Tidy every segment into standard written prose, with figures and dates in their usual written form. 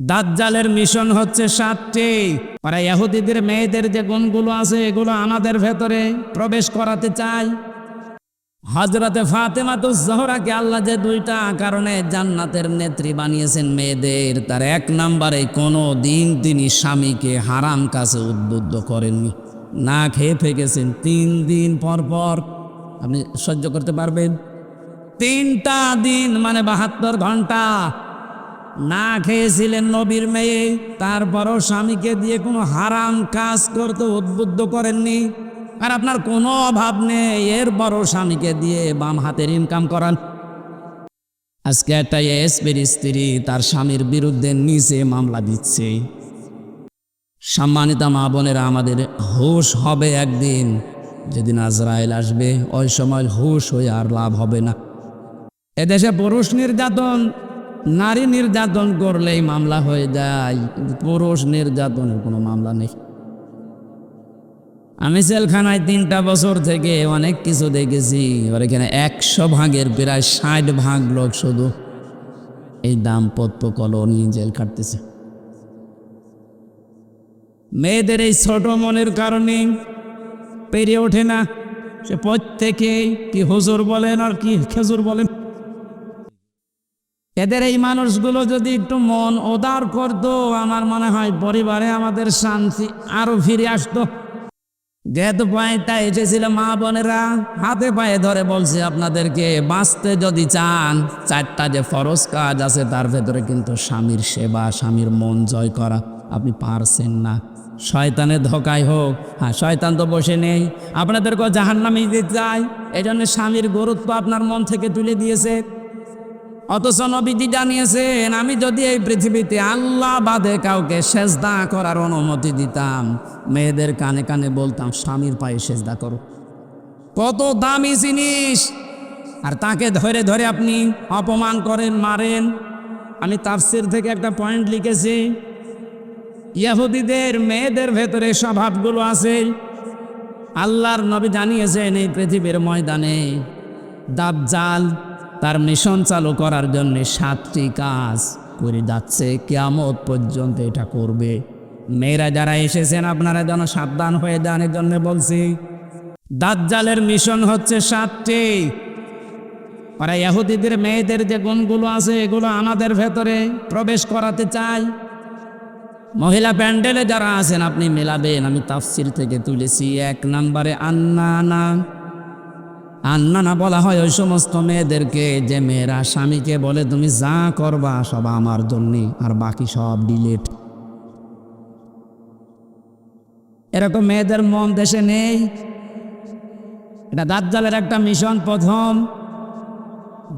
দাজ্জালের মিশন হচ্ছে 7টি। ওরা ইহুদিদের মেয়েদের যে গুণগুলো আছে এগুলো আমাদের ভেতরে প্রবেশ করাতে চায়। হযরতে ফাতেমাতুজ জোহরাকে আল্লাহ যে 2টা কারণে জান্নাতের নেত্রী বানিয়েছেন মেয়েদের, তার 1 নম্বরে কোনো দিন তিনি স্বামীকে হারাম কাজে উদ্বুদ্ধ করেননি। না খেয়ে থেকেছেন 3 দিন পর পর। আপনি সহ্য করতে পারবেন? 3টা দিন মানে 72 ঘন্টা না খেয়েছিলেন নবীর মেয়ে, তারপরও স্বামীকে দিয়ে কোনো হারাম কাজ করতে উদ্বুদ্ধ করেননি। আর আপনার কোনো অভাব নেই, এরপরও স্বামীকে দিয়ে বাম হাতের ইনকাম করান। আজকে একটা এসপির স্ত্রী তার স্বামীর বিরুদ্ধে নিচে মামলা দিচ্ছে। সম্মানিত মা বোনেরা, আমাদের হুঁশ হবে একদিন, যেদিন আজরাইল আসবে ওই সময় হুঁশ হয়ে আর লাভ হবে না। এদেশে পুরুষ নির্যাতন, নারী নির্যাতন করলেই মামলা হয়ে যায়, কিন্তু পুরুষ নির্যাতনের কোনো মামলা নেই। আমি জেলখানায় 3টা বছর থেকে অনেক কিছু দেখেছি। ওর এখানে 100 ভাগের প্রায় 60 ভাগ লোক শুধু এই দাম্পত্য কলহ নিয়ে জেল কাটতেছে। মেয়েদের এই ছোট মনের কারণে পেরে ওঠে না। সে প্রত্যেকে কি হুজুর বলেন আর কি খেজুর বলেন। এদের এই মানুষগুলো যদি একটু মন উদার করতো, আমার মনে হয় পরিবারে আমাদের শান্তি আরো ফিরে আসতো। যেহেতু পয়েন্টটা এসেছিল, মা বোনেরা হাতে পায়ে ধরে বলছে আপনাদেরকে, বাঁচতে যদি চান 4টা যে ফরজ কাজ আছে তার ভেতরে কিন্তু স্বামীর সেবা, স্বামীর মন জয় করা আপনি পারছেন না। শয়তানের ধোকায় হোক, হ্যাঁ শয়তান তো বসে নেই, আপনাদেরকেও জাহান্নামে দিতে চায়। এই জন্য স্বামীর গুরুত্ব আপনার মন থেকে তুলে দিয়েছে। অথচ নবীজি জানিয়েছেন, আমি যদি এই পৃথিবীতে আল্লাহ বাদে কাউকে সেজদা করার অনুমতি দিতাম, মেয়েদের কানে কানে বলতাম স্বামীর পায়ে সেজদা করো। কত দামি জিনিস, আর তাকে ধরে ধরে আপনি অপমান করেন, মারেন। আমি তাফসীর থেকে একটা পয়েন্ট লিখেছি, ইহুদিদের মেয়েদের ভেতরে স্বভাবগুলো আছে। আল্লাহর নবী জানিয়েছেন এই পৃথিবীর ময়দানে দাজ্জাল তার মিশন চালু করার জন্য 7টি কাজ করে যাচ্ছে, কিয়ামত পর্যন্ত এটা করবে। মেয়েরা যারা এসেছেন আপনারা যেন সাবধান হয়ে যান, এর জন্য বলছি। দাজ্জালের মিশন হচ্ছে 7টি। ওরা ইহুদিদের মেয়েদের যে গুণগুলো আছে এগুলো আমাদের ভেতরে প্রবেশ করাতে চায়। মহিলা প্যান্ডেলে যারা আছেন আপনি মেলাবেন, আমি তাফসীর থেকে তুলেছি। 1 নম্বরে আন্নানা। আন্নানা বলা হয় ওই সমস্ত মেয়েদেরকে যে মেয়েরা স্বামীকে বলে তুমি যা করবা সব আমার জন্যে, আর বাকি সব ডিলেট। এরকম মেয়েদের মন দেশে নেই। এটা দাজ্জালের একটা মিশন। প্রথম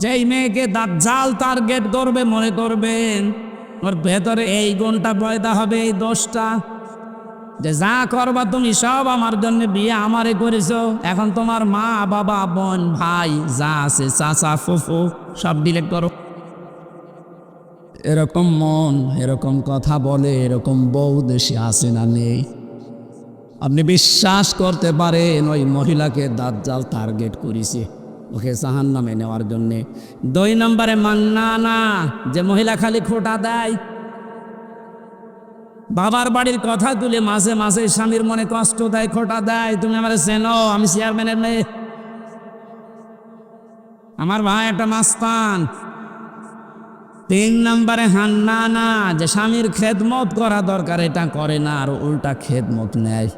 যেই মেয়েকে দাজ্জাল টার্গেট করবে, মনে করবেন ওর ভেতরে এই গুণটা পয়দা হবে, এই দোষটা, যে যা করবা তুমি সব আমার জন্য, বিয়ে আমারে করেছো, এখন তোমার মা বাবা বোন ভাই যা আছে চাচা ফুফু সব ডিলেট করো। এরকম মন, এরকম কথা বলে, এরকম বউ দেশে আছে না নেই? আপনি বিশ্বাস করতে পারেন ওই মহিলাকে দাজ্জাল টার্গেট করেছে, ওকে জাহান্নামে নেওয়ার জন্যে। 2 নম্বরে মান্নানা, যে মহিলা খালি খোঁটা দেয়, বাবার বাড়ির কথা তুলে মাঝে মাঝে স্বামীর মনে কষ্ট দেয়, খোঁটা দেয়। তুমি আমার চেনো, আমি চেয়ারম্যানের মেয়ে, আমার ভাই একটা মাস্তান। 3 নম্বরে হান্নানা, যে স্বামীর খেদমত করা দরকার এটা করে না, আর উল্টা খেদমত নেয়।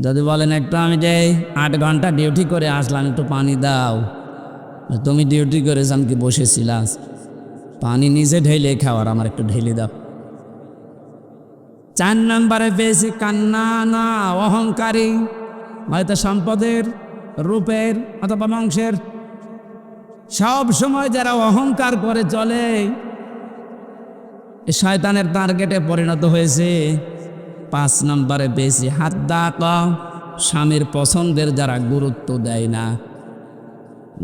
যদি বলেন একটু আমি যে 8 ঘন্টা ডিউটি করে আসলাম, একটু পানি দাও, তুমি ডিউটি করেছ আমি কি বসেছিলাম? পানি নিজে ঢেলে খাওয়ার, আমার একটু ঢেলে দাও। 4 নম্বরে বেশি কান্নানা, অহংকারী, হয়তো সম্পদের, রূপের অথবা বংশের। সব সময় যারা অহংকার করে চলে শয়তানের টার্গেটে পরিণত হয়েছে। 5 নম্বরে বেশি হাদ্দাকা, স্বামীর পছন্দের যারা গুরুত্ব দেয় না।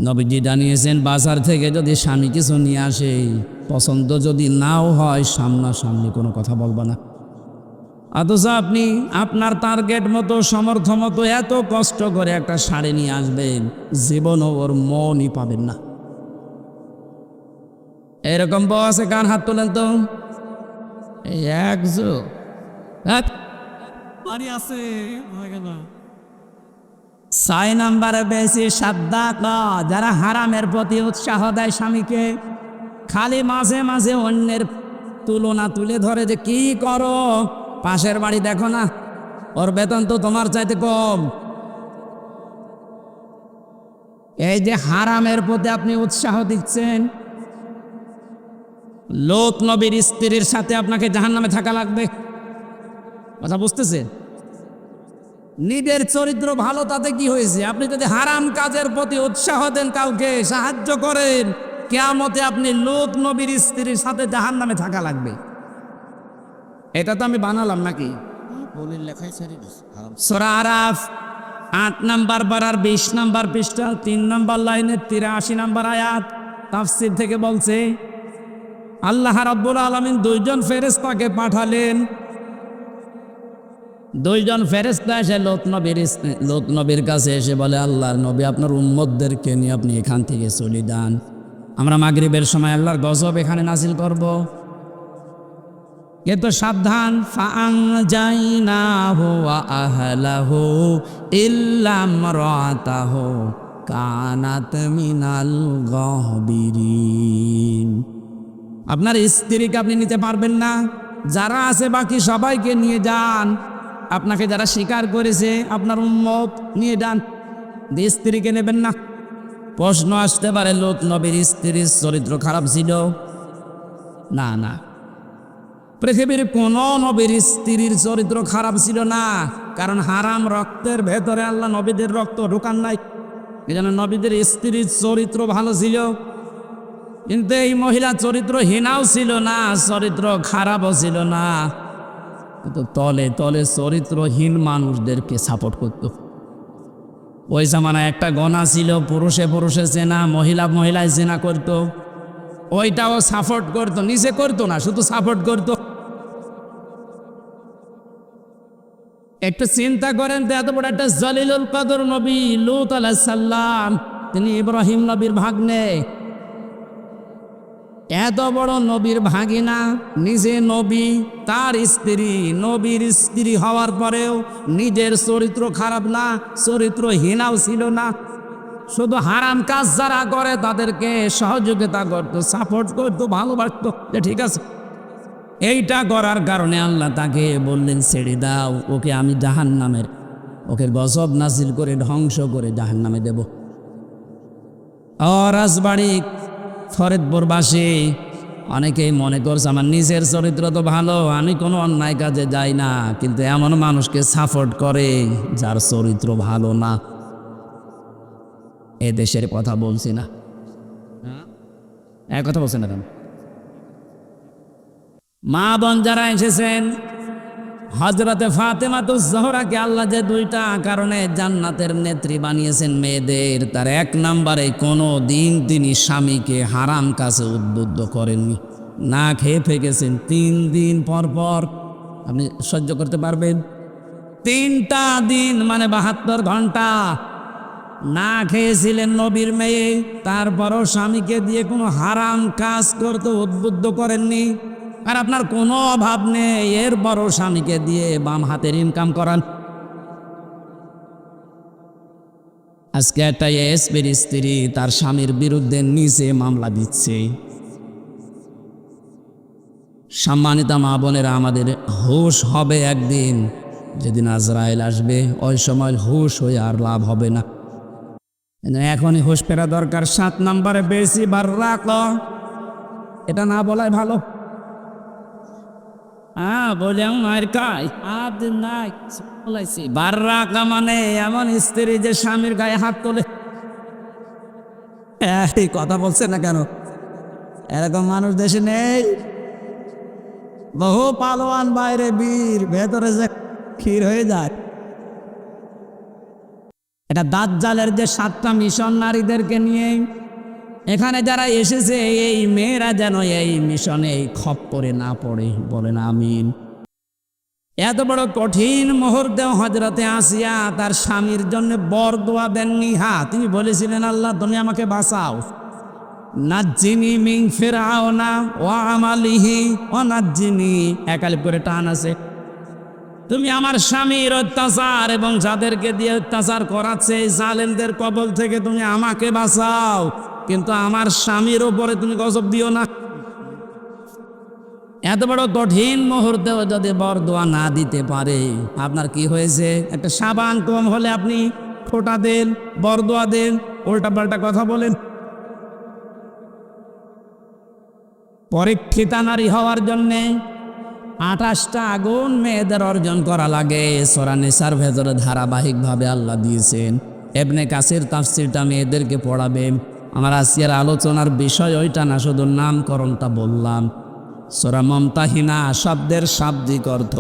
নবীজি জানিয়েছেন, বাজার থেকে যদি স্বামী কিছু নিয়ে আসে, পছন্দ যদি নাও হয় সামনাসামনি কোনো কথা বলবা না। অথচ আপনি আপনার টার্গেট মতো, সমর্থ মতো এত কষ্ট করে একটা শাড়ি নিয়ে আসবেন, জীবনও ওর মনই পাবেন না। এরকম বউ আছে কার হাত তোলেন তো? এই একজো বাড়ি আছে হয়ে গেল। 6 নম্বরে বেশি সাদ্দাক, যারা হারামের প্রতি উৎসাহ দেয় স্বামীকে, খালি মাঝে মাঝে অন্যের তুলনা তুলে ধরে যে কি করো, পাশের বাড়ি দেখো না, ওর বেতন তো তোমার চাইতে কম। এই যে হারামের প্রতি আপনি উৎসাহ দিচ্ছেন, লোত নবীর স্ত্রীর সাথে আপনাকে জাহান্নামে থাকা লাগবে। কথা বুঝতেছেন? নিজের চরিত্র ভালো তাতে কি হয়েছে? আপনি যদি হারাম কাজের প্রতি উৎসাহ দেন, কাউকে সাহায্য করেন, কিয়ামতে আপনি লোত নবীর স্ত্রীর সাথে জাহান্নামে থাকা লাগবে। এটা তো আমি বানালাম নাকি? বলির লেখাই সারি সূরা আরাফ 8 নম্বর পারার 20 নম্বর পৃষ্ঠা 3 নম্বর লাইনের 83 নম্বর আয়াত তাফসীর থেকে বলছে, আল্লাহ রাব্বুল আলামিন 2 জন ফেরেশতাকে পাঠালেন। 2 জন ফেরেশতা এসে লোত নবীর কাছে এসে বলে, আল্লাহর নবী, আপনার উম্মতদেরকে নিয়ে আপনি এখান থেকে চলে যান, আমরা মাগরিবের সময় আল্লাহর গজব এখানে নাজিল করব। কিন্তু সাবধান, ফাআনজাইনাহু ওয়া আহলাহু ইল্লা ইমরাতাহু কানাত মিনাল গাহবিরিন। আপনার স্ত্রীকে আপনি নিতে পারবেন না, যারা আছে বাকি সবাইকে নিয়ে যান। আপনাকে যারা স্বীকার করেছে আপনার উম্মত, নিয়ে যান, স্ত্রীকে নেবেন না। প্রশ্ন আসতে পারে, লোত নবীর স্ত্রীর চরিত্র খারাপ ছিল? না না, পৃথিবীর কোন নবীর স্ত্রীর চরিত্র খারাপ ছিল না, কারণ হারাম রক্তের ভেতরে আল্লাহ নবীদের রক্ত ঢোকান নাই। এজন্য নবীদের স্ত্রীর চরিত্র ভালো ছিল। কিন্তু এই মহিলা চরিত্রহীনাও ছিল না, চরিত্র খারাপও ছিল না, কিন্তু তলে তলে চরিত্রহীন মানুষদেরকে সাপোর্ট করত। ওই জামানায় একটা গণা ছিল, পুরুষে পুরুষে চেনা, মহিলা মহিলায় চেনা করত, ওইটাও সাপোর্ট করতো, নিচে করতো না, শুধু সাপোর্ট করত। একটু চিন্তা করেন তো, এত বড় একটা জলিলুল কদর নবী লূত আলাইহিস সালাম, তিনি ইব্রাহিম নবীর ভাগ্নে, এত বড় নবীর ভাগিনা, নিজে নবী, তার স্ত্রী নবীর স্ত্রী হওয়ার পরেও নিজের চরিত্র খারাপ না, চরিত্রহীনাও ছিল না, শুধু হারাম কাজ যারা করে তাদেরকে সহযোগিতা করতো, সাপোর্ট করতো, ভালোবাসতো, যে ঠিক আছে। এইটা করার কারণে আল্লাহ তাকে বললেন, ছেড়ে দাও ওকে, আমি জাহান্নামের, ওকে গজব নাজিল করে ধ্বংস করে জাহান্নামে দেব। রাজবাড়ি ফরিদপুরবাসী অনেকেই মনে করছে আমার নিজের চরিত্র তো ভালো, আমি কোনো অন্যায় কাজে যাই না, কিন্তু এমন মানুষকে সাপোর্ট করে যার চরিত্র ভালো না। এ দেশের কথা বলছি না, এক কথা বলছেন না কেন? মা বোন যারা এসেছেন, হযরতে ফাতেমাতুজ জোহরাকে আল্লাহ যে 2টা কারণে জান্নাতের নেত্রী বানিয়েছেন মেয়েদের, তার 1 নম্বরে কোনো দিন তিনি স্বামীকে হারাম কাজে উদ্বুদ্ধ করেননি। না খেয়ে ফেকেছেন 3 দিন পর পর, আপনি সহ্য করতে পারবেন? 3টা দিন মানে 72 ঘন্টা না খেয়েছিলেন নবীর মেয়ে, তারপরও স্বামীকে দিয়ে কোনো হারাম কাজ করতে উদ্বুদ্ধ করেননি। আর আপনার কোনো অভাব নেই, এরপরও স্বামীকে দিয়ে বাম হাতের ইনকাম করান। আজকে একটা এসপির স্ত্রী তার স্বামীর বিরুদ্ধে নিচে মামলা দিচ্ছে। সম্মানিত মা বোনেরা, আমাদের হুঁশ হবে একদিন, যেদিন আজরাইল আসবে, ওই সময় হুঁশ হয়ে আর লাভ হবে না। এখনই হুঁশ ফেরা দরকার। 7 নম্বরে বেশি বার রাখ, এটা না বলাই ভালো। বলে মায়ের কাই বার রাখা মানে এমন স্ত্রী যে স্বামীর গায়ে হাত তোলে। এই কথা বলছে না কেন? এরকম মানুষ দেশে নেই। বহু পালোয়ান বাইরে বীর, ভেতরে যে ক্ষীর হয়ে যায়। এটা দাজ্জালের যে 7টা মিশন নারীদেরকে নিয়ে এখানে যারা এসেছে, এই মেয়েরা যেন এই মিশনে এই খপ্পরে না পড়ে, বলেন আমিন। এত বড় কঠিন মুহূর্তে হযরতে আসিয়া তার স্বামীর জন্য বরদোয়া দেননি। তিনি বলেছিলেন, আল্লাহ তুমি আমাকে বাঁচাও, নাজ্জিনি মিন ফিরআউনা ওয়া আমালিহি ওয়া নাজ্জিনি, একালিপ করে টান আছে। তুমি আমার স্বামীর অত্যাচার এবং যাদেরকে দিয়ে অত্যাচার করাচ্ছে এই জালেমদের কবল থেকে তুমি আমাকে বাঁচাও, কিন্তু আমার স্বামীর উপরে তুমি গজব দিও না। এত বড় কঠিন মুহূর্তেও যদি বরদোয়া না দিতে পারে, আপনার কি হয়েছে? একটা সাবান কম হলে আপনি ফোঁটা দেন, বরদোয়া দেন, উল্টা পাল্টা কথা বলেন। পরীক্ষিতা নারী হওয়ার জন্যে 28টা আগুন মেয়েদের অর্জন করা লাগে। সূরা নিসার ভেতরে ধারাবাহিকভাবে আল্লাহ দিয়েছেন। ইবনে কাসির তাফসিরটা মেয়েদেরকে পড়াবে। আমার আজকের আলোচনার বিষয় ওইটা না, শুধু নামকরণটা বললাম। সূরা মুমতাহিনা শব্দের শাব্দিক অর্থ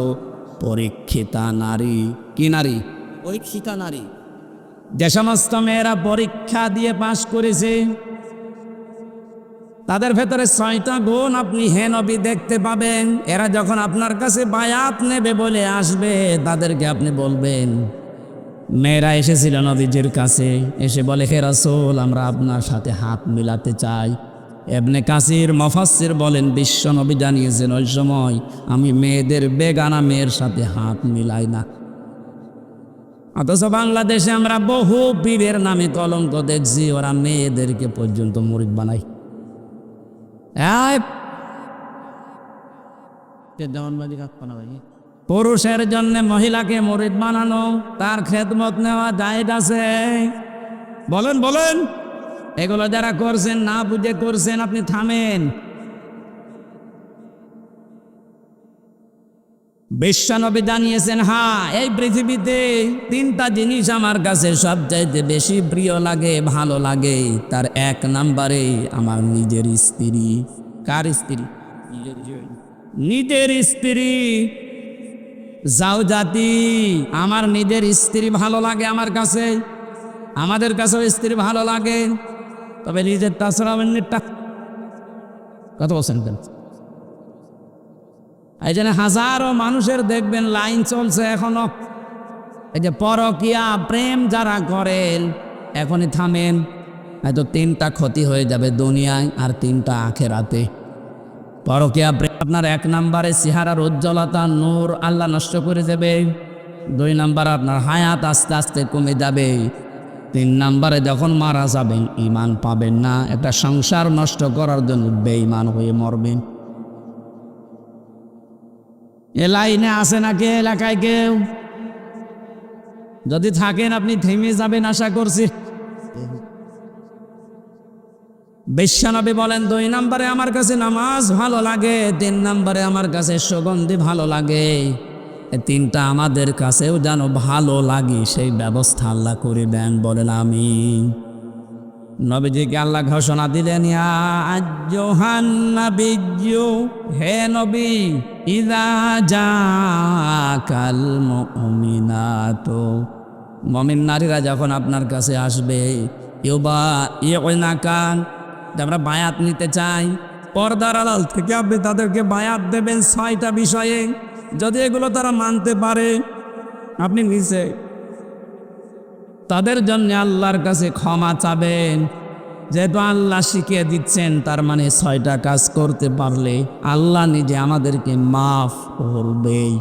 পরীক্ষিতা নারী। কি নারী? পরীক্ষিতা নারী। যে সমস্ত মেয়েরা পরীক্ষা দিয়ে পাশ করেছে তাদের ভেতরে 6টা গুণ আপনি হে নবী দেখতে পাবেন। এরা যখন আপনার কাছে বায়াত নেবে বলে আসবে, তাদেরকে আপনি বলবেন, মেয়েরা এসেছিল নবীজির কাছে, এসে বলে, হে রাসূল, আমরা আপনার সাথে হাত মিলাতে চাই। ইবনে কাসির মুফাসসির বলেন, বিশ্ব নবী জানিয়েছেন ওই সময় আমি মেয়েদের বেগানা মেয়ের সাথে হাত মিলাই না। অথচ বাংলাদেশে আমরা বহু পীরের নামে কলঙ্ক দেখছি, ওরা মেয়েদেরকে পর্যন্ত মুরিদ বানায়। দেওয়ানবাজি কাজ করা ভাই। পুরুষের জন্য মহিলাকে মুরিদ বানানো, তার খেদমত নেওয়া জায়েজ আছে? বলেন বলেন। এগুলো যারা করছেন না বুঝে করছেন, আপনি থামেন। বিশ্বনবী জানিয়েছেন, হ্যাঁ, এই পৃথিবীতে 3টা জিনিস আমার কাছে সবচাইতে বেশি প্রিয় লাগে, ভালো লাগে। তার 1 নম্বরে আমার নিজের স্ত্রী। কার স্ত্রী? নিজের স্ত্রী। জাওজাতি, আমার নিজের স্ত্রী ভালো লাগে আমার কাছে। আমাদের কাছেও স্ত্রী ভালো লাগে, তবে নিজের তাছাড়া অন্যেরটা। কত বলছেন কেন? এই জন্য হাজারো মানুষের দেখবেন লাইন চলছে এখনো। এই যে পরকিয়া প্রেম যারা করেন, এখনই থামেন, হয়তো 3টা ক্ষতি হয়ে যাবে দুনিয়ায় আর 3টা আখেরাতে। পরকিয়া প্রেম আপনার 1 নম্বরে চেহারার উজ্জ্বলতা, নূর আল্লাহ নষ্ট করে দেবে। 2 নম্বর আপনার হায়াত আস্তে আস্তে কমে যাবে। 3 নম্বরে যখন মারা যাবেন ঈমান পাবেন না। একটা সংসার নষ্ট করার জন্য বেঈমান হয়ে মরবেন। এ লাইনে আছে নাকি এলাকায় কেউ? যদি থাকেন আপনি থেমে যাবেন আশা করছি। বিশ্বনবী বলেন, 2 নম্বরে আমার কাছে নামাজ ভালো লাগে, 3 নম্বরে আমার কাছে সুগন্ধি ভালো লাগে। এই 3টা আমাদের কাছেও যেন ভালো লাগে, সেই ব্যবস্থা আল্লাহ করে দেন। বলেন আমিন। নবীজিকে আল্লাহ ঘোষণা দিলেন, ইয়া আইয়ুহান নাবিয়্যু, হে নবী, ইযা জাকাল মুমিনাতু, মুমিন নারীরা যখন আপনার কাছে আসবে, ইউবাইউনাকা, আমরা বায়াত নিতে চাই, পর্দার আড়াল থেকে আপনি তাদেরকে বায়াত দেবেন 6টা বিষয়ে। যদি এগুলো তারা মানতে পারে, আপনি নিচে তাদের জন্য আল্লাহর কাছে ক্ষমা চাবেন। যেহেতু আল্লাহ শিখিয়ে দিচ্ছেন, তার মানে 6টা কাজ করতে পারলে আল্লাহ নিজে আমাদেরকে মাফ করবেই।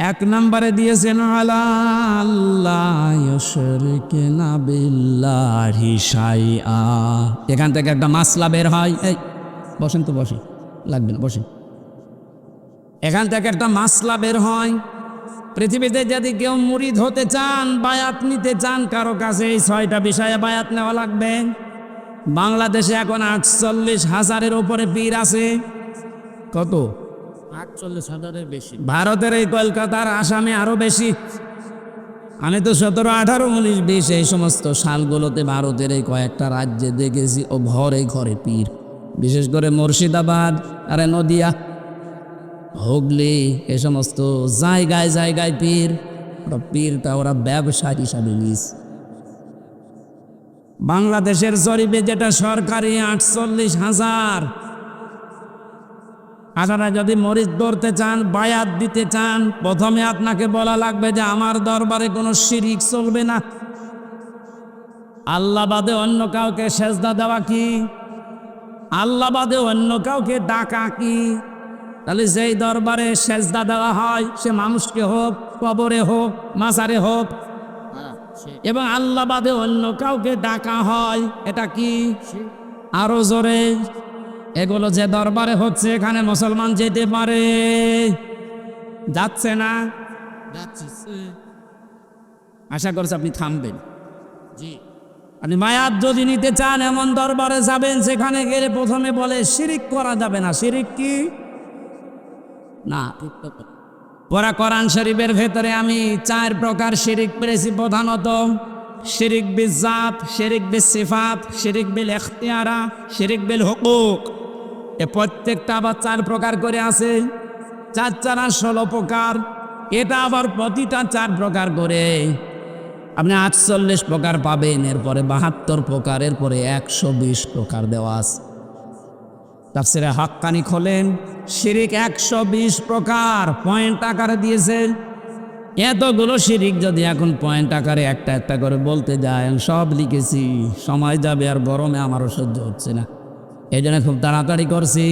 1 নম্বরে দিয়েছেন, আলা আল্লাহ ইউশরিকুনা বিল্লাহি শাইআ। এখান থেকে একটা মাসলা বের হয়। এই বসেন তো, বসে লাগবে না, বসেন। এখান থেকে একটা মাসলা বের হয়, পৃথিবীতে যদি কেউ মুরিদ হতে চান, বায়াত নিতে চান কারো কাছে, এই 6টা বিষয়ে বায়াত নেওয়া লাগবে। বাংলাদেশে এখন 48,000-এর উপরে পীর আছে। কত? 48,000-এর বেশি। ভারতের এই কলকাতার, আসামে আরো বেশি। আমি তো 17, 18, 19, 20 এই সমস্ত সালগুলোতে ভারতের এই কয়েকটা রাজ্যে দেখেছি ও ঘরে ঘরে পীর। বিশেষ করে মুর্শিদাবাদ, আরে নদিয়া, হুগলি, এ সমস্ত জায়গায় জায়গায় পীর। ওরা পীরটা ওরা ব্যবসা হিসাবে নিস। বাংলাদেশের জরিপে যেটা সরকারি 48,000। আপনারা যদি মরিদ ধরতে চান, বায়াত দিতে চান, প্রথমে আপনাকে বলা লাগবে যে আমার দরবারে কোনো শিরিক চলবে না। আল্লাহ বাদে অন্য কাউকে সেজদা দেওয়া কি? আল্লাহ বাদে অন্য কাউকে ডাকা কি? তাহলে যেই দরবারে সেজদা দেওয়া হয় সে মানুষকে হোক, কবরে হোক, মাজারে হোক, হ্যাঁ শিরক এবং আল্লাহ বাদে অন্য কাউকে ডাকা হয়, এটা কি? আরো জোরে। এগুলো যে দরবারে হচ্ছে এখানে মুসলমান যেতে পারে? যাচ্ছে না? যাচ্ছে আশা করছি আপনি থামবেন। জি আপনি মায়াত যদি নিতে চান এমন দরবারে যাবেন সেখানে গেলে প্রথমে বলে শিরিক করা যাবে না। শিরিক কি? না। ঠিক কথা পুরা কোরআন শরীফের ভেতরে আমি 4 প্রকার শিরিক পেয়েছি প্রধানত। শিরিক বিল জাত, শিরিক বিল সিফাত, শিরিক বিল ইখতিয়ারা, শিরিক বিল হুকুক। এ প্রত্যেকটা আবার 4 প্রকার করে আছে। 4 4 16 প্রকার। এটা আবার প্রতিটা 4 প্রকার করে আপনি 48 প্রকার পাবেন। এরপরে 72 প্রকার, এরপরে 120 প্রকার দেওয়া আছে। তাফসিরে হাক্কানি খোলেন, শিরিক 120 প্রকার পয়েন্ট আকারে দিয়েছে। এতগুলো শিরিক যদি এখন পয়েন্ট আকারে একটা একটা করে বলতে যায়, আমি সব লিখেছি, সময় যাবে আর গরমে আমারও সহ্য হচ্ছে না, এই জন্য খুব তাড়াতাড়ি করছি।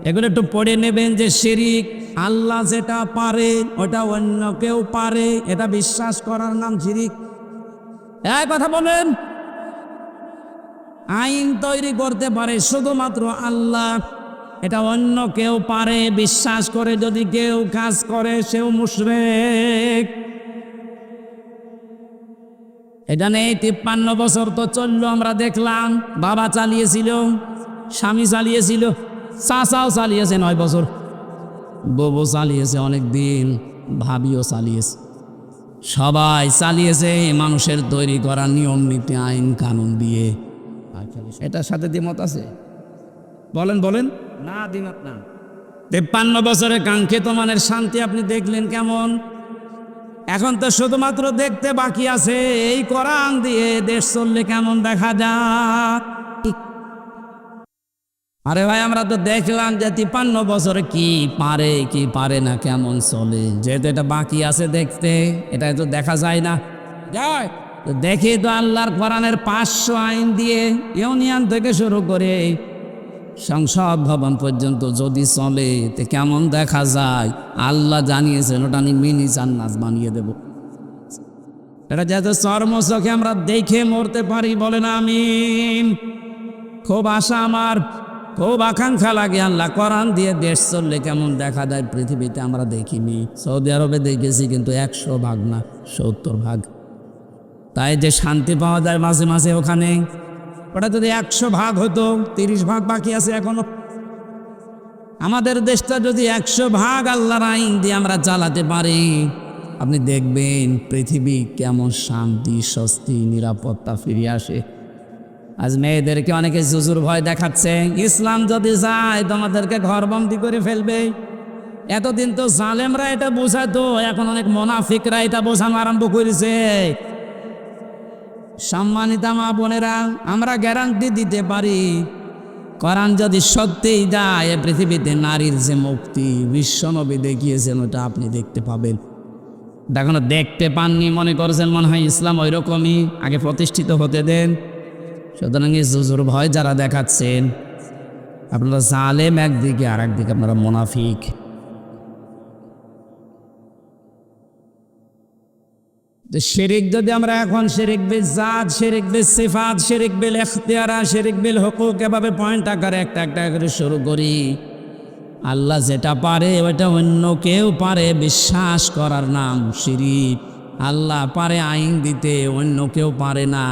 এগুলো একটু পড়ে নেবেন যে শিরিক আল্লাহ যেটা পারে ওটা অন্য কেউ পারে, এটা বিশ্বাস করার নাম শিরিক। এই কথা বলেন, আইন তৈরি করতে পারে শুধুমাত্র আল্লাহ, এটা অন্য কেউ পারে বিশ্বাস করে যদি কেউ কাজ করে সেও মুশরিক। এটা নেই 53 বছর তো চললো, আমরা দেখলাম। বাবা চালিয়েছিল, স্বামী চালিয়েছিল, চাচাও চালিয়েছে 9 বছর, বউ চালিয়েছে অনেক দিন, ভাবিও চালিয়েছে, সবাই চালিয়েছে মানুষের তৈরি করা নিয়ম নীতি আইন কানুন দিয়ে। এটার সাথে দ্বিমত আছে? বলেন বলেন। না দিনত না 53 বছরে কাঙ্ক্ষিত মানের শান্তি আপনি দেখলেন কেমন? এখন তো শুধুমাত্র দেখতে বাকি আছে এই কোরআন দিয়ে দেশ চললে কেমন দেখা যায়। আরে ভাই, আমরা তো দেখলাম যে 53 বছরে কি পারে কি পারে না, কেমন চলে। যেহেতু এটা বাকি আছে দেখতে, এটা তো দেখা যায় না, যায় তো দেখি তো আল্লাহর কোরআনের 500 আইন দিয়ে ইউনিয়ন থেকে শুরু করে সংসদ ভবন পর্যন্ত যদি চলে তে কেমন দেখা যায়। আল্লাহ জানিয়েছেন ওটা আমি মিনি জান্নাত বানিয়ে দেব। এটা যাতে চর্মচোখে আমরা দেখে মরতে পারি, বলেন আমিন। খুব আশা আমার, খুব আকাঙ্ক্ষা লাগে আল্লাহ কোরআন দিয়ে দেশ চললে কেমন দেখা যায় পৃথিবীতে আমরা দেখিনি। সৌদি আরবে দেখেছি কিন্তু 100 ভাগ না 70 ভাগ। তাই যে শান্তি পাওয়া যায় মাঝে মাঝে ওখানে, ওটা যদি 100 ভাগ হতো, 30 ভাগ বাকি আছে এখনো। আমাদের দেশটা যদি 100 ভাগ আল্লাহর আইন দিয়ে আমরা চালাতে পারি, আপনি দেখবেন পৃথিবী কেমন শান্তি স্বস্তি নিরাপত্তা ফিরে আসে। আজ মেয়েদেরকে অনেকে জুজুর ভয় দেখাচ্ছে, ইসলাম যদি যায় তোমাদেরকে ঘরবন্দি করে ফেলবে। এতদিন তো জালেমরা এটা বোঝাতো, এখন অনেক মুনাফিকরা এটা বোঝানো আরম্ভ করেছে। সম্মানিতা মা বোনেরা, আমরা গ্যারান্টি দিতে পারি কোরআন যদি সত্যিই যায় এ পৃথিবীতে নারীর যে মুক্তি বিশ্বনবী দেখিয়েছেন ওটা আপনি দেখতে পাবেন। এখনো দেখতে পাননি মনে করছেন, মনে হয় ইসলাম ওই রকমই, আগে প্রতিষ্ঠিত হতে দেন। সুতরাং এই জুজুর ভয় যারা দেখাচ্ছেন আপনারা জালেম একদিকে, আর একদিকে আপনারা মুনাফিক। শিরিক যদি আমরা এখন শিরিক বিল জাত, শিরিক বিল সিফাত, শিরিক বিল ইখতিয়ারা, শিরিক বিল হুকুক এভাবে পয়েন্ট আকারে একটা একটা করে শুরু করি, আল্লাহ যেটা পারে ওটা অন্য কেউ পারে বিশ্বাস করার নাম শিরিক। আল্লাহ পারে আইন দিতে, অন্য কেউ পারে না।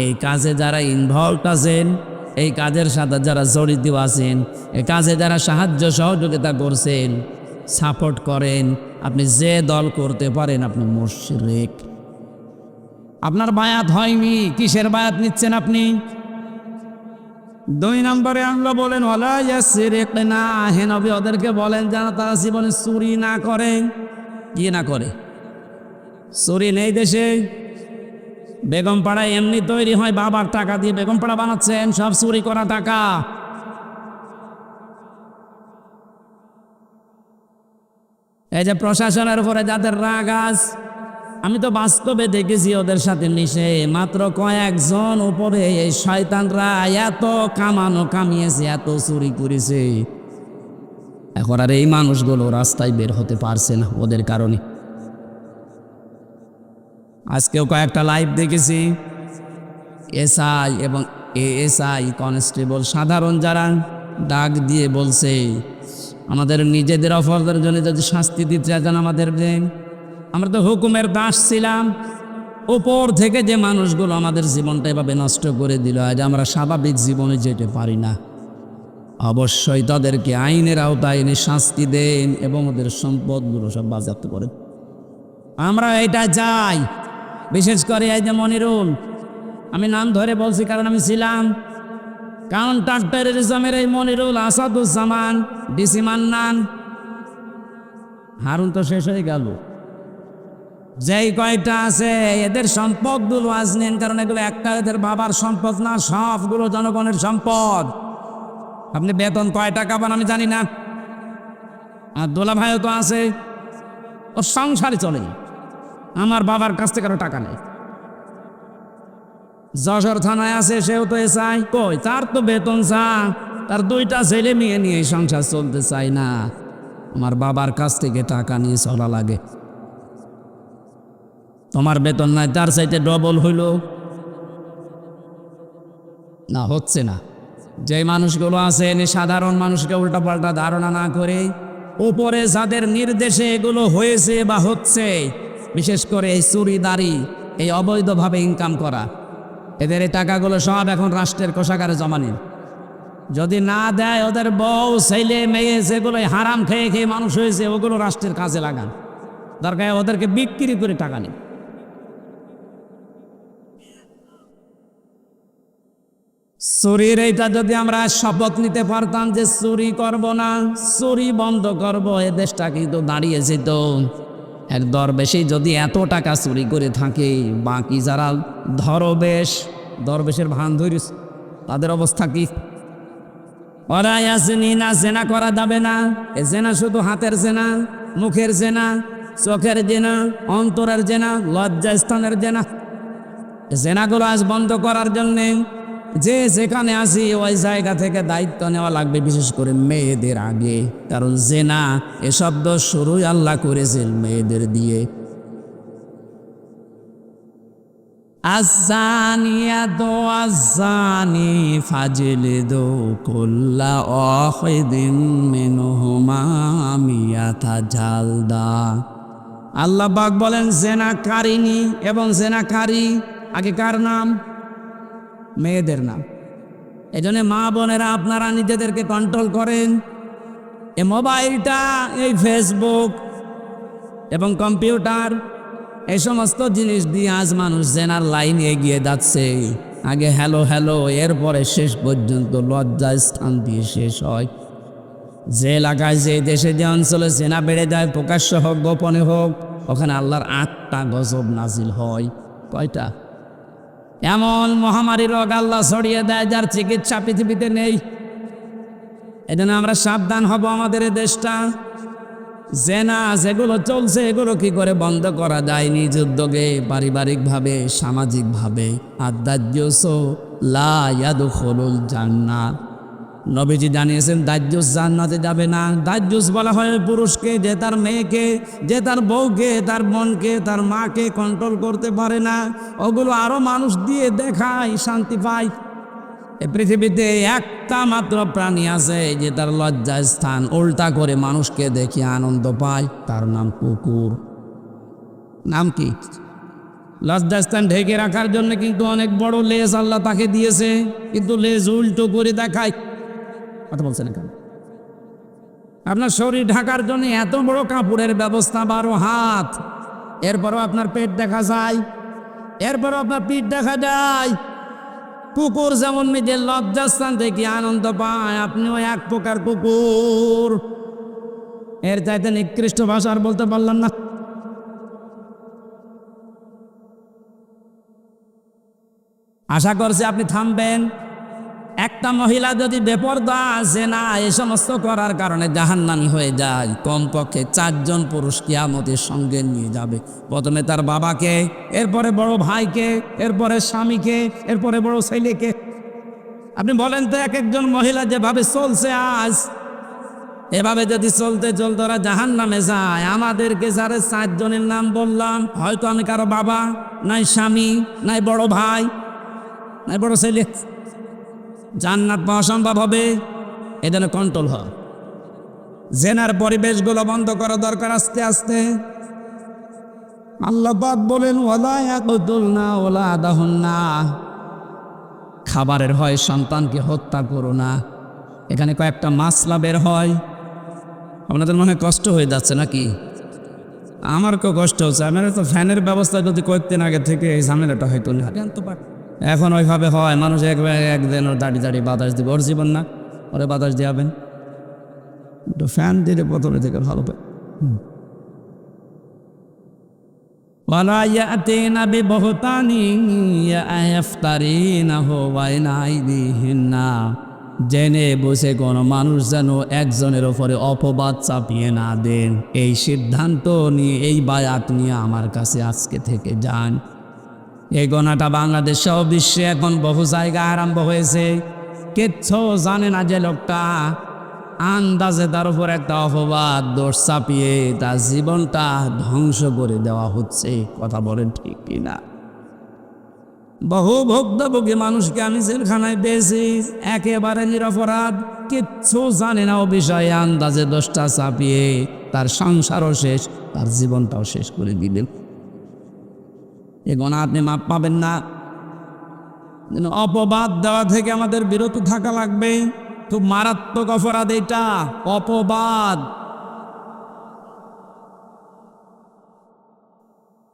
এই কাজে যারা ইনভলভ আছেন, এই কাজের সাথে যারা জড়িত আছেন, এই কাজে যারা সাহায্য সহযোগিতা করছেন, সাপোর্ট করেন, আপনি যে দল করতে পারেন আপনি মুশরিক। আপনার বায়াত হয়নি, কিসের বায়াত নিচ্ছেন আপনি? 2 নম্বরে আল্লাহ বলেন ওয়ালা ইয়াসরিকনা, হে নবী ওদেরকে বলেন যেন তারা জীবনে চুরি না করে। কি না করে? চুরি নেই দেশে। বেগম পাড়ায় এমনি তৈরি হয়, বাবার টাকা দিয়ে বেগম পাড়া বানাচ্ছেন, সব চুরি করা টাকা। এই যে প্রশাসনের উপরে যাদের রাগ আজ, আমি তো বাস্তবে দেখেছি ওদের সাথে মিশে, মাত্র কয়েকজন উপরে এই শয়তানরা এত কামানো কামিয়েছে, এত চুরি করেছে। এখন আর এই মানুষগুলো রাস্তায় বের হতে পারছে না ওদের কারণে। আজকেও কয়েকটা লাইভ দেখেছি, এসআই এবং এএসআই কনস্টেবল সাধারণ যারা ডাক দিয়ে বলছে আমাদের নিজেদের অপরাধের জন্য যদি শাস্তি দিতে চান আমাদের দেন। আমরা তো হুকুমের দাস ছিলাম, উপর থেকে যে মানুষগুলো আমাদের জীবনটা এভাবে নষ্ট করে দিল, আজ আমরা স্বাভাবিক জীবনে যেতে পারি না। অবশ্যই তাদেরকে আইনের আওতায় এনে শাস্তি দেন এবং ওদের সম্পদগুলো সব বাজেয়াপ্ত করেন। আমরা এটা চাই। বিশেষ করে এই যে মনিরুল, আমি নাম ধরে বলছি কারণ আমি ছিলাম কাউন্টার টেররিজমের এই মনিরুল, আসাদুজ্জামান, ডিসি মান্নান, হারুন তো শেষ হয়ে গেল। যেই কয়টা আছে এদের সম্পদগুলো আজ নেন, কারণ এগুলো একটা এদের বাবার সম্পদ না, সবগুলো জনগণের সম্পদ। আপনি বেতন কয় টাকা পান আমি জানি না, আর দোলা ভাইও তো আছে, ও সংসারে চলে। আমার বাবার কাছ থেকে কারো টাকা নেই। যশোর থানায় আছে, সেও তো এসআই, কই তার তো বেতন চা, তার দুইটা ছেলে মেয়ে নিয়ে সংসার চলতে চায় না, আমার বাবার কাছ থেকে টাকা নিয়ে চলা লাগে। তোমার বেতন নাই, তার চাইতে ডবল হইল না, হচ্ছে না। যে মানুষগুলো আছে এনে সাধারণ মানুষকে উল্টাপাল্টা ধারণা না করে উপরে যাদের নির্দেশে এগুলো হয়েছে বা হচ্ছে, বিশেষ করে এই চুরিদারি, এই অবৈধভাবে ইনকাম করা, এদের এই টাকাগুলো সব এখন রাষ্ট্রের কোষাগারে জমা নিন। যদি না দেয় ওদের বউ ছেলে মেয়ে যেগুলো হারাম খেয়ে খেয়ে মানুষ হয়েছে, ওগুলো রাষ্ট্রের কাজে লাগান, দরকার ওদেরকে বিক্রি করে টাকা নিন। চুরির এইটা যদি আমরা শপথ নিতে পারতাম যে চুরি করব না, চুরি বন্ধ করব, এ দেশটা কিন্তু দাঁড়িয়ে যেত। এক দরবেশই যদি এত টাকা চুরি করে থাকে, বাকি যারা দরবেশের ভান ধরিস তাদের অবস্থা কি? ওরা আসেনি না, জেনা করা যাবে না। এ জেনা শুধু হাতের জেনা, মুখের জেনা, চোখের জেনা, অন্তরের জেনা, লজ্জাস্থানের জেনা। জেনাগুলো আজ বন্ধ করার জন্যে যে যেখানে আসি ওই জায়গা থেকে দায়িত্ব নেওয়া লাগবে, বিশেষ করে মেয়েদের আগে, কারণ জেনা এ শব্দ শুরুই আল্লাহ করেছেন মেয়েদের দিয়ে। আযানিয়াতু আযানি ফাজলিদু কুল্লা ওয়াহিদিন মিনহুমা মিয়াতা জালদা। আল্লাহ পাক বলেন জেনাকারিনী এবং জেনাকারী, আগে কার নাম? মেয়েদের নাম। এই জন্য মা বোনেরা আপনারা নিজেদেরকে কন্ট্রোল করেন। এই মোবাইলটা, এই ফেসবুক এবং কম্পিউটার, এই সমস্ত জিনিস দিয়ে আজ মানুষ জেনার লাইনে এগিয়ে যাচ্ছে। আগে হ্যালো হ্যালো, এরপরে শেষ পর্যন্ত লজ্জা স্থান দিয়ে শেষ হয়। যে এলাকায়, যে দেশে, যে অঞ্চলে জেনা বেড়ে যায়, প্রকাশ্য হোক গোপনে হোক, ওখানে আল্লাহর 8টা গজব নাজিল হয়। কয়টা? এমন মহামারী রোগ আল্লাহ ছড়িয়ে দেয় যার চিকিৎসা পৃথিবীতে নেই। এজন্য আমরা সাবধান হব। আমাদের এই দেশটা জেনা যেগুলো চলছে, এগুলো কি করে বন্ধ করা যায়? নিজ উদ্যোগে, পারিবারিকভাবে, সামাজিকভাবে। আর দাজ্জুস লা ইয়াদখুলুল জান্নাহ, নবীজি জানিয়েছেন দাজ্জুস জান্নাতে যাবে না। দাজ্জুস বলা হয় পুরুষকে যে তার মেয়েকে, যে তার বউকে, তার বোনকে, তার মাকে কন্ট্রোল করতে পারে না। ওগুলো আরো মানুষ দিয়ে দেখায়, শান্তি পায়। এ পৃথিবীতে একটা মাত্র প্রাণী আছে যে তার লজ্জা স্থান উল্টা করে মানুষকে দেখে আনন্দ পায়, তার নাম কুকুর। নাম কি? লজ্জাস্থান ঢেকে রাখার জন্য কিন্তু অনেক বড় লেজ আল্লাহ তাকে দিয়েছে, কিন্তু লেজ উল্টো করে দেখায়। কথা বলছেন কেন? আপনার শরীর ঢাকার জন্য এত বড় কাপড়ের ব্যবস্থা, 12 হাত, এরপরও আপনার পেট দেখা যায়, এরপরও আপনার পিঠ দেখা যায়। কুকুর যেমন নিজের লজ্জাস্থান থেকে আনন্দ পায়, আপনিও এক প্রকার কুকুর। এর চাইতে নিকৃষ্ট ভাষা আর বলতে পারলাম না। আশা করছি আপনি থামবেন। একটা মহিলা যদি বেপরদা জেনা এই সমস্ত করার কারণে জাহান্নামী হয়ে যায়, কমপক্ষে 4 জন পুরুষ কিয়ামতের সঙ্গে নিয়ে যাবে। প্রথমে তার বাবাকে, এরপরে বড় ভাইকে, এরপরে স্বামীকে, এরপরে বড় ছেলেকে। আপনি বলেন তো, এক একজন মহিলা যেভাবে চলছে আজ, এভাবে যদি চলতে চলতে ওরা জাহান্নামে যায়, আমাদেরকে যারা 4 জনের নাম বললাম, হয়তো আমি কারো বাবা, নাই স্বামী, নাই বড় ভাই, নাই বড় ছেলে, জান্নাত পাওয়া সম্ভব হবে? এজন্য কন্ট্রোল হয়। জেনার পরিবেশগুলো বন্ধ করা দরকার আস্তে আস্তে। আল্লাহ পাক বলেন, ওয়ালা ইয়াকুতুলনা ওয়ালাদাহুন্না, খাবারের হয় সন্তানকে হত্যা করো না। এখানে কয়েকটা মাসলা বের হয়। আপনাদের মনে হয় কষ্ট হয়ে যাচ্ছে নাকি? আমার কেউ কষ্ট হচ্ছে। আমার তো ফ্যানের ব্যবস্থা যদি করতেন আগে থেকে, এই ঝামেলাটা হয়তো না। এখন ওইভাবে হয়, মানুষ একদিন ওর দাঁড়িয়ে বাতাস দিবে, ওর জীবন না, ওরে বাতাস দিয়াবেন। একটু ফ্যান দিলে প্রথমে থেকে ভালো পায়। ওয়ালা ইয়াতিনা বিবহতানি ইয়াফতারিনাহু বাইনা আইদিহিন্না, জেনে বসে কোনো মানুষ যেন একজনের ওপরে অপবাদ চাপিয়ে না দেন। এই সিদ্ধান্ত নিয়ে, এই বায়াত নিয়ে আমার কাছে আজকে থেকে যান। এই গোনাটা বাংলাদেশ সহ বিশ্বে এখন বহু জায়গায় আরম্ভ হয়েছে। কিচ্ছু জানে না যে লোকটা, আন্দাজে তার উপর একটা অপবাদ দোষ চাপিয়ে তার জীবনটা ধ্বংস করে দেওয়া হচ্ছে। কথা বলেন ঠিক কিনা? বহু ভুক্তভোগী মানুষকে আমি জেলখানায় পেয়েছি, একেবারে নিরপরাধ, কিচ্ছু জানে না ও বিষয়ে, আন্দাজে দোষটা চাপিয়ে তার সংসারও শেষ, তার জীবনটাও শেষ করে দিলেন। এ গোনা আপনি মাপ পাবেন না। অপবাদ দেওয়া থেকে আমাদের বিরত থাকা লাগবে। খুব মারাত্মক অপরাধ এটা, অপবাদ।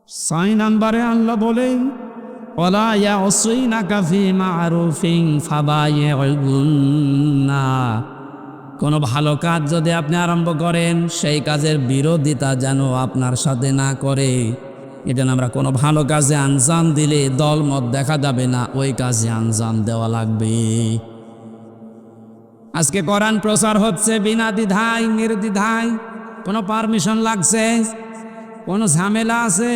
6 নম্বরে আল্লাহ বলেন, ওয়ালা ইয়াসিনাকা ফি মা'রুফিন ফাবাইউহুন্না, কোনো ভালো কাজ যদি আপনি আরম্ভ করেন, সেই কাজের বিরোধিতা যেন আপনার সাথে না করে। এটা আমরা কোনো ভালো কাজে আঞ্জাম দিলে দলমত দেখা যাবে না, ওই কাজে আঞ্জাম দেওয়া লাগবে। আজকে কোরআন প্রচার হচ্ছে বিনা দ্বিধায় নির্দ্বিধায়, কোনো পারমিশন লাগছে, কোনো ঝামেলা আছে?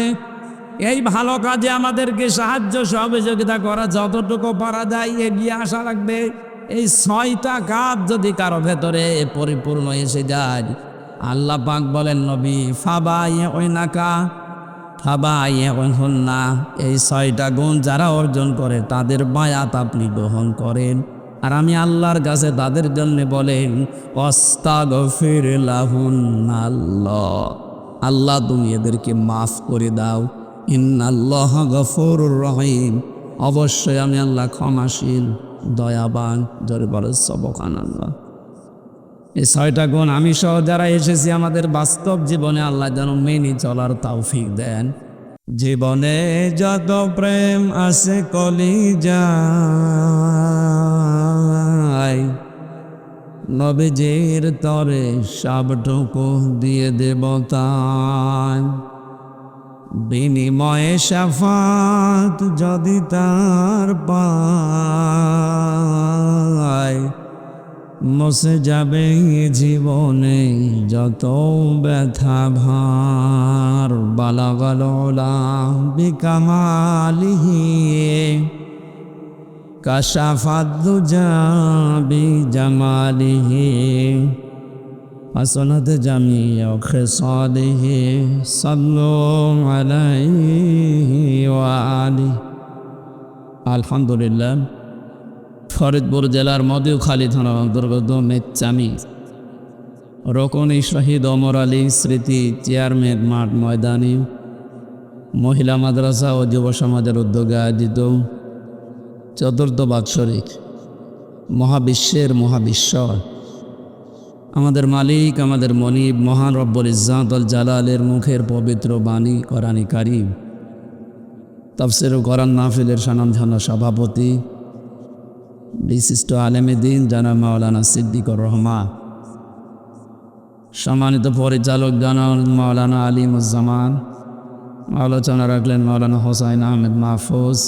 এই ভালো কাজে আমাদেরকে সাহায্য সহযোগিতা করা, যতটুকু পারা যায় এগিয়ে আসা লাগবে। এই 6টা কাজ যদি কারো ভেতরে পরিপূর্ণ এসে যায়, আল্লাহ পাক বলেন, নবী ফাবাইউনাকা ফাবাইউহুন্না, এই 6টা গুণ যারা অর্জন করে তাদের বায়াত আপনি গ্রহণ করেন। আর আমি আল্লাহর কাছে তাদের জন্য বলেন, আস্তাগফির লাহুন্নাল্লাহ, আল্লাহ তুমি এদেরকে মাফ করে দাও। ইন্নাল্লাহ গফুরুর রহিম, অবশ্যই আমি আল্লাহ ক্ষমাশীল দয়াবান। জোরে বলে সুবহানাল্লাহ। এই 6টা গুণ আমি সহ যারা এসেছি আমাদের বাস্তব জীবনে আল্লাহ যেন মেনে চলার তৌফিক দেন। জীবনে যত প্রেম আছে কলিজায়, নবীজির তরে সবটুকু দিয়ে দেব তাই। বিনিময়ে শাফাত যদি তার পায়, মুছে যাবে জীবনে যত ব্যথা ভার। বালাগাল উলা বিকামালিহি কাশাফাদ দুজা বিজামালিহি হাসনাত জামিউ খিসালিহি সাল্লু আলাইহি ওয়া আলিহি। আলহামদুলিল্লাহ, ফরিদপুর জেলার মধুখালী থানার অন্তর্গত মেচ্চামি রকনি শহীদ ওমর আলী স্মৃতি চেয়ারম্যান মাঠ ময়দানে মহিলা মাদ্রাসা ও যুব সমাজের উদ্যোগে আয়োজিত 4th বাৎসরিক মহাবিশ্বের মহাবিশ্বর আমাদের মালিক, আমাদের মনিব মহান রব্বুল ইজ্জাতুল জালালের মুখের পবিত্র বাণী কোরআনে কারীম তাফসীর ও কোরআন মাহফিলের স্বনামধন্য সভাপতি বিশিষ্ট আলেমে দ্বীন জনাব মাওলানা সিদ্দিকুর রহমান, সম্মানিত পরিচালক জনাব মাওলানা আলিমুজ্জামান, আলোচনা রাখলেন মাওলানা হোসাইন আহমেদ মাহফুজ,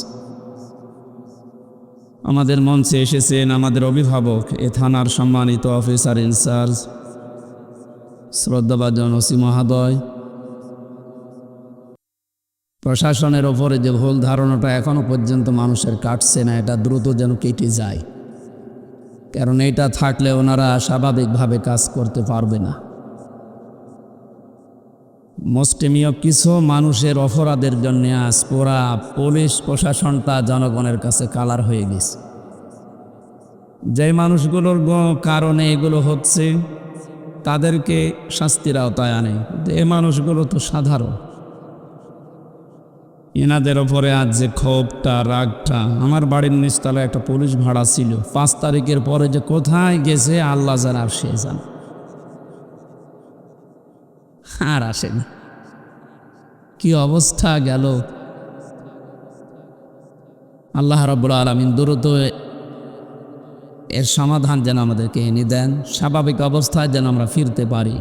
আমাদের মঞ্চে এসেছেন আমাদের অভিভাবক এ থানার সম্মানিত অফিসার ইনচার্জ শ্রদ্ধাভাজন ওসি মহোদয়। প্রশাসনের ওপরে যে ভুল ধারণাটা এখনো পর্যন্ত মানুষের কাটছে না, এটা দ্রুত যেন কেটে যায়, কারণ এটা থাকলে ওনারা স্বাভাবিকভাবে কাজ করতে পারবে না। মুষ্টিমেয় কিছু মানুষের অপরাধের জন্য আজ পুরা পুলিশ প্রশাসনটা জনগণের কাছে কালার হয়ে গেছে। যে মানুষগুলোর কারণে এগুলো হচ্ছে তাদেরকে শাস্তির আওতায় আনে, এ মানুষগুলো তো সাধারণ। এনাদের ওপরে আজ যে ক্ষোভটা রাগটা, আমার বাড়ির নিচতলায় একটা পুলিশ ভাড়া ছিল, 5 তারিখের পরে যে কোথায় গেছে আল্লাহ জানে, আর সে জানে, আর আসেনি। কি অবস্থা গেল! আল্লাহ রাব্বুল আলামিন দ্রুত এর সমাধান যেন আমাদেরকে এনে দেন, স্বাভাবিক অবস্থায় যেন আমরা ফিরতে পারি।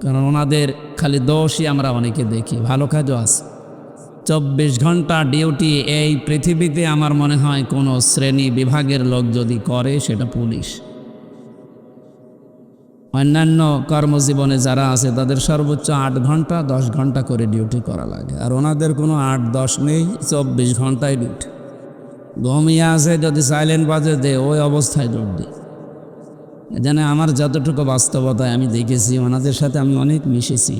কারণ ওনাদের খালি দোষই আমরা অনেকে দেখি, ভালো কাজও আছে। 24 ঘন্টা ডিউটি এই পৃথিবীতে আমার মনে হয় কোনো শ্রেণী বিভাগের লোক যদি করে সেটা পুলিশ। অন্যান্য কর্মজীবনে যারা আছে তাদের সর্বোচ্চ 8 ঘন্টা 10 ঘন্টা করে ডিউটি করা লাগে, আর ওনাদের কোনো 8-10 নেই, 24 ঘন্টায় ডিউটি। ঘুমিয়ে আছে যদি সাইলেন্ট বাজে দে ওই অবস্থায় ডিউটি। যেন আমার যতটুকু বাস্তবতায় আমি দেখেছি, ওনাদের সাথে আমি অনেক মিশেছি।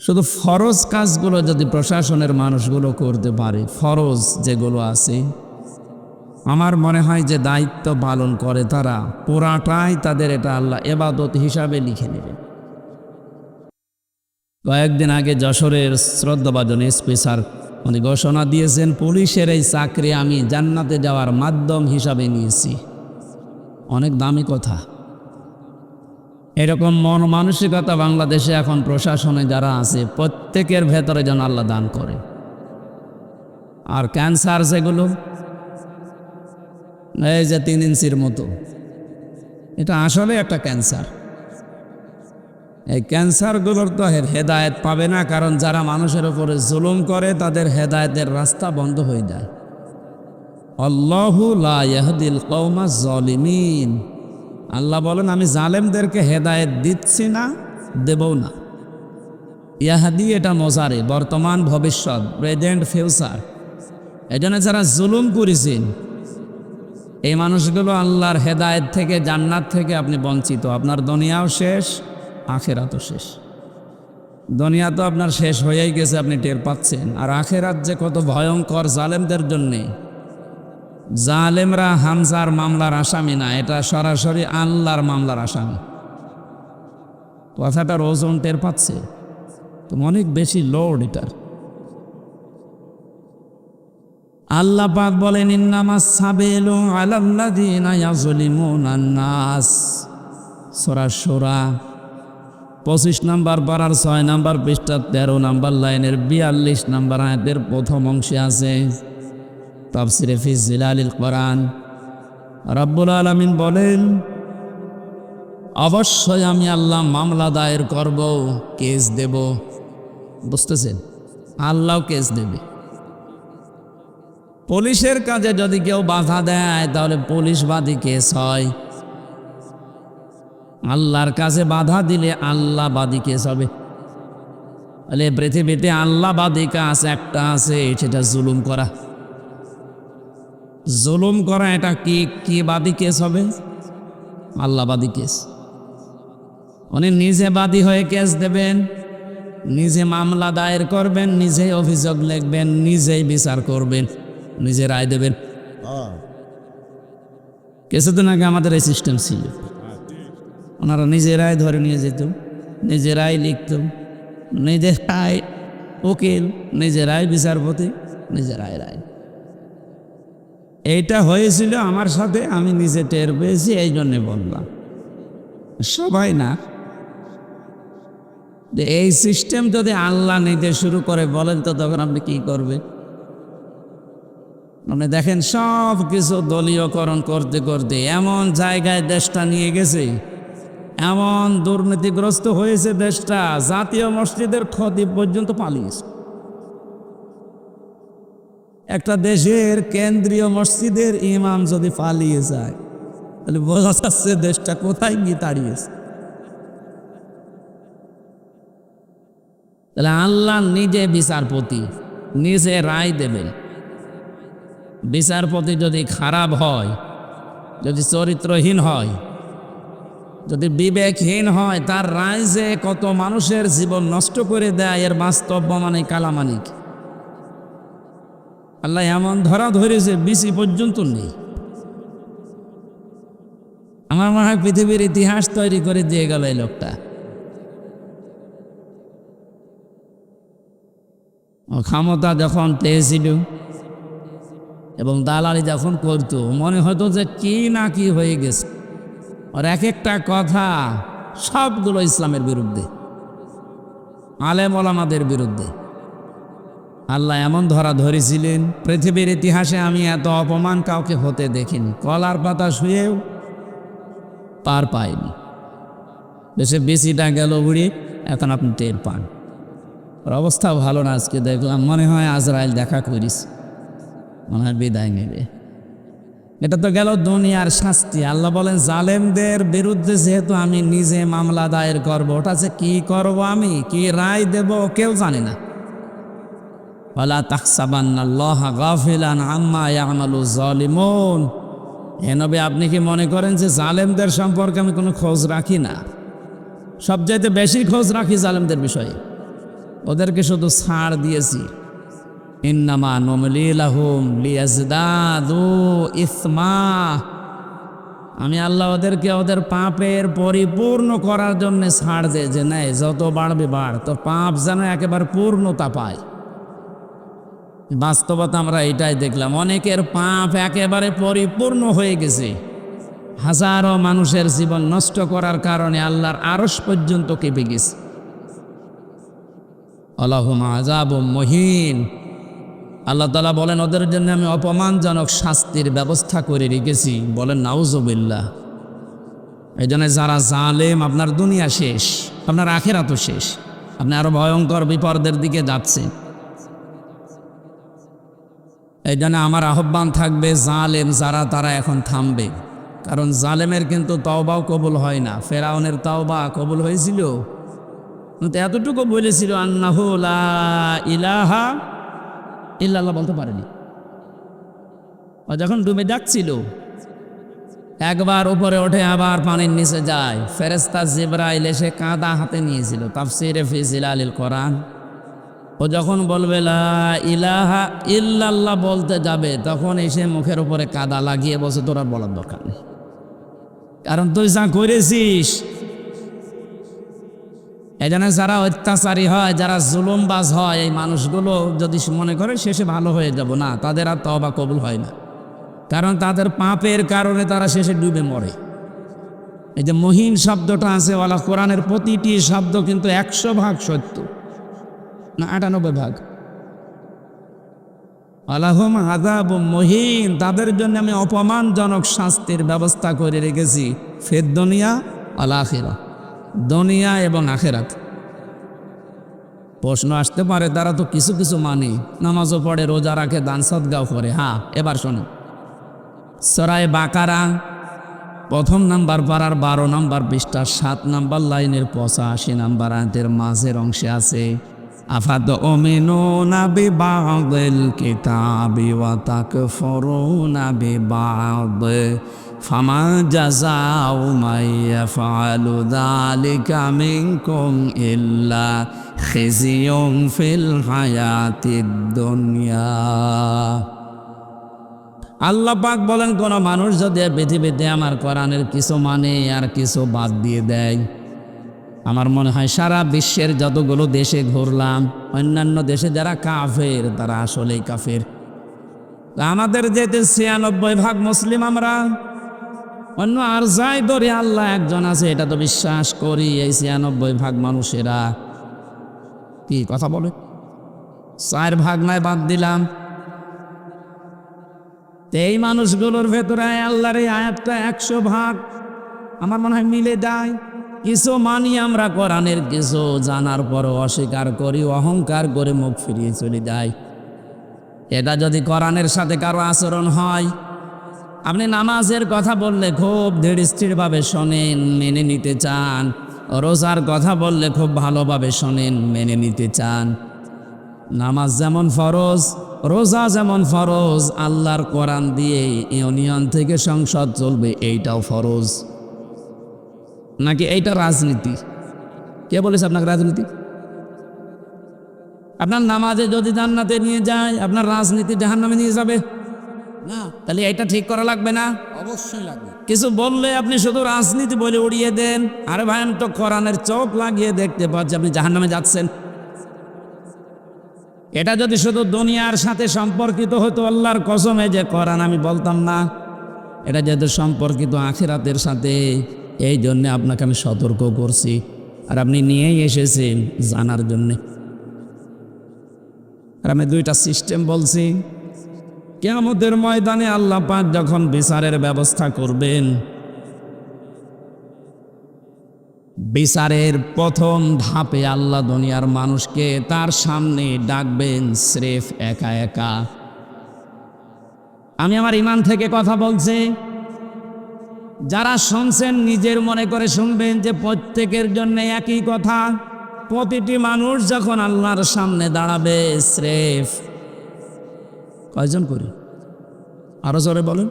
শুধু ফরজ কাজগুলো যদি প্রশাসনের মানুষগুলো করতে পারে, ফরজ যেগুলো আছে, আমার মনে হয় যে দায়িত্ব পালন করে তারা, পুরাটাই তাদের এটা আল্লাহ ইবাদত হিসাবে লিখে নেবে। কয়েকদিন আগে যশোরের শ্রদ্ধাভাজন এসপি স্যার উনি ঘোষণা দিয়েছেন, পুলিশের এই চাকরি আমি জান্নাতে যাওয়ার মাধ্যম হিসাবে নিয়েছি। অনেক দামি কথা। এরকম মন মানসিকতা বাংলাদেশে এখন প্রশাসনে যারা আছে প্রত্যেকের ভেতরে যেন আল্লাহ দান করে। আর ক্যান্সার যেগুলো, এই যে 3 ইঞ্চির মতো, এটা আসলে একটা ক্যান্সার। এই ক্যান্সারগুলোর তো হেদায়েত পাবে না, কারণ যারা মানুষের উপরে জুলুম করে তাদের হেদায়েতের রাস্তা বন্ধ হয়ে যায়। আল্লাহু লা ইয়াহদিল কওমাজ জালিমিন। আল্লাহ বলেন আমি জালেমদেরকে হেদায়েত দিচ্ছি না, দেবও না। ইয়াহাদি এটা মজারে, বর্তমান ভবিষ্যৎ, প্রেজেন্ট ফিউচার। এই জন্য যারা জুলুম করেছেন এই মানুষগুলো আল্লাহর হেদায়েত থেকে, জান্নাত থেকে আপনি বঞ্চিত। আপনার দুনিয়াও শেষ, আখেরাতও শেষ। দুনিয়া তো আপনার শেষ হয়েই গেছে, আপনি টের পাচ্ছেন। আর আখেরাত যে কত ভয়ঙ্কর জালেমদের জন্যে। জালেমরা হামজার মামলার আসামি না, এটা সরাসরি আল্লাহর মামলার আসামি। কথাটার ওজন টের পাচ্ছে তো, অনেক বেশি লোড এটার। আল্লাহ পাক বলেন ইন্নামাস সাবিলু আলাল্লাযিনা ইয়াযলিমুনান নাস। সূরা শূরা 25 নম্বর পারার 6 নম্বর পৃষ্ঠা 13 নম্বর লাইনের 42 নম্বর আয়াতের প্রথম অংশে আছে, তাফসিরে ফি জিলালিল কোরআন। রব্বুল আলামিন বলেন অবশ্যই আমি আল্লাহ মামলা দায়ের করব, কেস দেব। বুঝতেছেন? আল্লাহ কেস দেবে। পুলিশের কাজে যদি কেউ বাধা দেয় তাহলে পুলিশবাদী কেস হয়। আল্লাহর কাছে বাধা দিলে আল্লাহবাদী কেস হবে। তাহলে পৃথিবীতে আল্লাহবাদী কাজ একটা আছে, সেটা জুলুম করা। জুলুম করা এটা কি বাদী কেস হবে? আল্লাহবাদী কেস। উনি নিজে বাদী হয়ে কেস দেবেন, নিজে মামলা দায়ের করবেন, নিজেই অভিযোগ লিখবেন, নিজেই বিচার করবেন, নিজে রায় দেবেন। কিছুদিন আগে আমাদের এই সিস্টেম ছিল, ওনারা নিজেরাই ধরে নিয়ে যেত, নিজেরাই লিখত, নিজেরাই উকিল, নিজেরাই বিচারপতি, নিজেরাই রায়। এইটা হয়েছিল আমার সাথে, আমি নিজে টের পেয়েছি, এই জন্যে বললাম। সবাই না, এই সিস্টেম যদি আল্লাহ নিতে শুরু করে বলেন তো তখন আপনি কি করবেন? মানে দেখেন সব কিছু দলীয়করণ করতে করতে এমন জায়গায় দেশটা নিয়ে গেছে, এমন দুর্নীতিগ্রস্ত হয়েছে দেশটা, জাতীয় মসজিদের খতিব পর্যন্ত পালিয়েছে। একটা দেশের কেন্দ্রীয় মসজিদের ইমাম যদি পালিয়ে যায় তাহলে বোঝা যাচ্ছে দেশটা কোথায় গিয়ে দাঁড়িয়েছে। তাহলে আল্লাহ নিজে বিচারপতি, নিজে রায় দেবেন। বিচারপতি যদি খারাপ হয়, যদি চরিত্রহীন হয়, যদি বিবেকহীন হয়, তার রায় যে কত মানুষের জীবন নষ্ট করে দেয় এর বাস্তব মানে কালামানিক। আল্লাহ এমন ধরা ধরেছে বিসি পর্যন্ত নেই। আমার মনে হয় পৃথিবীর ইতিহাস তৈরি করে দিয়ে গেল এই লোকটা। ও ক্ষমতা যখন পেয়েছিল এবং দালালি যখন করতো, মনে হতো যে কি না কি হয়ে গেছে। আর এক একটা কথা সবগুলো ইসলামের বিরুদ্ধে, আলেম ওলামাদের বিরুদ্ধে। আল্লাহ এমন ধরা ধরেছিলেন, পৃথিবীর ইতিহাসে আমি এত অপমান কাউকে হতে দেখিনি। কলার পাতা শুয়েও পার পাইনি। দেশে বেশিটা গেল উড়ে, এখন আপনি টের পান। ওর অবস্থা ভালো না। আজকে দেখলাম মনে হয় আজরাইল দেখা করিস, মনে হয় বিদায় নেবে। এটা তো গেল দুনিয়ার শাস্তি। আল্লাহ বলেন জালেমদের বিরুদ্ধে যেহেতু আমি নিজে মামলা দায়ের করবো, ওটা যে কি করবো, আমি কি রায় দেব কেউ জানে না। ওয়ালা তাহসাবান্নাল্লাহা গাফিলান আম্মা ইয়ামালু যালিমুন। হে নবী, আপনি কি মনে করেন যে জালেমদের সম্পর্কে আমি কোনো খোঁজ রাখি না? সবচাইতে বেশি খোঁজ রাখি জালেমদের বিষয়ে। ওদেরকে শুধু ছাড় দিয়েছি। ইন্নামা নুমলি লাহুম লিয়াজদাদু ইসমা। আমি আল্লাহ ওদেরকে ওদের পাপের পরিপূর্ণ করার জন্য ছাড় দেয়, যে নেই যত বাড়বে বাড়, তো পাপ যেন একেবারে পূর্ণতা পায়। বাস্তবতা আমরা এটাই দেখলাম, অনেকের পাপ একেবারে পরিপূর্ণ হয়ে গেছে। হাজারো মানুষের জীবন নষ্ট করার কারণে আল্লাহর আরশ পর্যন্ত কেঁপে গেছে। আল্লাহুম আযাবুম মুহিন। আল্লাহ তাআলা বলেন ওদের জন্য আমি অপমানজনক শাস্তির ব্যবস্থা করে রেখেছি। বলেন নাউযুবিল্লাহ। এই জন্য যারা জালেম, আপনার দুনিয়া শেষ, আপনার আখিরাতও শেষ। আপনি আরো ভয়ঙ্কর বিপদের দিকে যাচ্ছেন। এই জন্য আমার আহ্বান থাকবে, জালেম যারা তারা এখন থামবে। কারণ জালেমের কিন্তু তওবাও কবুল হয় না। ফেরাউনের তওবা কবুল হয়েছিল, কিন্তু এতটুকু বলেছিল আন্নাহু লা ইলাহা ইল্লাল্লাহ বলতে পারেনি। ও যখন ডুবে যাচ্ছিল, একবার উপরে ওঠে আবার পানির নিচে যায়। ফেরেশতা জিবরাইল এসে কাদা হাতে নিয়েছিল। তাফসীরে ফি জিলালিল কোরআন। ও যখন বলবে লা ইলাহা ইল্লাল্লাহ বলতে যাবে, তখন এসে মুখের উপরে কাদা লাগিয়ে বসে, তোর আর বলার দরকার নেই, কারণ তুই যা করেছিস। এই জন্য যারা অত্যাচারী হয়, যারা জুলুমবাজ হয়, এই মানুষগুলো যদি মনে করে শেষে ভালো হয়ে যাব, না, তাদের আর তওবা কবুল হয় না। কারণ তাদের পাপের কারণে তারা শেষে ডুবে মরে। এই যে মহিন শব্দটা আছে, ওয়ালা কোরআনের প্রতিটি শব্দ কিন্তু 100% সত্য, না 98%। আলাহুম আযাবুম মুহিন, তাদের জন্য আমি অপমানজনক শাস্তির ব্যবস্থা করে রেখেছি। ফিদ দুনিয়া ওয়াল আখিরা, দুনিয়া এবং আখিরাত। প্রশ্ন আসতে পারে, তারা তো কিছু কিছু মানে, নামাজও পড়ে, রোজা রাখে, দান সদকাও করে। হ্যাঁ, এবার শোনো, সূরা বাকারা 1 নাম্বার পারার 12 নাম্বার পৃষ্ঠা 7 নাম্বার লাইনের 85 নাম্বার আয়াতের মাঝের অংশে আছে, আফাতুমিনুনা বিবাদিল কিতাবি ওয়া তাকফুরুনা বিবাদ ফামা জাযাউ মান ইয়াফআলু যালিকা মিনকুম ইল্লা খিজিয়ুন ফিল হায়াতিদ দুনিয়া। আল্লাহ পাক বলেন, কোন মানুষ যদি পৃথিবীতে আমার কোরআনের কিছু মানে আর কিছু বাদ দিয়ে দেয়, আমার মনে হয় সারা বিশ্বের যতগুলো দেশে ঘুরলাম, অন্যান্য দেশে যারা কাফের তারা আসলেই কাফের। আমাদের যেতে 96% মুসলিম আমরা, অন্য আর যাই ধরে আল্লাহ একজন আছে এটা তো বিশ্বাস করি। এই 96% মানুষেরা কি কথা বলে, 4% নয় বাদ দিলাম। এই মানুষগুলোর ভেতরে আল্লাহর এই আয়াতটা 100% আমার মনে হয় মিলে যায়। কিছু মানি আমরা কোরআনের, কিছু জানার পরও অস্বীকার করি, অহংকার করে মুখ ফিরিয়ে চলে যাই। এটা যদি কোরআনের সাথে কারো আচরণ হয়, আপনি নামাজের কথা বললে খুব ধীরস্থিরভাবে শোনেন, মেনে নিতে চান, রোজার কথা বললে খুব ভালোভাবে শোনেন, মেনে নিতে চান। নামাজ যেমন ফরজ, রোজা যেমন ফরজ, আল্লাহর কোরআন দিয়ে ইউনিয়ন থেকে সংসদ চলবে, এইটাও ফরজ। নাকি এইটা রাজনীতি? কে বলেছে আপনাকে রাজনীতি? আপনার নামাজে যদি জান্নাতে নিয়ে যায়, আপনার রাজনীতি জাহান্নামে নিয়ে যাবে। না, তাহলে এটা ঠিক করা লাগবে না? অবশ্যই লাগবে। কিছু বললে আপনি শুধু রাজনীতি বলে উড়িয়ে দেন। আরে ভাই, আমি তো কোরআনের চোখ লাগিয়ে দেখতে পাচ্ছি আপনি জাহান্নামে যাচ্ছেন। এটা যদি শুধু দুনিয়ার সাথে সম্পর্কিত হতো, আল্লাহর কসমে যে কোরআন আমি বলতাম না। এটা যেহেতু সম্পর্কিত আখিরাতের সাথে, এই জন্যে আপনাকে আমি সতর্ক করছি, আর আপনি নিয়েই এসেছেন জানার জন্যে। আর আমি দুইটা সিস্টেম বলছি। কিয়ামতের ময়দানে আল্লাহ পাক যখন বিচারের ব্যবস্থা করবেন, বিচারের প্রথম ধাপে আল্লাহ দুনিয়ার মানুষকে তার সামনে ডাকবেন স্রেফ একা একা। আমি আমার ঈমান থেকে কথা বলছি। যারা শুনছেন নিজের মনে করে শুনবেন যে প্রত্যেকের জন্য একই কথা। প্রতিটি মানুষ যখন আল্লাহর সামনে দাঁড়াবে, স্রেফ কয়জন করে? আরো জোরে বলেন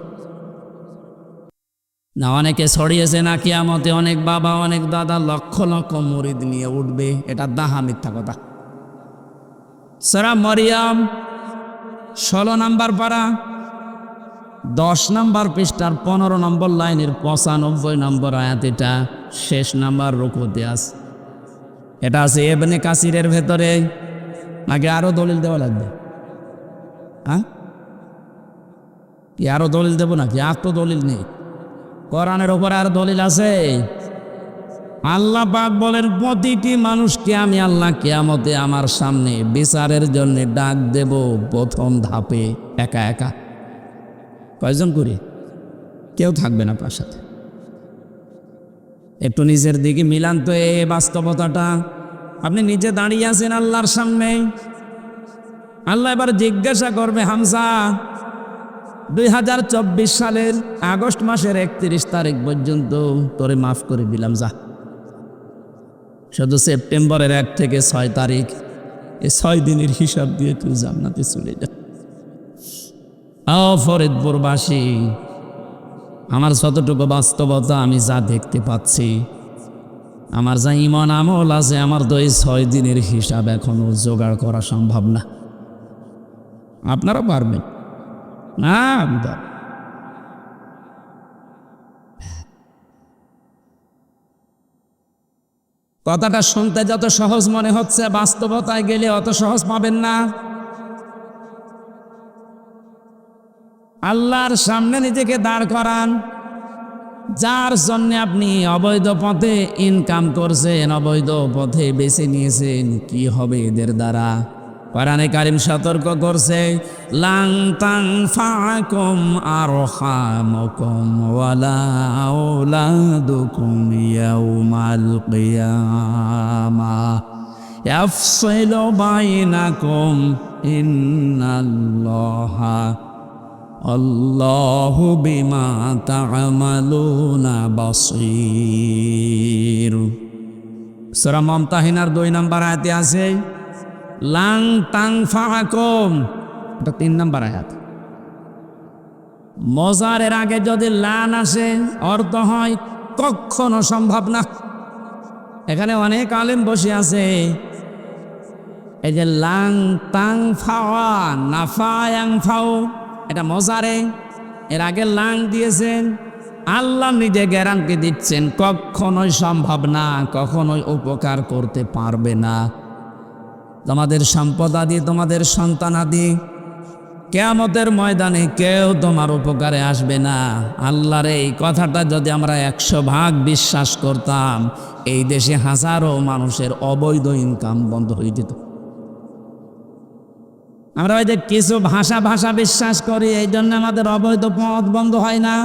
না। অনেকে ছড়িয়েছে না কিয়ামতে অনেক বাবা অনেক দাদা লক্ষ লক্ষ মুরিদ নিয়ে উঠবে। এটা দাহা মিথ্যা কথা। সূরা মরিয়ম 16 নম্বর পারা 10 নম্বর পৃষ্ঠার 15 নম্বর লাইনের 95 নম্বর আয়াত। এটা শেষ নাম্বার রুকুতে আছে। এটা আছে ইবনে কাসিরের ভেতরে। নাকি আরো দলিল দেওয়া লাগবে? হ্যাঁ, কি আরো দলিল দেবো নাকি? আর তো দলিল নেই। কোরআনের উপরে আর দলিল আছে? আল্লাহ পাক বলেন, প্রতিটি মানুষকে আমি আল্লাহ কিয়ামতে আমার সামনে বিচারের জন্য ডাক দেব প্রথম ধাপে একা একা। কয়জন করে? কেউ থাকবে না আপনার সাথে। একটু নিজের দিকে মিলান তো এই বাস্তবতাটা। আপনি নিজে দাঁড়িয়ে আছেন আল্লাহর সামনে। আল্লাহ এবার জিজ্ঞাসা করবে, হামজা 2024 সালের আগস্ট মাসের 31 তারিখ পর্যন্ত তোরে মাফ করে দিলাম, যা। শুধু সেপ্টেম্বরের 1 থেকে 6 তারিখ, এই 6 দিনের হিসাব দিয়ে তুই জান্নাতে চলে যা। ফরিদপুরবাসী, আমার যতটুকু বাস্তবতা আমি যা দেখতে পাচ্ছি, আমার যা ঈমান আমল আছে, আমার তো এই 6 দিনের হিসাব এখনো জোগাড় করা সম্ভব না। আপনারা পারবেন না? কথাটা শুনতে যত সহজ মনে হচ্ছে, বাস্তবতায় গেলে অত সহজ পাবেন না। আল্লাহর সামনে নিজেকে দাঁড় করান। যার জন্য আপনি অবৈধ পথে ইনকাম করছেন, অবৈধ পথে বেছে নিয়েছেন, কি হবে এদের দ্বারা? কোরআনে কারীম সতর্ক করছে, লাং তানফাকুম আরহামুকুম ওয়ালা আওলাদুকুম ইয়াউমাল কিয়ামাহ ইয়াফসিলু বাইনাকুম ইন্নাল্লাহা আল্লাহু বিমা তা'মালুনা বাসীর। সূরা মুমতাহিনার 2 নম্বর আয়াতে আছে লাং তানফাকুম, এটা 3 নম্বর আয়াত। মজারের আগে যদি লান আসে, অর্থ হয় কখনো সম্ভব না। এখানে অনেক আলেম বসে আছে। এই যে লাং তাং ফাওয়া নাফায়াং ফাও, এটা মজারে, এর আগে লাং দিয়েছেন। আল্লাহ নিজে গ্যারান্টি দিচ্ছেন কখনোই সম্ভব না, কখনোই উপকার করতে পারবে না। তোমাদের সম্পদ আদি, তোমাদের সন্তান আদি, কিয়ামতের ময়দানে কেউ তোমার উপকারে আসবে না। আল্লাহর এই কথাটা যদি আমরা 100 ভাগ বিশ্বাস করতাম, এই দেশে হাজারো মানুষের অবৈধ ইনকাম বন্ধ হয়ে যেত। আমরা ওই যে কিছু ভাষা বিশ্বাস করি, এই জন্য আমাদের অবৈধ পথ বন্ধ হয় না।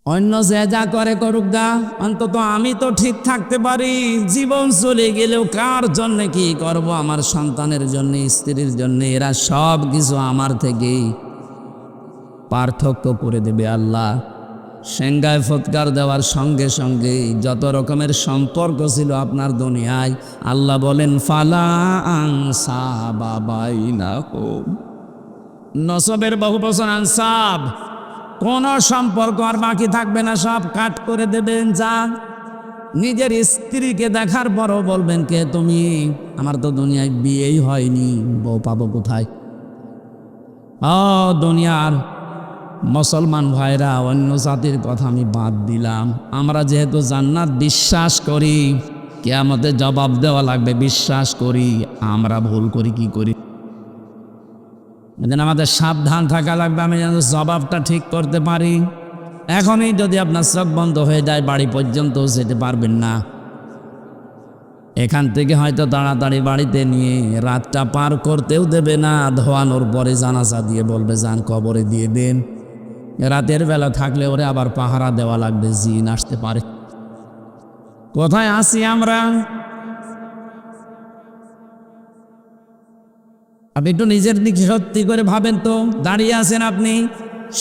অন্য যে যা করে করুক গা, অন্তত আমি তো ঠিক থাকতে পারি। জীবন চলে গেলেও কার জন্য কি করব? আমার সন্তানের জন্য, স্ত্রীর জন্য। এরা সব কিছু আমার থেকেই পার্থক্য করে দেবে আল্লাহ। সেঙ্গায় ফৎকার দেওয়ার সঙ্গে সঙ্গে যত রকমের সম্পর্ক ছিল আপনার দুনিয়ায়, আল্লাহ বলেন ফালা আনসাবা বাইনাহুম। নসবের বহু বছর আনসাব, কোন সম্পর্ক আর বাকি থাকবে না, সব কাট করে দেবেন। যা নিজের স্ত্রীকে দেখার পরও বলবেন কে তুমি? আমার তো দুনিয়ায় বিয়েই হয়নি, বউ পাবো কোথায়? দুনিয়ার মুসলমান ভাইরা, অন্য জাতির কথা আমি বাদ দিলাম। আমরা যেহেতু জান্নাত বিশ্বাস করি, কিয়ামতে জবাব দেওয়া লাগবে বিশ্বাস করি। আমরা ভুল করি কি করি? এদিন আমাদের সাবধান থাকা লাগবে, আমি যেন জবাবটা ঠিক করতে পারি। এখনই যদি আপনার চোখ বন্ধ হয়ে যায়, বাড়ি পর্যন্ত যেতে পারবেন না। এখান থেকে হয়তো তাড়াতাড়ি বাড়িতে নিয়ে রাতটা পার করতেও দেবে না। ধোয়ানোর পরে জানাজা দিয়ে বলবে যান কবরে দিয়ে দেন। রাতের বেলা থাকলে ওরে আবার পাহারা দেওয়া লাগবে, জিন আসতে পারে। কোথায় আসি আমরা? আপনি একটু নিজের দিকে সত্যি করে ভাবেন তো। দাঁড়িয়ে আছেন আপনি,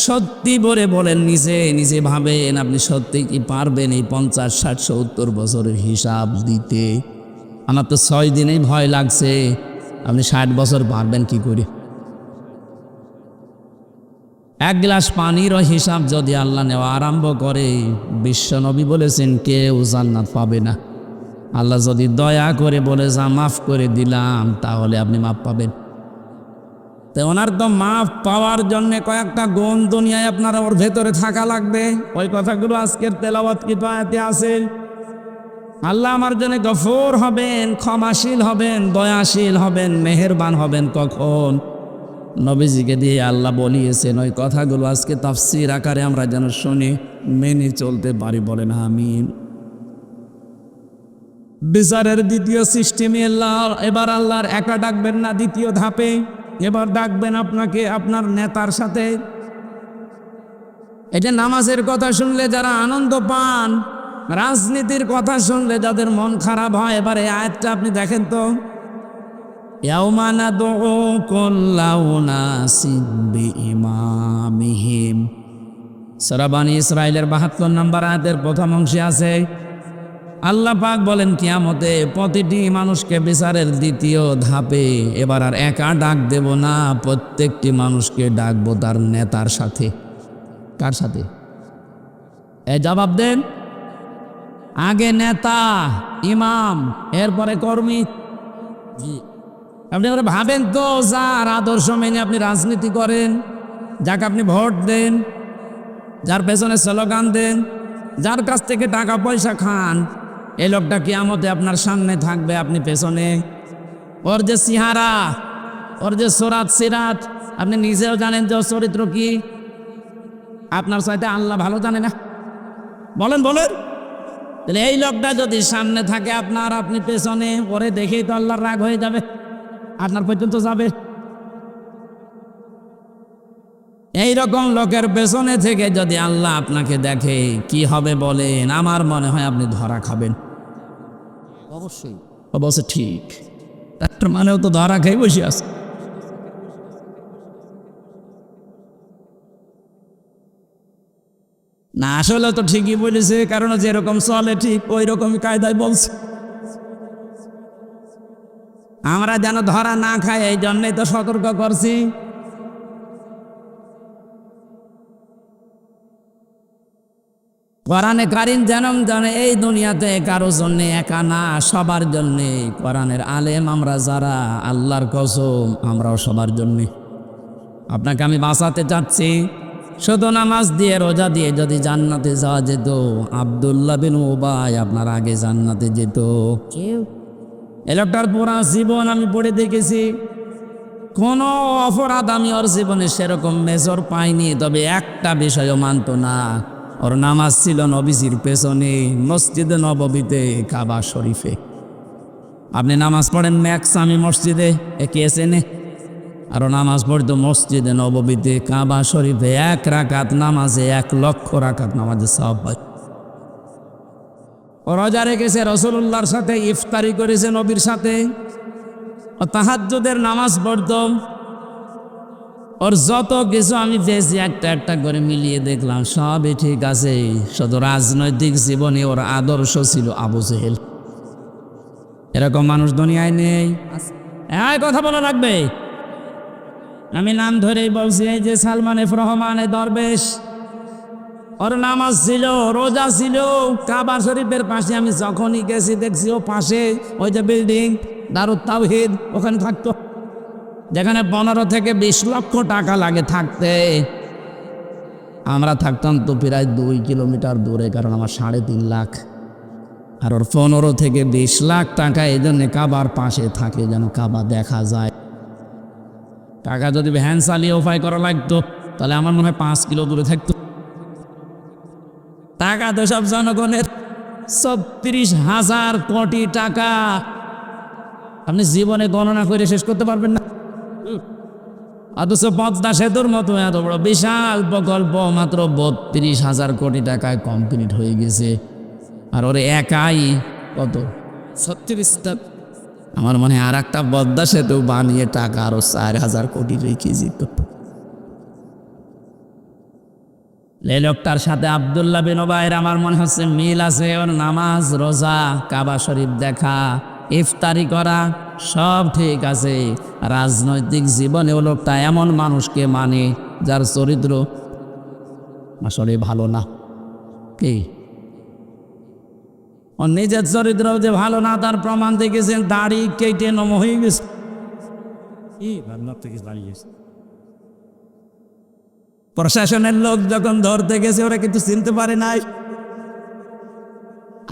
সত্যি করে বলেন, নিজে নিজে ভাবেন আপনি সত্যি কি পারবেন এই 50, 60, 70 বছরের হিসাব দিতে? আমার তো 6 দিনেই ভয় লাগছে, আপনি 60 বছর পারবেন কি করে? এক গ্লাস পানিরও হিসাব যদি আল্লাহ নেওয়া আরম্ভ করে, বিশ্বনবী বলেছেন কেউ জান্নাত পাবে না। আল্লাহ যদি দয়া করে বলে যা মাফ করে দিলাম, তাহলে আপনি মাফ পাবেন। তো ওনার তো মাফ পাওয়ার জন্য কয়েকটা গুণ দুনিয়ায় আপনার ওর ভেতরে থাকা লাগবে। ওই কথাগুলো আজকের তেলাওয়াত কিতাবে আছে। আল্লাহ আমার জন্য গফুর হবেন, ক্ষমাশীল হবেন, দয়াশীল হবেন, মেহেরবান হবেন কখন? নবীজিকে দিয়ে আল্লাহ বলিয়েছেন। ওই কথাগুলো আজকে তাফসীর আকারে আমরা যেন শুনি, মেনে চলতে পারি। বলেন আমিন। বিচারের দ্বিতীয় সিস্টেমে এবার আল্লাহর একা ডাকবেন না দ্বিতীয় ধাপে, এবার ডাকবেন আপনাকে আপনার নেতার সাথে। এটা নামাজের কথা শুনলে যারা আনন্দ পান, রাজনীতির কথা শুনলে যাদের মন খারাপ হয়, এবার এই আয়াতটা আপনি দেখেন তো। ইয়াউমা নাদউ কুল্লা উনাসিন বিইমামিহিম। সূরা বনী ইসরাঈলের 72 নম্বর আয়াতের প্রথম অংশে আছে, আল্লাহ পাক বলেন কিয়ামতে প্রতিটি মানুষকে বিচারের দ্বিতীয় ধাপে এবার আর একা ডাক দেব না, প্রত্যেকটি মানুষকে ডাকবো তার নেতার সাথে। কার সাথে? এই জবাব দেন। আগে নেতা, ইমাম, এরপরে কর্মী। আপনি এবারে ভাবেন তো, যার আদর্শ মেনে আপনি রাজনীতি করেন, যাকে আপনি ভোট দেন, যার পেছনে স্লোগান দেন, যার কাছ থেকে টাকা পয়সা খান, এই লোকটা কিয়ামতে আপনার সামনে থাকবে, আপনি পেছনে। ওর যে সিহারা, ওর যে সোরাত সিরাত, আপনি নিজেও জানেন যে ওর চরিত্র কি। আপনার চাইতে আল্লাহ ভালো জানে না? বলেন বলেন। তাহলে এই লোকটা যদি সামনে থাকে আপনার, আপনি পেছনে, ওরে দেখেই তো আল্লাহর রাগ হয়ে যাবে, আপনার পর্যন্ত যাবে। এই রকম লোকের পেছনে থেকে যদি আল্লাহ আপনাকে দেখে, কি হবে বলেন? আমার মনে হয় আপনি ধরা খাবেন। অবশ্যই। অবশ্য ঠিক, ডাক্তার মানেও তো ধরা খেয়ে বসে আছে। না, আসলে তো ঠিকই বলেছে, কারণ যেরকম চলে ঠিক ওই রকমই কায়দায় বলছে। আমরা যেন ধরা না খাই, এই জন্যই তো সতর্ক করছি। কোরআনে কারিম জানাম জানে এই দুনিয়াতে কারো জন্য একা না, সবার জন্যে। কোরআনের আলেম আমরা যারা, আল্লাহর কসম আমরাও সবার জন্যে। আপনাকে আমি বাঁচাতে চাচ্ছি। শুধু নামাজ দিয়ে রোজা দিয়ে যদি জান্নাতে যাওয়া যেত, আব্দুল্লাহ বিন উবাই আপনার আগে জান্নাতে যেত। এই লোকটার পুরা জীবন আমি পড়ে দেখেছি, কোনো অপরাধ আমি ওর জীবনে সেরকম মেজর পাইনি। তবে একটা বিষয়ও মানত না, ওর নামাজ ছিল নবীজির পেছনে, মসজিদে নববীতে, কাবা শরীফে। আপনি নামাজ পড়েন ম্যাক্সামি মসজিদে, কে চেনে? আরো নামাজ পড়তো মসজিদে নববীতে, কাবা শরীফে 1 রাকাত নামাজে 1 লক্ষ রাকাত নামাজে সওয়াব হয়। ও রোজা রেখেছে, রাসূলুল্লাহর সাথে ইফতারি করেছে, নবীর সাথে, ও তাহাজ্জুদের নামাজ পড়তো। ওর যত কিছু আমি পেয়েছি একটা একটা করে মিলিয়ে দেখলাম সবই ঠিক আছে, শুধু রাজনৈতিক জীবনে ওর আদর্শ ছিল আবু জেহেল। এরকম মানুষ দুনিয়ায় নেই। এই কথা বলা লাগবে, আমি নাম ধরেই বলছি। এই যে সালমান এফ রহমান দরবেশ, ওর নামাজ ছিল, রোজা ছিল, কাবা শরীফের পাশে আমি যখনই গেছি দেখছি ও পাশে ওই যে বিল্ডিং দারুত তাওহীদ, ওখানে থাকতো, যেখানে 15 থেকে 20 লক্ষ টাকা লাগে থাকতে। আমরা থাকতাম তো প্রায় 2 কিলোমিটার দূরে, কারণ আমার 3.5 লাখ, আর ওর 15 থেকে 20 লাখ টাকা এই জন্যে কাবার পাশে থাকে, যেন কাবা দেখা যায়। টাকা যদি ভ্যান চালিয়ে উপায় করা লাগতো তাহলে আমার মনে হয় 5 কিলো দূরে থাকতো। টাকা তো সব জনগণের, 36,000 কোটি টাকা আপনি জীবনে গণনা করে শেষ করতে পারবেন না। অথচ পদ্মা সেতুর মতো এত বড় বিশাল প্রকল্প মাত্র 32,000 কোটি টাকায় কমপ্লিট হয়ে গেছে, আর ওরে একাই কত 36টা। আমার মনে হয় আর একটা পদ্মা সেতু বানিয়ে টাকা আরো 4,000 কোটি রেখে যেত। এই লোকটার সাথে আব্দুল্লাহ বিন ওবাইর আমার মনে হচ্ছে মিল আছে। ওর নামাজ, রোজা, কাবা শরীফ দেখা, ইফতারি করা সব ঠিক আছে। রাজনৈতিক জীবনে ও লোকটা এমন মানুষকে মানে যার চরিত্র আসলে ভালো না। কি ওর নিজের চরিত্র যে ভালো না তার প্রমাণ দেখেছেন, দাড়ি কেটে নম হয়ে গেছে। প্রশাসনের লোক যখন ধরতে গেছে ওরা কিন্তু চিনতে পারে নাই।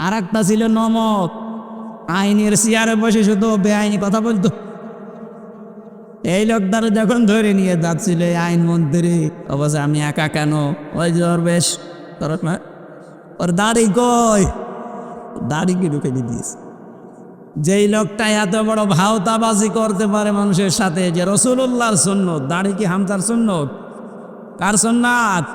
আর একটা ছিল নমক, আইনের চেয়ারে বসে শুধু বেআইনি কথা বলতো। এই লোকটারে যখন ধরে নিয়ে যাচ্ছিল এই আইনমন্ত্রী, অবশ্য আমি একা কেন, ওই যে ওর বেশ ওর দাড়ি কই, দাড়ি কি ঢুকে দিয়েছে। যেই লোকটা এত বড় ভাওতাবাজি করতে পারে মানুষের সাথে, যে রাসূলুল্লাহর সুন্নত, দাড়ি কি হামজার সুন্নত, কার সুন্নাত?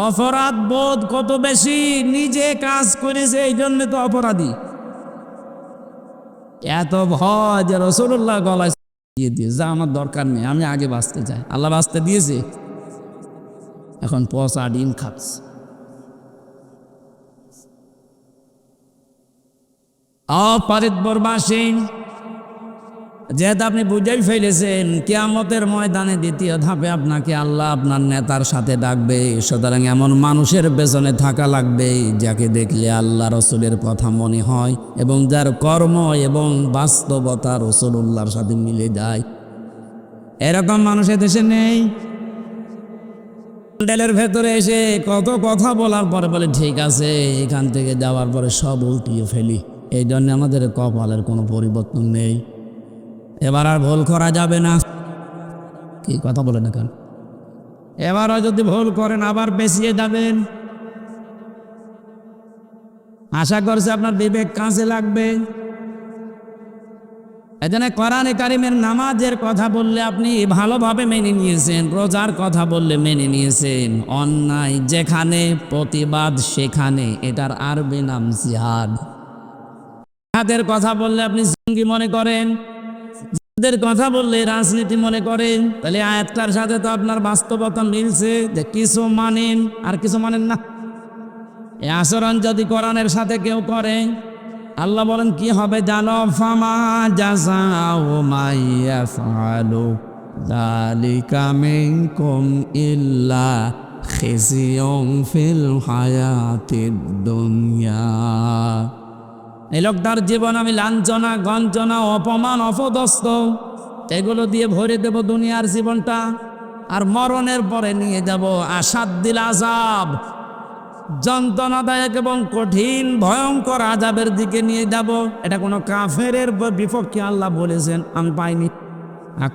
অপরাধ বোধ কত বেশি, নিজে কাজ করেছে এই জন্য তো অপরাধী। এত ভয় যে রাসূলুল্লাহ গলায় দিয়ে দিয়ে যা আমার দরকার নেই, আমি আগে বাঁচতে চাই। আল্লাহ বাঁচতে দিয়েছে, এখন পচা ডিম খাচ্ছে। ফরিদপুরবাসী, যেহেতু আপনি বুঝেই ফেলেছেন কিয়ামতের ময়দানে দ্বিতীয় ধাপে আপনাকে আল্লাহ আপনার নেতার সাথে ডাকবে, সুতরাং এমন মানুষের পেছনে থাকা লাগবে যাকে দেখলে আল্লাহ রসুলের কথা মনে হয় এবং যার কর্ম এবং বাস্তবতা রাসূলুল্লাহর সাথে মিলে যায়। এরকম মানুষের দেশে নেই। প্যান্ডেলের ভেতরে এসে কত কথা বলার পরে বলে ঠিক আছে, এখান থেকে যাওয়ার পরে সব উল্টিয়ে ফেলি। এই জন্য আমাদের কপালের কোনো পরিবর্তন নেই, এবার আর ভুল করা যাবে না। কি কথা বলে না কেন? এবারও যদি ভুল করেন আবার পেছিয়ে যাবেন। আশা করছি আপনার বিবেক কাজে লাগবে। এজন্য কোরআনে কারিমের নামাজের কথা বললে আপনি ভালোভাবে মেনে নিয়েছেন, রোজার কথা বললে মেনে নিয়েছেন, অন্যায় যেখানে প্রতিবাদ সেখানে, এটার আরবি নাম জিহাদ। জিহাদের কথা বললে আপনি জঙ্গি মনে করেন, জিহাদের কথা বললে রাজনীতি মনে করেন। তাহলে আয়াতটার সাথে তো আপনার বাস্তবতা মিলছে যে কিছু মানেন আর কিছু মানেন না। এই আচরণ যদি কোরআনের সাথে কেউ করে, আল্লাহ বলেন কি হবে জানো? ফামা জাযাউ মাইয়াফআলু যালিকা মিনকুম ইল্লা খিজিয়ুন ফিল হায়াতিদ দুনিয়া। এই লোকটার জীবন আমি লাঞ্ছনা, গঞ্জনা, অপমান, অপদস্থ এগুলো দিয়ে ভরে দেব দুনিয়ার জীবনটা, আর মরণের পরে নিয়ে যাব আসাদ্দিল আযাব, যন্ত্রণাদায়ক এবং কঠিন ভয়ঙ্কর আযাবের দিকে নিয়ে যাব। এটা কোনো কাফেরের বিপক্ষে আল্লাহ বলেছেন, আমি পাইনি।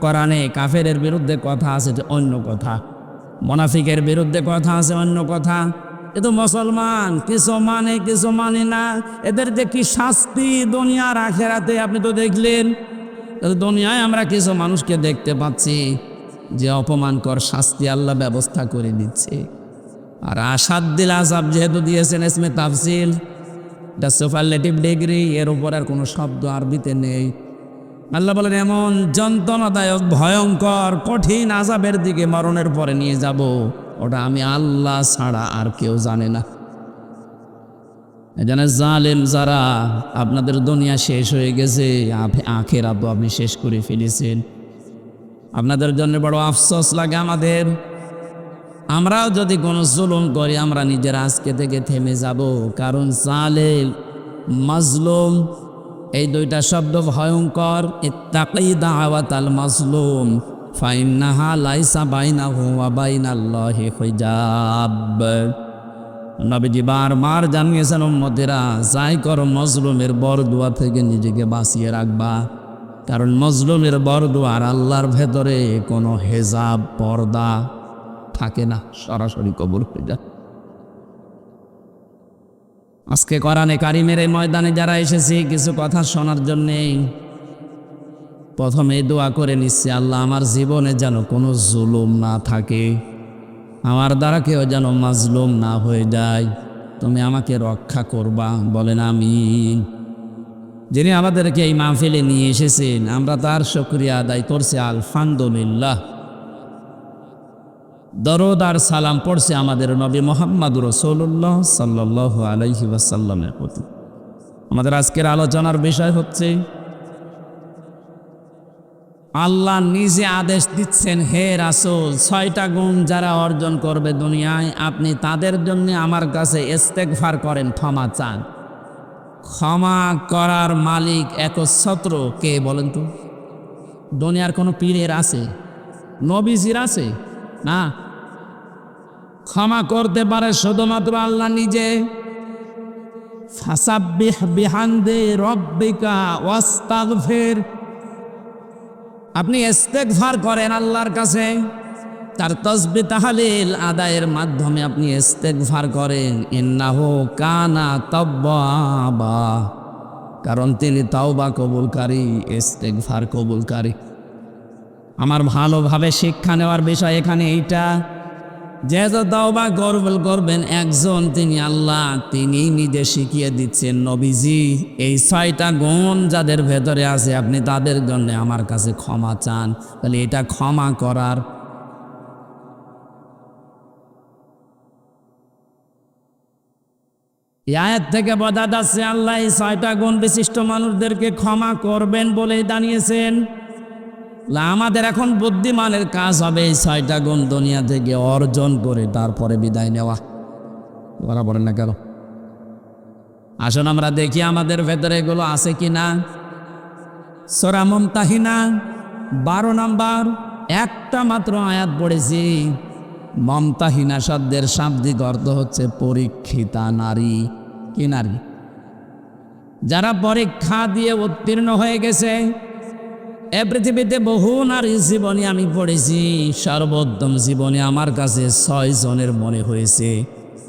কোরআনে কাফেরের বিরুদ্ধে কথা আছে অন্য কথা, মুনাফিকের বিরুদ্ধে কথা আছে অন্য কথা। এ তো মুসলমান, কিছু মানে কিছু মানে না। এদের যে কি শাস্তি দুনিয়ার আখেরাতে আপনি তো দেখলেন। দুনিয়ায় আমরা কিছু মানুষকে দেখতে পাচ্ছি যে অপমানকর শাস্তি আল্লাহ ব্যবস্থা করে দিচ্ছে, আর আসাদ্দিল আযাব যেহেতু দিয়েছেন ইসমে তাফসিল, এটা সুপারলেটিভ ডিগ্রি, এর উপর আর কোনো শব্দ আরবিতে নেই। আল্লাহ বলেন এমন যন্ত্রণাদায়ক ভয়ঙ্কর কঠিন আযাবের দিকে মরণের পরে নিয়ে যাব, ওটা আমি আল্লাহ ছাড়া আর কেউ জানে না। এজন্য জালেম যারা, আপনাদের দুনিয়া শেষ হয়ে গেছে, আখিরাত আপনি শেষ করে ফেলেছেন। আপনাদের জন্য বড় আফসোস লাগে আমাদের। আমরাও যদি কোনো জুলুম করি আমরা নিজেরা আজকে থেকে থেমে যাব, কারণ জালেম মাজলুম এই দুইটা শব্দ ভয়ঙ্কর। ইত্তাকি দাওয়াতাল মাজলুম ফাইন্নাহা লাইসা বাইনাহু ওয়া বাইনাল্লাহি হিজাব। নবীজি বারবার জানিয়েছেন উম্মতেরা, যাই করো মজলুমের বরদুয়া থেকে নিজেকে বাঁচিয়ে রাখবা, কারণ মজলুমের বরদুয়ার আল্লাহর ভেতরে কোনো হেজাব পর্দা থাকে না, সরাসরি কবুল হয়ে যায়। আজকে কোরআনে কারিমের এই ময়দানে যারা এসেছি কিছু কথা শোনার জন্যে, প্রথমে দোয়া করে নিচ্ছি, আল্লাহ আমার জীবনে যেন কোনো জুলুম না থাকে, আমার দ্বারা কেউ যেন মাজলুম না হয়ে যায়, তুমি আমাকে রক্ষা করবা, বলেন আমিন। যিনি আমাদেরকে এই মাহফিলে নিয়ে এসেছেন আমরা তার শুকরিয়া আদায় করছি, আলহামদুলিল্লাহ। দরুদ আর সালাম পড়ছে আমাদের নবী মুহাম্মদ রাসূলুল্লাহ সাল্লাল্লাহু আলাইহি ওয়াসাল্লামের প্রতি। আমাদের আজকের আলোচনার বিষয় হচ্ছে, আল্লাহ নিজে আদেশ দিচ্ছেন, হে রাসূল, 6টা গুণ যারা অর্জন করবে দুনিয়ায় আপনি তাদের জন্য আমার কাছে ইস্তেগফার করেন, ক্ষমা চান। ক্ষমা করার মালিক একচ্ছত্র কে বলেন তো? দুনিয়ার কোনো পীরের আছে? নবীজির আছে? না, ক্ষমা করতে পারে শুধুমাত্র আল্লাহ নিজে। ফাসাব্বিহ বিহামদি রাব্বিকা ওয়াস্তাগফির, আপনি ইস্তেগফার করেন আল্লাহর কাছে, তার তাসবিহ তাহলিল আদায়ের মাধ্যমে আপনি ইস্তেগফার করেন। ইন্নাহু কানা তাওয়াবা, কারণ তিনি তাওবা কবুলকারী, ইস্তেগফার কবুলকারী। আমার ভালোভাবে শিক্ষা নেওয়ার বিষয় এখানে এইটা, যেহেতু তাওবা কবুল করবেন একজন, তিনি আল্লাহ, তিনি নিজে শিখিয়ে দিচ্ছেন, নবীজি এই 6টা গুণ যাদের ভেতরে আছে আপনি তাদের জন্য আমার কাছে ক্ষমা চান। তাহলে এটা ক্ষমা করার আয়াত থেকে বোঝা যাচ্ছে আল্লাহ এই 6টা গুণ বিশিষ্ট মানুষদেরকে ক্ষমা করবেন বলে জানিয়েছেন। আমাদের এখন বুদ্ধিমানের কাজ হবে এই 6টা গুণ দুনিয়া থেকে অর্জন করে তারপরে বিদায় নেওয়া। ওরা বলেন না কেন? আসুন আমরা দেখি আমাদের ভেতরে এগুলো আছে কিনা। সূরা মুমতাহিনা 12 নম্বর একটা মাত্র আয়াত পড়েছি। মুমতাহিনা শব্দের শাব্দিক অর্থ হচ্ছে পরীক্ষিতা নারী। কি নারী? যারা পরীক্ষা দিয়ে উত্তীর্ণ হয়ে গেছে। এ পৃথিবীতে বহু নারীর জীবনী আমি পড়েছি, সর্বোত্তম জীবনী আমার কাছে 6 জনের মনে হয়েছে।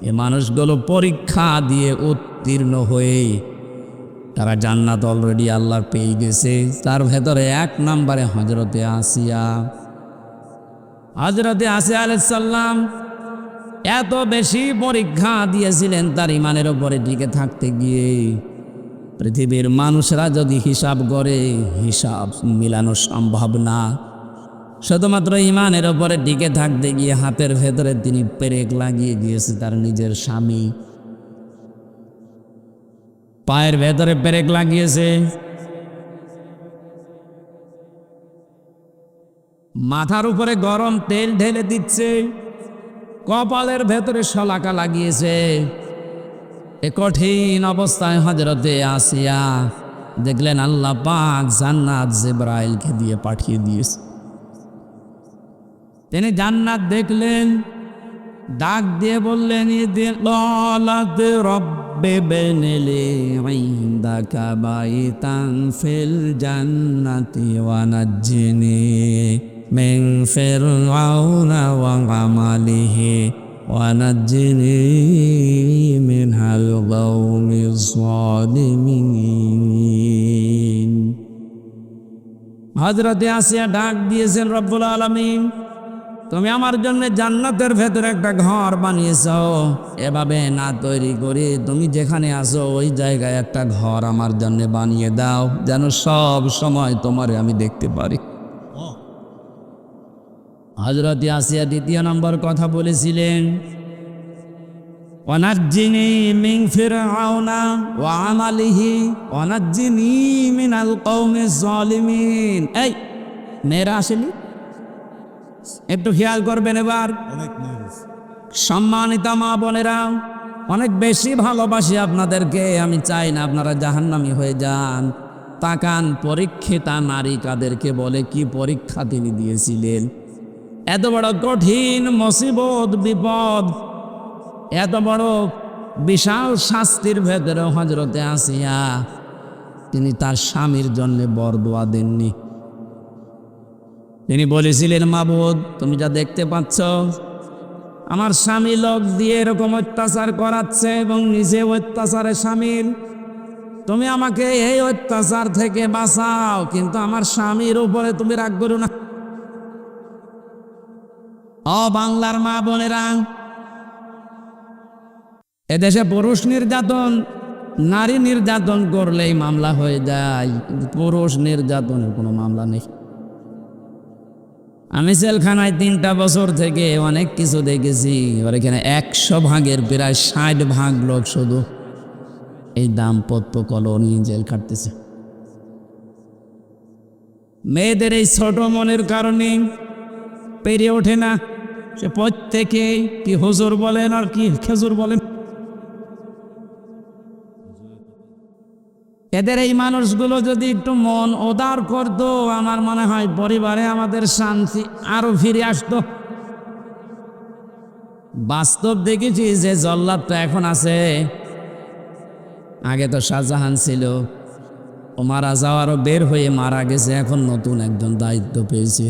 এ মানুষগুলো পরীক্ষা দিয়ে উত্তীর্ণ হয়ে তারা জান্নাত অলরেডি আল্লাহর পেয়ে গেছে। তার ভেতরে 1 নম্বরে হযরতে আসিয়া। হযরতে আসিয়া আলাইহিস সালাম এত বেশি পরীক্ষা দিয়েছিলেন তার ইমানের উপরে টিকে থাকতে গিয়ে। পৃথিবীর মানুষরা যদি হিসাব করে হিসাব মিলানো সম্ভব না। শুধুমাত্র ইমানের উপরে টিকে থাকতে গিয়ে হাতের ভেতরে তিনি পেরেক লাগিয়ে দিয়েছে তার নিজের স্বামী, পায়ের ভেতরে পেরেক লাগিয়েছে, মাথার উপরে গরম তেল ঢেলে দিচ্ছে, কপালের ভেতরে শলাকা লাগিয়েছে। এ কঠিন অবস্থায় হযরতে আসিয়া দেখলেন আল্লাহ পাক জান্নাত জিবরাইলকে দিয়ে পাঠিয়ে দিয়েছে। তিনি জান্নাত দেখলেন, ডাক দিয়ে বললেন, ইদিলাত রব্বে বেনলি ইনদাকা বাইতান ফিল জান্নাতি ওয়া নাজ্জিনি মিন ফিরআউনা ওয়া আমালিহি ওয়া নাজ্জিনি মিনাল কওমিজ যালিমিন। হযরতে আসিয়া ডাক দিয়েছেন, রব্বুল আলামিন তুমি আমার জন্য জান্নাতের ভেতরে একটা ঘর বানিয়েছো, এভাবে না তৈরি করে তুমি যেখানে আসো ওই জায়গায় একটা ঘর আমার জন্য বানিয়ে দাও, যেন সব সময় তোমারে আমি দেখতে পারি। হযরতে আসিয়া দ্বিতীয় নম্বর কথা বলেছিলেন, ওয়ানাজ্জিনি মিন ফিরআউনা ওয়া আমালিহি ওয়ানাজ্জিনি মিনাল কওমিজ জালিমিন। এই মেয়েরা আসেনি, একটু খেয়াল করবেন এবার। সম্মানিত মা বোনেরা, অনেক বেশি ভালোবাসি আপনাদেরকে, আমি চাই না আপনারা জাহান্নামী হয়ে যান। তাকান, পরীক্ষিতা নারী কাদেরকে বলে, কি পরীক্ষা তিনি দিয়েছিলেন। এত বড় কঠিন মুসিবত বিপদ, এত বড় বিশাল শাস্তির ভেতরে হযরতে আসিয়া তিনি তার স্বামীর জন্য বরদোয়া দেননি। তিনি বলেছিলেন, মাবুদ তুমি যা দেখতে পাচ্ছ, আমার স্বামী লোক দিয়ে এরকম অত্যাচার করাচ্ছে এবং নিজে অত্যাচারে শামিল, তুমি আমাকে এই অত্যাচার থেকে বাঁচাও, কিন্তু আমার স্বামীর উপরে তুমি রাগ করো না। ও বাংলার মা বোনেরা, এদেশে পুরুষ নির্যাতন, নারী নির্যাতন করলেই মামলা হয়ে যায়, কিন্তু পুরুষ নির্যাতনের কোনো মামলা নেই। আমি জেলখানায় 3টা বছর থেকে অনেক কিছু দেখেছি। এবার এখানে 100 ভাগের প্রায় 60 ভাগ লোক শুধু এই দাম্পত্য কলোনি জেল কাটতেছে। মেয়েদের এই ছোট মনের কারণে পেরে ওঠে না, সে প্রত্যেকে কি হুজুর বলেন আর কি খেজুর বলেন। এদের এই মানুষগুলো যদি একটু মন উদার করতো, আমার মনে হয় পরিবারে আমাদের শান্তি আরো ফিরে আসতো। বাস্তব দেখেছি যে জল্লাদটা এখন আছে, আগে তো শাহজাহান ছিল, ও মারা যাওয়ারও বের হয়ে মারা গেছে, এখন নতুন একজন দায়িত্ব পেয়েছে,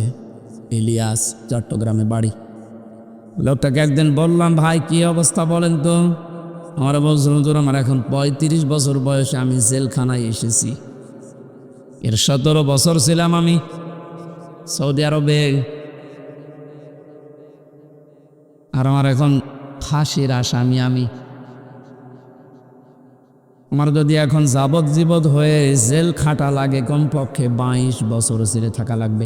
ইলিয়াস, চট্টগ্রামে বাড়ি। লোকটাকে একদিন বললাম, ভাই কি অবস্থা বলেন তো। আমার বলছিল, হুজুর আমার এখন 35 বছর বয়সে আমি জেলখানায় এসেছি, এর 17 বছর ছিলাম আমি সৌদি আরবে, আর আমার এখন ফাঁসির আসামি আমি। আমার যদি এখন যাবজ্জীবন হয়ে জেল খাটা লাগে, কমপক্ষে 22 বছর জেলে থাকা লাগবে।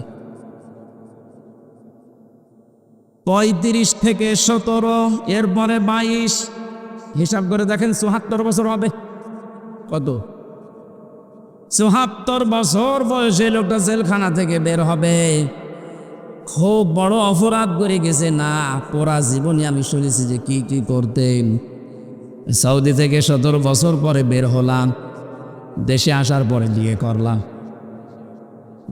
35 থেকে 17, এরপরে 22, হিসাব করে দেখেন 74 বছর হবে। কত? 74 বছর বয়সে লোকটা জেলখানা থেকে বের হবে। খুব বড় অপরাধ করে গেছে না, পুরা জীবনে আমি শুনেছি যে কি কি করতেন। সৌদি থেকে 17 বছর পরে বের হলাম, দেশে আসার পরে বিয়ে করলাম।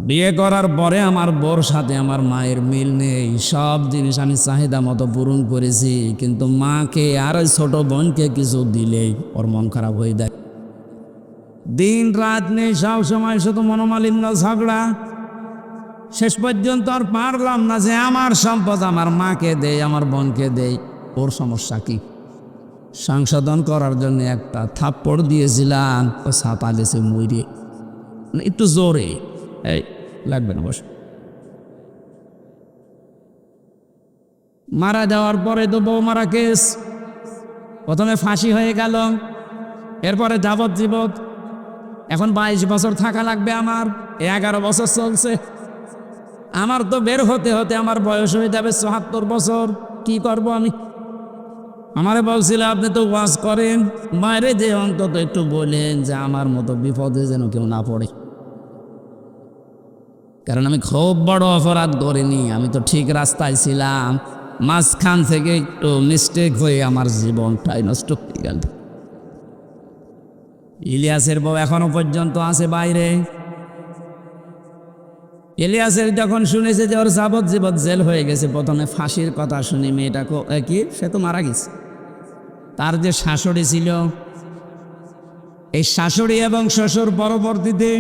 বিয়ে করার পরে আমার বোর সাথে আমার মায়ের মিল নেই, সব জিনিস আমি চাহিদা মতো পূরণ করেছি, কিন্তু মাকে আর ওই ছোট বোনকে কিছু দিলেই ওর মন খারাপ হয়ে যায়। দিন রাত নেই, সব সময় শুধু মনোমালিন্য, ঝগড়া। শেষ পর্যন্ত আর পারলাম না যে আমার সম্পদ আমার মাকে দেই, আমার বোনকে দেই। ওর সমস্যা কি? সংশোধন করার জন্য একটা থাপ্পড় দিয়েছিলাম, ও ছাপা গেছে মইরে, একটু জোরে। এই লাগবে না, বস। মারা যাওয়ার পরে তো বউ মারা কেস, প্রথমে ফাঁসি হয়ে গেল, এরপরে যাবজ্জীবন। এখন 22 বছর থাকা লাগবে আমার, 11 বছর চলছে। আমার তো বের হতে হতে আমার বয়স হয়ে যাবে 74 বছর। কি করব আমি? আমারে বলছিল, আপনি তো ওয়াজ করেন, বাইরে যে অন্তত একটু বলেন যে আমার মতো বিপদে যেন কেউ না পড়ে, কারণ আমি খুব বড় অপরাধ করিনি, আমি তো ঠিক রাস্তায় ছিলাম, মাঝখান থেকে একটু মিস্টেক হয়ে আমার জীবনটাই নষ্ট হয়ে গেল। ইলিয়াসের বউ এখনো পর্যন্ত আছে বাইরে। ইলিয়াসের যখন শুনেছে যে ওর যাবজ্জীবন জেল হয়ে গেছে, প্রথমে ফাঁসির কথা শুনি মেয়েটাকে কি, সে তো মারা গেছে। তার যে শাশুড়ি ছিল, এই শাশুড়ি এবং শ্বশুর পরবর্তীতে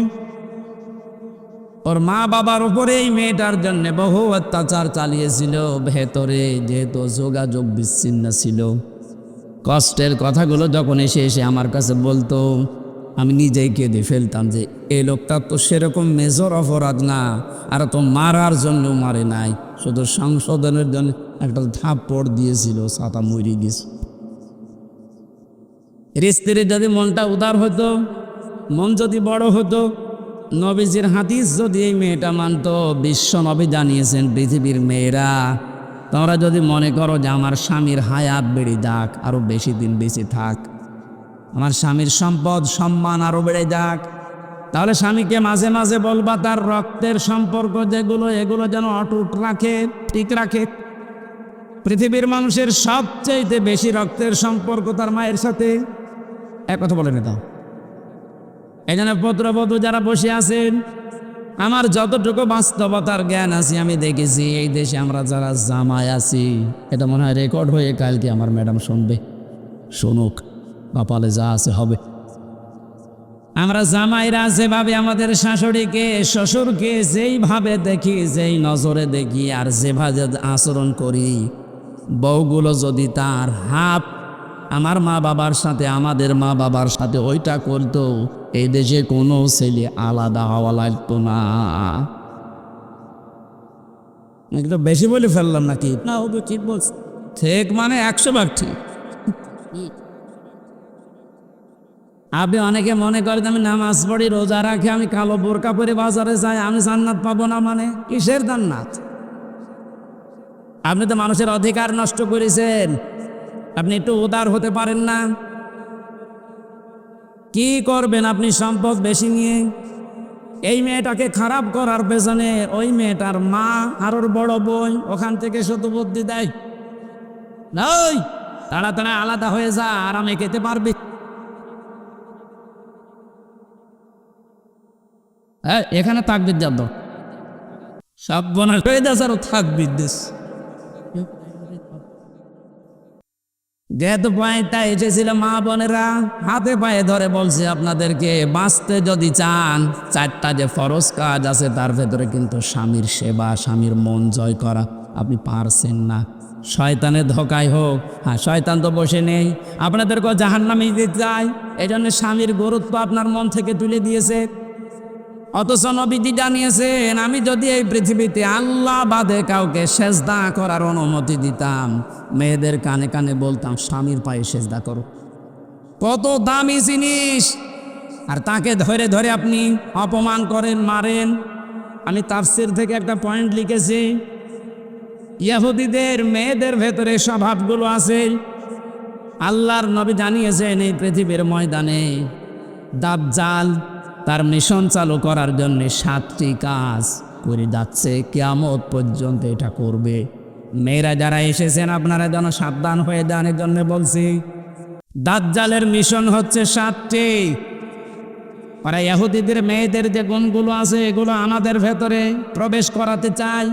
ওর মা বাবার উপরে এই মেয়েটার জন্য বহু অত্যাচার চালিয়েছিল। ভেতরে যেহেতু যোগাযোগ বিচ্ছিন্ন ছিল, কষ্টের কথাগুলো যখন এসে এসে আমার কাছে বলতো, আমি নিজেই কেঁদে ফেলতাম যে এই লোকটা তো সেরকম মেজর অপরাধ না, আর তো মারার জন্য মারে নাই, শুধু সংশোধনের জন্য একটা থাপ্পড় দিয়েছিল, ছাতা মরে গেছে। স্ত্রীর যদি মনটা উদার হতো, মন যদি বড় হতো, নবীজির হাদিস যদি এই মেয়েটা মানত, বিশ্ব নবী জানিয়েছেন পৃথিবীর মেয়েরা তোমরা যদি মনে করো যে আমার স্বামীর হায়াত বেড়ে যাক, আরও বেশি দিন বেঁচে থাক, আমার স্বামীর সম্পদ সম্মান আরও বেড়ে যাক, তাহলে স্বামীকে মাঝে মাঝে বলবা তার রক্তের সম্পর্ক যেগুলো এগুলো যেন অটুট রাখে, ঠিক রাখে। পৃথিবীর মানুষের সবচেয়ে বেশি রক্তের সম্পর্ক তার মায়ের সাথে, এক কথা বলে নিতাম। এই জন্য পুত্রবধূ যারা বসে আছেন, আমার যতটুকু বাস্তবতার জ্ঞান আছে আমি দেখেছি এই দেশে আমরা যারা জামাই আছি, এটা মনে হয় রেকর্ড হয়ে কালকে আমার ম্যাডাম শুনবে, শুনুক, কপালে যা আছে হবে। আমরা জামাইরা যেভাবে আমাদের শাশুড়িকে শ্বশুরকে যেইভাবে দেখি, যেই নজরে দেখি আর যেভাবে আচরণ করি, বউগুলো যদি তার হাফ আমার মা বাবার সাথে আমাদের মা বাবার সাথে ওইটা করতো, এই দেশে কোনো ছেলে আলাদা হওয়া লাগতো না। একটু বেশি বলে ফেললাম নাকি? না, ও তো ঠিক বলছে, ঠিক মানে 100 ভাগ ঠিক। আপনি অনেকে মনে করেন আমি নামাজ পড়ি, রোজা রাখি, আমি কালো বোরকা পরে বাজারে যাই, আমি জান্নাত পাবো না। মানে কিসের জান্নাত? আপনি তো মানুষের অধিকার নষ্ট করেছেন, আপনি একটু উদার হতে পারেন না? কি করবেন আপনি সম্পদ বেশি নিয়ে? এই মেয়েটাকে খারাপ করার পেছনে ওই মেয়েটার মা আর ওর বড় বোন ওখান থেকে শুধু বুদ্ধি দেয়, নই তাড়াতাড়ি আলাদা হয়ে যা, আরামে খেতে পারবি। হ্যাঁ, এখানে তাকবির যাদ সব বোনের হয়ে দেশ আরো তাকবির দেশ। যেহেতু পয়েন্টটা এসেছিল, মা বোনেরা হাতে পায়ে ধরে বলছে আপনাদেরকে বাঁচতে যদি চান, 4টা যে ফরজ কাজ আছে তার ভেতরে কিন্তু স্বামীর সেবা, স্বামীর মন জয় করা আপনি পারছেন না। শয়তানের ধোকায় হোক, হ্যাঁ শয়তান তো বসে নেই, আপনাদেরকেও জাহান্নামে দিতে চায়, এই জন্য স্বামীর গুরুত্ব আপনার মন থেকে তুলে দিয়েছে। অথচ নবীজি জানিয়েছেন আমি যদি এই পৃথিবীতে আল্লাহ বাদে কাউকে সেজদা করার অনুমতি দিতাম, মেয়েদের কানে কানে বলতাম স্বামীর পায়ে সেজদা করো। কত দামি জিনিস, আর তাকে ধরে ধরে আপনি অপমান করেন, মারেন। আমি তাফসীর থেকে একটা পয়েন্ট লিখেছি, ইহুদিদের মেয়েদের ভেতরে স্বভাবগুলো আছে। আল্লাহর নবী জানিয়েছেন এই পৃথিবীর ময়দানে দাজ্জাল তার মিশন চালু করার জন্য 7টি কাজ করে যাচ্ছে, কিয়ামত পর্যন্ত এটা করবে। মেয়েরা যারা এসেছেন আপনারা যেন সাবধান হয়ে যান, এর জন্য বলছি দাজ্জালের মিশন হচ্ছে 7টি। ওরা ইহুদিদের মেয়েদের যে গুণগুলো আছে এগুলো আমাদের ভেতরে প্রবেশ করাতে চায়।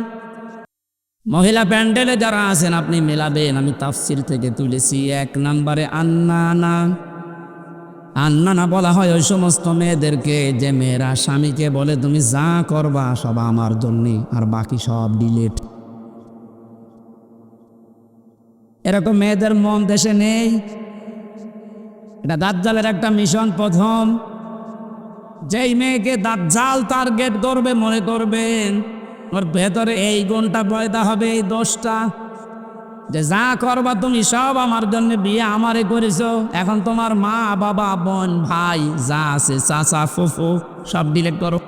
মহিলা প্যান্ডেলে যারা আছেন আপনি মেলাবেন, আমি তাফসীর থেকে তুলেছি। 1 নম্বরে আন্নানা। আন্নানা বলা হয় ওই সমস্ত মেয়েদেরকে যে মেয়েরা স্বামীকে বলে তুমি যা করবা সব আমার জন্যে, আর বাকি সব ডিলেট। এরকম মেয়েদের মন দেশে নেই। এটা দাজ্জালের একটা মিশন। প্রথম যেই মেয়েকে দাজ্জাল টার্গেট করবে, মনে করবেন ওর ভেতরে এই গুণটা পয়দা হবে, এই দোষটা, যে যা করবা তুমি সব আমার জন্য, বিয়ে আমারে করেছো, এখন তোমার মা বাবা বোন ভাই যা আছে চাচা ফুফু সব ডিলেট করো।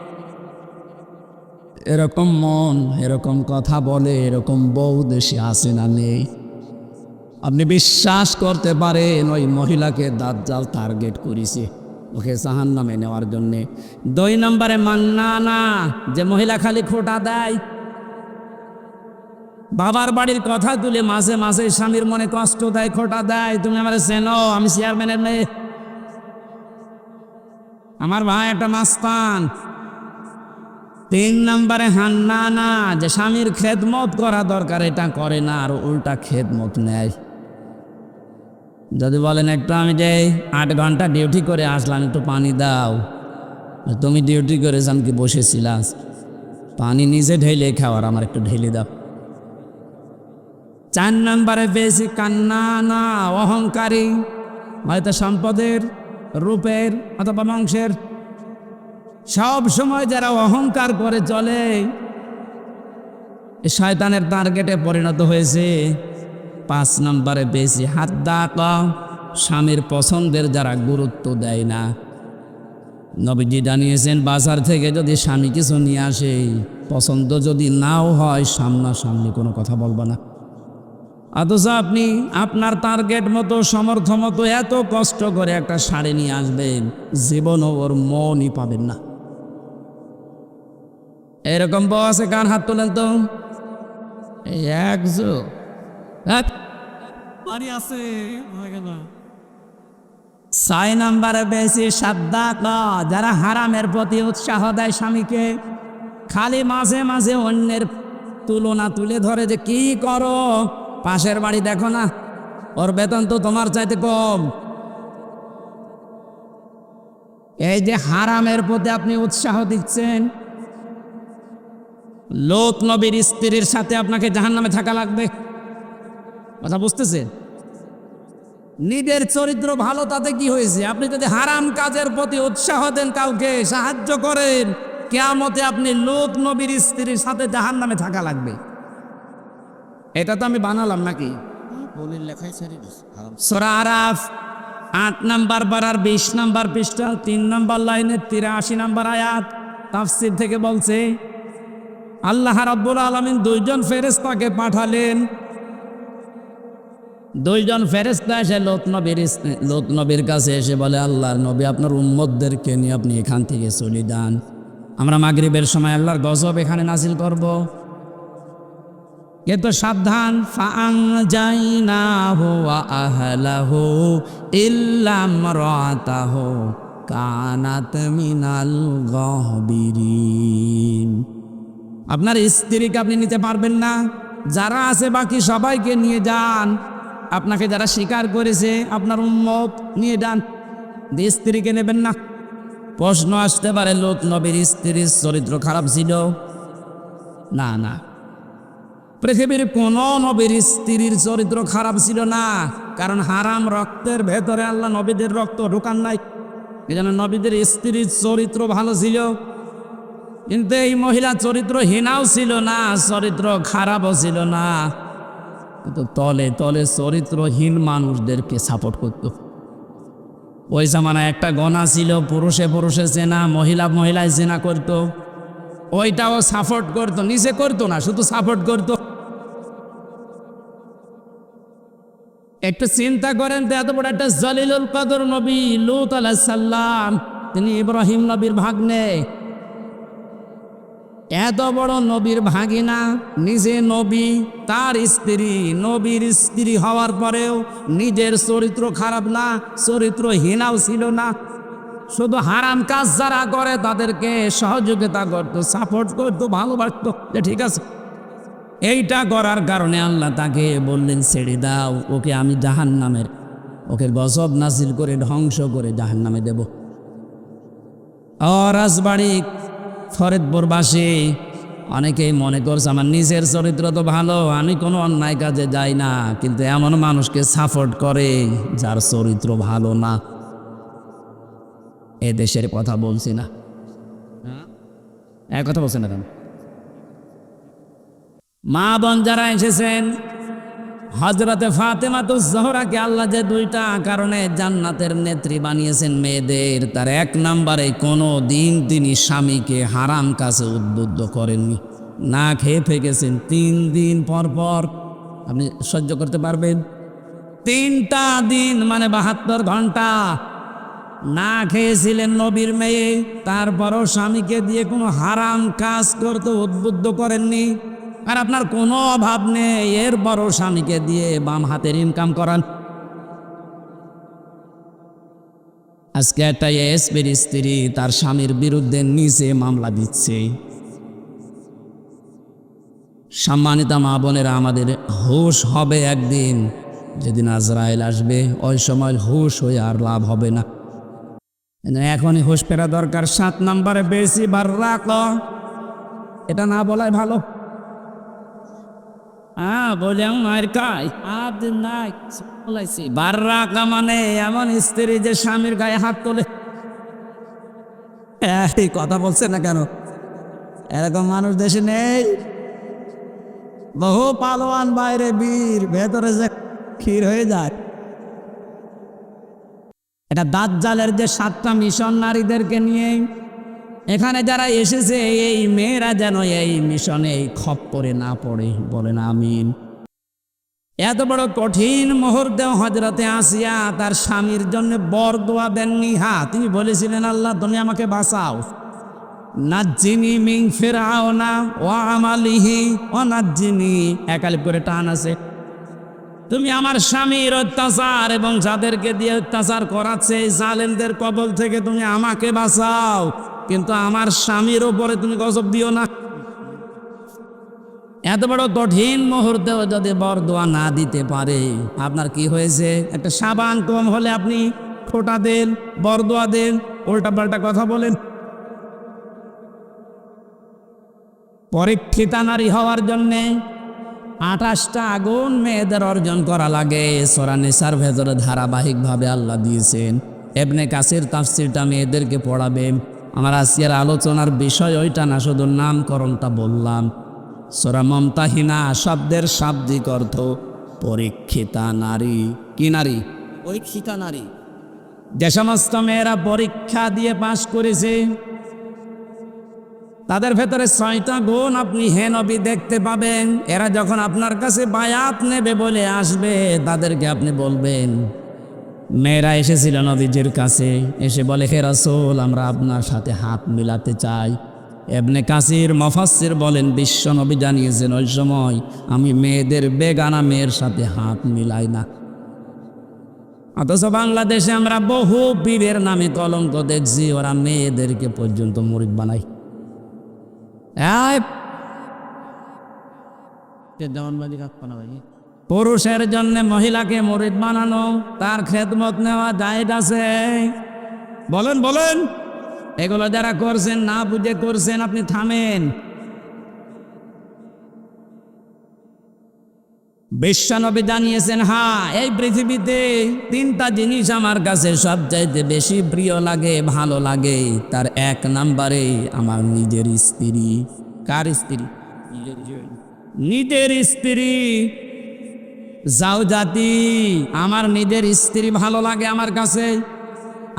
এরকম মন, এরকম কথা বলে, এরকম বউ দেশে আসে না নেই? আপনি বিশ্বাস করতে পারেন ওই মহিলাকে দাজ্জাল টার্গেট করেছে ওকে জাহান্নামে নেওয়ার জন্যে। 2 নম্বরে মান্নানা, যে মহিলা খালি খোটা দেয়, বাবার বাড়ির কথা তুলে মাঝে মাঝে স্বামীর মনে কষ্ট দেয়, খোটা দেয়। তুমি আমার চেনো, আমি চেয়ারম্যানের মেয়ে, আমার ভাই একটা মাস্তান। 3 নম্বরে হান্নানা, যে স্বামীর খেদমত করা দরকার এটা করে না, আর উল্টা খেদমত নেয়। যদি বলেন একটু আমি যে 8 ঘন্টা ডিউটি করে আসলাম, একটু পানি দাও, তুমি ডিউটি করে যান কি বসেছিলাম, পানি নিজে ঢেলে খাওয়ার, আমার একটু ঢেলে দাও। 4 নম্বরে বেশি কান্নানা, অহংকারী, হয়তো সম্পদের রূপের অথবা মাংসের। সব সময় যারা অহংকার করে চলে শয়তানের টার্গেটে পরিণত হয়েছে। 5 নম্বরে বেশি হাদ্দাক, স্বামীর পছন্দের যারা গুরুত্ব দেয় না। নবীজি জানিয়েছেন বাজার থেকে যদি স্বামী কিছু নিয়ে আসে, পছন্দ যদি নাও হয়, সামনাসামনি কোনো কথা বলবা না। অথচ আপনি আপনার টার্গেট মতো সমর্থ মতো এত কষ্ট করে একটা শাড়ি নিয়ে আসবেন, জীবনও ওর মনই পাবেন না। এরকম বউ আছে, কার হাত তোলেন তো? এই একজো বাড়ি আছে হয়ে গেল। 6 নম্বরে বেশি সাদ্দাক, যারা হারামের প্রতি উৎসাহ দেয় স্বামীকে। খালি মাঝে মাঝে অন্যের তুলনা তুলে ধরে যে কি করো, পাশের বাড়ি দেখো না, ওর বেতন তো তোমার চাইতে কম। এই যে হারামের প্রতি আপনি উৎসাহ দিচ্ছেন, লোত নবীর স্ত্রীর সাথে আপনাকে জাহান্নামে থাকা লাগবে। কথা বুঝতেছেন? নিজের চরিত্র ভালো তাতে কি হয়েছে? আপনি যদি হারাম কাজের প্রতি উৎসাহ দেন, কাউকে সাহায্য করেন, কিয়ামতে আপনি লোত নবীর স্ত্রীর সাথে জাহান্নামে থাকা লাগবে। এটা তো আমি বানালাম নাকি? বলির লেখাই ছেড়ে হারাম। সূরা আরাফ 8 নম্বর পারার 20 নম্বর পৃষ্ঠা 3 নম্বর লাইনের 83 নম্বর আয়াত তাফসীর থেকে বলছে, আল্লাহ রাব্বুল আলামিন 2 জন ফেরেশতাকে পাঠালেন। 2 জন ফেরেশতা এসে লোত নবীর কাছে এসে বলে, আল্লাহর নবী, আপনার উম্মতদেরকে নিয়ে আপনি এখান থেকে চলে যান, আমরা মাগরিবের সময় আল্লাহর গজব এখানে নাজিল করব। কিন্তু সাবধান, ফাআনজাইনাহু ওয়া আহলাহু ইল্লা ইমরাতাহু কানাত মিনাল গাহবিরিন। আপনার স্ত্রীকে আপনি নিতে পারবেন না, যারা আছে বাকি সবাইকে নিয়ে যান। আপনাকে যারা স্বীকার করেছে আপনার উম্মত, নিয়ে যান, স্ত্রীকে নেবেন না। প্রশ্ন আসতে পারে, লোত নবীর স্ত্রীর চরিত্র খারাপ ছিল? না না, পৃথিবীর কোন নবীর স্ত্রীর চরিত্র খারাপ ছিল না, কারণ হারাম রক্তের ভেতরে আল্লাহ নবীদের রক্ত ঢোকান নাই। এই জন্য নবীদের স্ত্রীর চরিত্র ভালো ছিল। কিন্তু এই মহিলা চরিত্রহীনাও ছিল না, চরিত্র খারাপও ছিল না, কিন্তু তলে তলে চরিত্রহীন মানুষদেরকে সাপোর্ট করত। ওই জামানায় একটা গণা ছিল, পুরুষে পুরুষে জেনা, মহিলা মহিলায় জেনা করত, ওইটাও সাপোর্ট করত, নিজে করতো না, শুধু সাপোর্ট করত। একটু চিন্তা করেন তো, এত বড় একটা জলিলুল কদর নবী লূত আলাইহিস সালাম, তিনি ইব্রাহিম নবীর ভাগ্নে, এত বড় নবীর ভাগিনা, নিজে নবী, তার স্ত্রী নবীর স্ত্রী হওয়ার পরেও নিজের চরিত্র খারাপ না, চরিত্রহীনাও ছিল না। শুধু হারাম কাজ যারা করে তাদেরকে সহযোগিতা করতো, সাপোর্ট করতো, ভালোবাসতো, যে ঠিক আছে। এইটা করার কারণে আল্লাহ তাকে বললেন, ছেড়ে দাও, ওকে আমি জাহান্নামের, ওকে গজব নাজিল করে ধ্বংস করে জাহান্নামে দেব। রাজবাড়ি ফরিদপুরবাসী অনেকেই মনে করছে আমার নিজের চরিত্র তো ভালো, আমি কোনো অন্যায় কাজে যাই না, কিন্তু এমন মানুষকে সাপোর্ট করে যার চরিত্র ভালো না। এ দেশের কথা বলছি না, এক কথা বলছে না কেন? মা বোন যারা এসেছেন, হযরতে ফাতেমাতুজ জোহরাকে আল্লাহ যে 2টা কারণে জান্নাতের নেত্রী বানিয়েছেন মেয়েদের, তার 1 নম্বরে কোনো দিন তিনি স্বামীকে হারাম কাজে উদ্বুদ্ধ করেননি। না খেয়ে থেকেছেন 3 দিন পর পর। আপনি সহ্য করতে পারবেন? 3টা দিন মানে 72 ঘন্টা না খেয়েছিলেন নবীর মেয়ে, তারপরও স্বামীকে দিয়ে কোনো হারাম কাজ করতে উদ্বুদ্ধ করেননি। আর আপনার কোনো অভাব নেই, এরপরও স্বামীকে দিয়ে বাম হাতের ইনকাম করান। আজকে একটা এসপির স্ত্রী তার স্বামীর বিরুদ্ধে নিজে মামলা দিচ্ছে। সম্মানিতা মা বোনেরা, আমাদের হুঁশ হবে একদিন, যেদিন আজরাইল আসবে, ওই সময় হুঁশ হয়ে আর লাভ হবে না। এখনই হুঁশ ফেরা দরকার। 7 নম্বরে বেশি বার রাখ, এটা না বলাই ভালো। হ্যাঁ বলে মায়ের কায় আর দিন নাই বলাইছি বাররা কামানে এমন স্ত্রী যে স্বামীর গায়ে হাত তোলে। এই কথা বলছে না কেন? এরকম মানুষ দেশে নেই। বহু পালোয়ান বাইরে বীর, ভেতরে যে ক্ষীর হয়ে যায়। এটা দাজ্জালের যে 7টা মিশন নারীদেরকে নিয়ে এখানে যারা এসেছে, এই মেয়েরা যেন এই মিশনে এই খপ্পরে না পড়ে, বলেন আমিন। এত বড় কঠিন মুহূর্তে হযরতে আসিয়া তার স্বামীর জন্য বরদোয়া দেননি। হ্যাঁ, তিনি বলেছিলেন, আল্লাহ তুমি আমাকে বাঁচাও, নাজ্জিনি মিন ফিরআউনা ওয়া আমালিহি ওয়া নাজ্জিনি, একালিপ করে টান আছে। তুমি আমার স্বামীর অত্যাচার এবং যাদেরকে দিয়ে অত্যাচার করাচ্ছে এই জালেমদের কবল থেকে তুমি আমাকে বাঁচাও, কিন্তু আমার স্বামীর ওপরে তুমি গজব দিও না। এত বড় কঠিন মুহূর্তেও যদি বরদোয়া না দিতে পারে, আপনার কি হয়েছে? একটা সাবান কম হলে আপনি খোটা দেন, বরদোয়া দেন, উল্টা পাল্টা কথা বলেন। পরীক্ষিতা নারী হওয়ার জন্যে 28টা আগুন মেয়েদের অর্জন করা লাগে। সূরা নিসার ভেতরে ধারাবাহিকভাবে আল্লাহ দিয়েছেন। ইবনে কাসির তাফসীরটা মেয়েদেরকে পড়াবেন। আমার আজকের আলোচনার বিষয় ওইটা না, শুধু নামকরণটা বললাম। সূরা মুমতাহিনা শব্দের শাব্দিক অর্থ পরীক্ষিতা নারী। কি নারী? পরীক্ষিতা নারী। যে সমস্ত মেয়েরা পরীক্ষা দিয়ে পাশ করেছে তাদের ভেতরে 6টা গুণ আপনি হে নবী দেখতে পাবেন। এরা যখন আপনার কাছে বায়াত নেবে বলে আসবে, তাদেরকে আপনি বলবেন, মেয়েরা এসেছিল নবীজির কাছে, এসে বলে, হে রাসূল আমরা আপনার সাথে হাত মিলাতে চাই। ইবনে কাসির মুফাসসির বলেন, বিশ্ব নবী জানিয়েছেন ওই সময় আমি মেয়েদের বেগানা মেয়ের সাথে হাত মিলাই না। অথচ বাংলাদেশে আমরা বহু পীরের নামে কলঙ্ক দেখছি, ওরা মেয়েদেরকে পর্যন্ত মুরিদ বানায়। জবানবাজি কাপ্পা না ভাই। পুরুষের জন্য মহিলাকে মুরিদ বানানো, তার খেদমত নেওয়া জায়েজ আছে? বলেন বলেন। এগুলো যারা করছেন না বুঝে করছেন, আপনি থামেন। বিশ্বনবী জানিয়েছেন, হ্যাঁ এই পৃথিবীতে 3টা জিনিস আমার কাছে সবচাইতে বেশি প্রিয় লাগে, ভালো লাগে। তার 1 নম্বরে আমার নিজের স্ত্রী। কার স্ত্রী? নিজের স্ত্রী। জাওজাতি, আমার নিজের স্ত্রী ভালো লাগে আমার কাছে।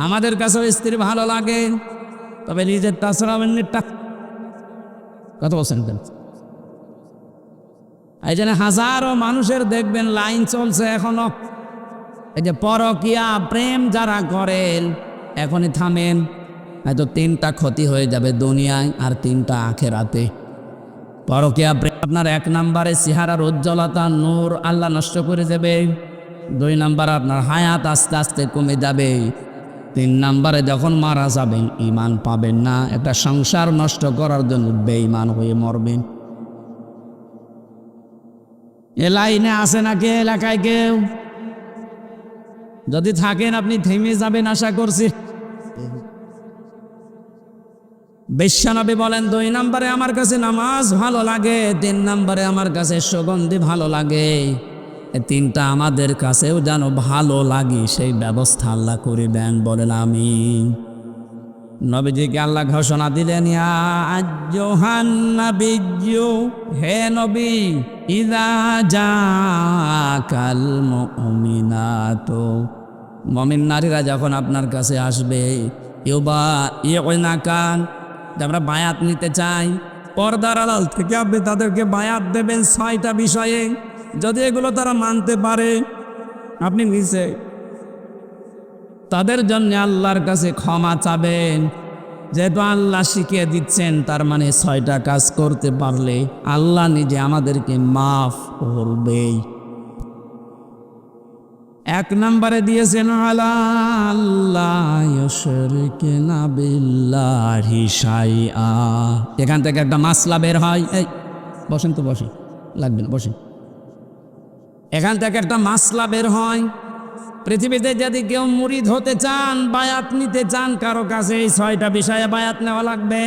আমাদের কাছেও স্ত্রী ভালো লাগে, তবে নিজের তাছাড়া অন্যেরটা। কত বলছেন? এই জন্য হাজারো মানুষের দেখবেন লাইন চলছে এখনো। এই যে পরকিয়া প্রেম যারা করেন, এখনই থামেন, হয়তো 3টা ক্ষতি হয়ে যাবে দুনিয়ায় আর 3টা আখেরাতে। পরকিয়া প্রেম আপনার 1 নম্বরে চেহারার উজ্জ্বলতা নূর আল্লাহ নষ্ট করে দেবে। 2 নম্বরে আপনার হায়াত আস্তে আস্তে কমে যাবে। 3 নম্বরে যখন মারা যাবেন ঈমান পাবেন না। একটা সংসার নষ্ট করার জন্য বেঈমান হয়ে মরবেন। এ লাইনে আসে নাকি এলাকায় কেউ? যদি থাকেন আপনি থেমে যাবেন আশা করছি। বিশ্বনবী বলেন, 2 নম্বরে আমার কাছে নামাজ ভালো লাগে, 3 নম্বরে আমার কাছে সুগন্ধি ভালো লাগে। এই 3টা আমাদের কাছেও যেন ভালো লাগে, সেই ব্যবস্থা আল্লাহ করে দেন, বলেন আমিন। নবীজিকে আল্লাহ ঘোষণা দিলেন, ইয়া আইয়ুহান নাবিয়্যু, হে নবী, ইযা জাকাল মুমিনাতু, মুমিন নারীরা যখন আপনার কাছে আসবে, ইউবাইউনাকা, আমরা বায়াত নিতে চাই, পর্দার আড়াল থেকে আপনি তাদেরকে বায়াত দেবেন 6টা বিষয়ে। যদি এগুলো তারা মানতে পারে, আপনি নিচে তাদের জন্য আল্লাহর কাছে ক্ষমা চাবেন। যেহেতু আল্লাহ শিখিয়ে দিচ্ছেন, তার মানে 6টা কাজ করতে পারলে আল্লাহ নিজে আমাদেরকে মাফ করবেই। 1 নম্বরে দিয়েছেন, আলা আল্লাহ ইউশরিকুনা বিল্লাহি শাইআ। এখান থেকে একটা মাসলা বের হয়। এই বসেন তো, বসি লাগবে না, বসেন। এখান থেকে একটা মাসলা বের হয়, পৃথিবীতে যদি কেউ মুরিদ হতে চান, বায়াত নিতে চান কারো কাছে, এই 6টা বিষয়ে বায়াত নেওয়া লাগবে।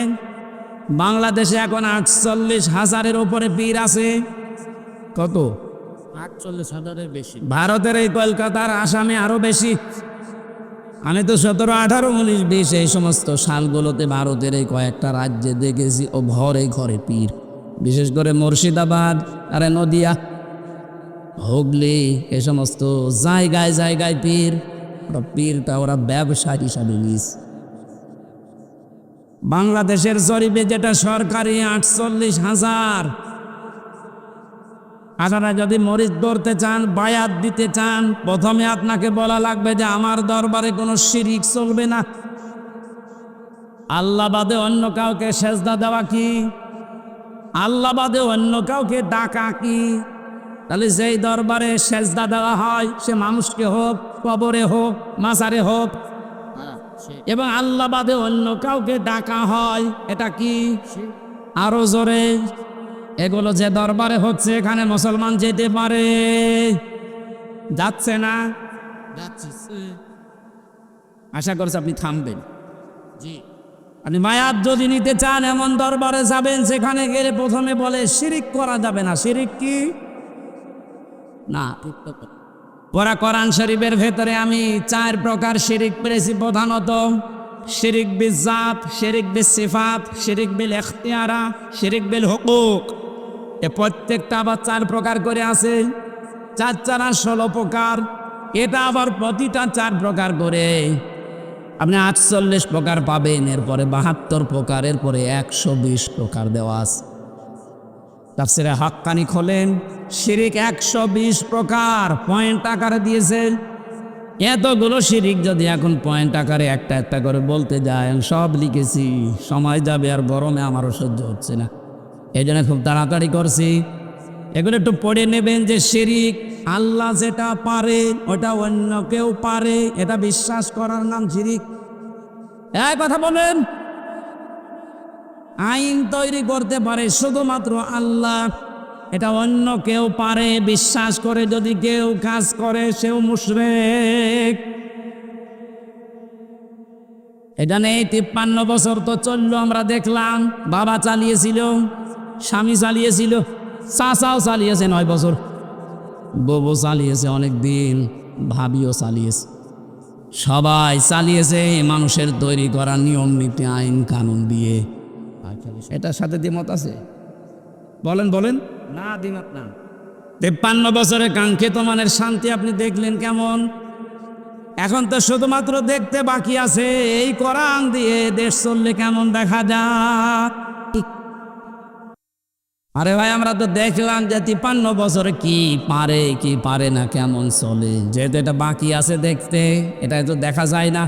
বাংলাদেশে এখন 48,000-এর উপরে পীর আছে। কত? 48,000-এর বেশি। ভারতের এই কলকাতার আসামে আরো বেশি। আমি তো 17, 18, 19, 20 এই সমস্ত সালগুলোতে ভারতের এই কয়েকটা রাজ্যে দেখেছি ও ঘরে ঘরে পীর, বিশেষ করে মুর্শিদাবাদ আর নদিয়া, হুগলি, এ সমস্ত জায়গায় জায়গায় পীর। ওরা পীরটা ওরা ব্যবসা হিসাবে নিস। বাংলাদেশের জরিপে যেটা সরকারি 48,000। আপনারা যদি মরিচ ধরতে চান, বায়াত দিতে চান, প্রথমে আপনাকে বলা লাগবে যে আমার দরবারে কোনো শিরিক চলবে না। আল্লাহ বাদে অন্য কাউকে সেজদা দেওয়া কি? আল্লাহ বাদে অন্য কাউকে ডাকা কি? তাহলে যেই দরবারে সেজদা দেওয়া হয়, সে মানুষকে হোক, কবরে হোক, মাজারে হোক, এবং আল্লাহ বাদে অন্য কাউকে ডাকা হয়, এটা কি? আরো জোরে, এগুলো যে দরবারে হচ্ছে এখানে মুসলমান যেতে পারে? যাচ্ছে না? যাচ্ছে। আশা করছি আপনি থামবেন। জি। আপনি মায়াত যদি নিতে চান এমন দরবারে যাবেন, সেখানে গেলে প্রথমে বলে শিরিক করা যাবে না। শিরিক কি? না, ওরা কোরআন শরীফের ভেতরে আমি 4 প্রকার শিরিক পেয়েছি প্রধানত। শিরিক বিল জাত, শিরিক বিল সিফাত, শিরিক বিল ইখতিয়ারা, শিরিক বিল হুকুক। এ প্রত্যেকটা আবার 4 প্রকার করে আছে। 4 4 16 প্রকার। এটা আবার প্রতিটা 4 প্রকার করে আপনি 48 প্রকার পাবেন। এরপরে 72 প্রকার, এরপরে 120 প্রকার দেওয়া আছে। তাফসিরে হাক্কানি খোলেন, শিরিক 120 প্রকার পয়েন্ট আকারে দিয়েছে। এতগুলো শিরিক যদি এখন পয়েন্ট আকারে একটা একটা করে বলতে যায়, আমি সব লিখেছি, সময় যাবে আর গরমে আমারও সহ্য হচ্ছে না, এই জন্য খুব তাড়াতাড়ি করছি। এগুলো একটু পড়ে নেবেন যে শিরিক আল্লাহ যেটা পারে ওটা অন্য কেউ পারে, এটা বিশ্বাস করার নাম শিরিক। এই কথা বলেন, আইন তৈরি করতে পারে শুধুমাত্র আল্লাহ, এটা অন্য কেউ পারে বিশ্বাস করে যদি কেউ কাজ করে সেও মুশরিক। এটা নেই 53 বছর তো চললো, আমরা দেখলাম। বাবা চালিয়েছিল, স্বামী চালিয়েছিল, চাচাও চালিয়েছে 9 বছর, বউ চালিয়েছে অনেক দিন, ভাবিও চালিয়েছে, সবাই চালিয়েছে মানুষের তৈরি করা নিয়ম নীতি আইন কানুন দিয়ে। এটার সাথে দ্বিমত আছে? বলেন বলেন। না, দ্বিমত না। 53 বছরে কাঙ্ক্ষিত মানের শান্তি আপনি দেখলেন কেমন? এখন তো শুধুমাত্র দেখতে বাকি আছে, এই কোরআন দিয়ে দেশ চললে কেমন দেখা যায়। আরে ভাই, আমরা তো দেখলাম যে 53 বছরে কি পারে কি পারে না, কেমন চলে। যেহেতু এটা বাকি আছে দেখতে, এটা তো দেখা যায় না।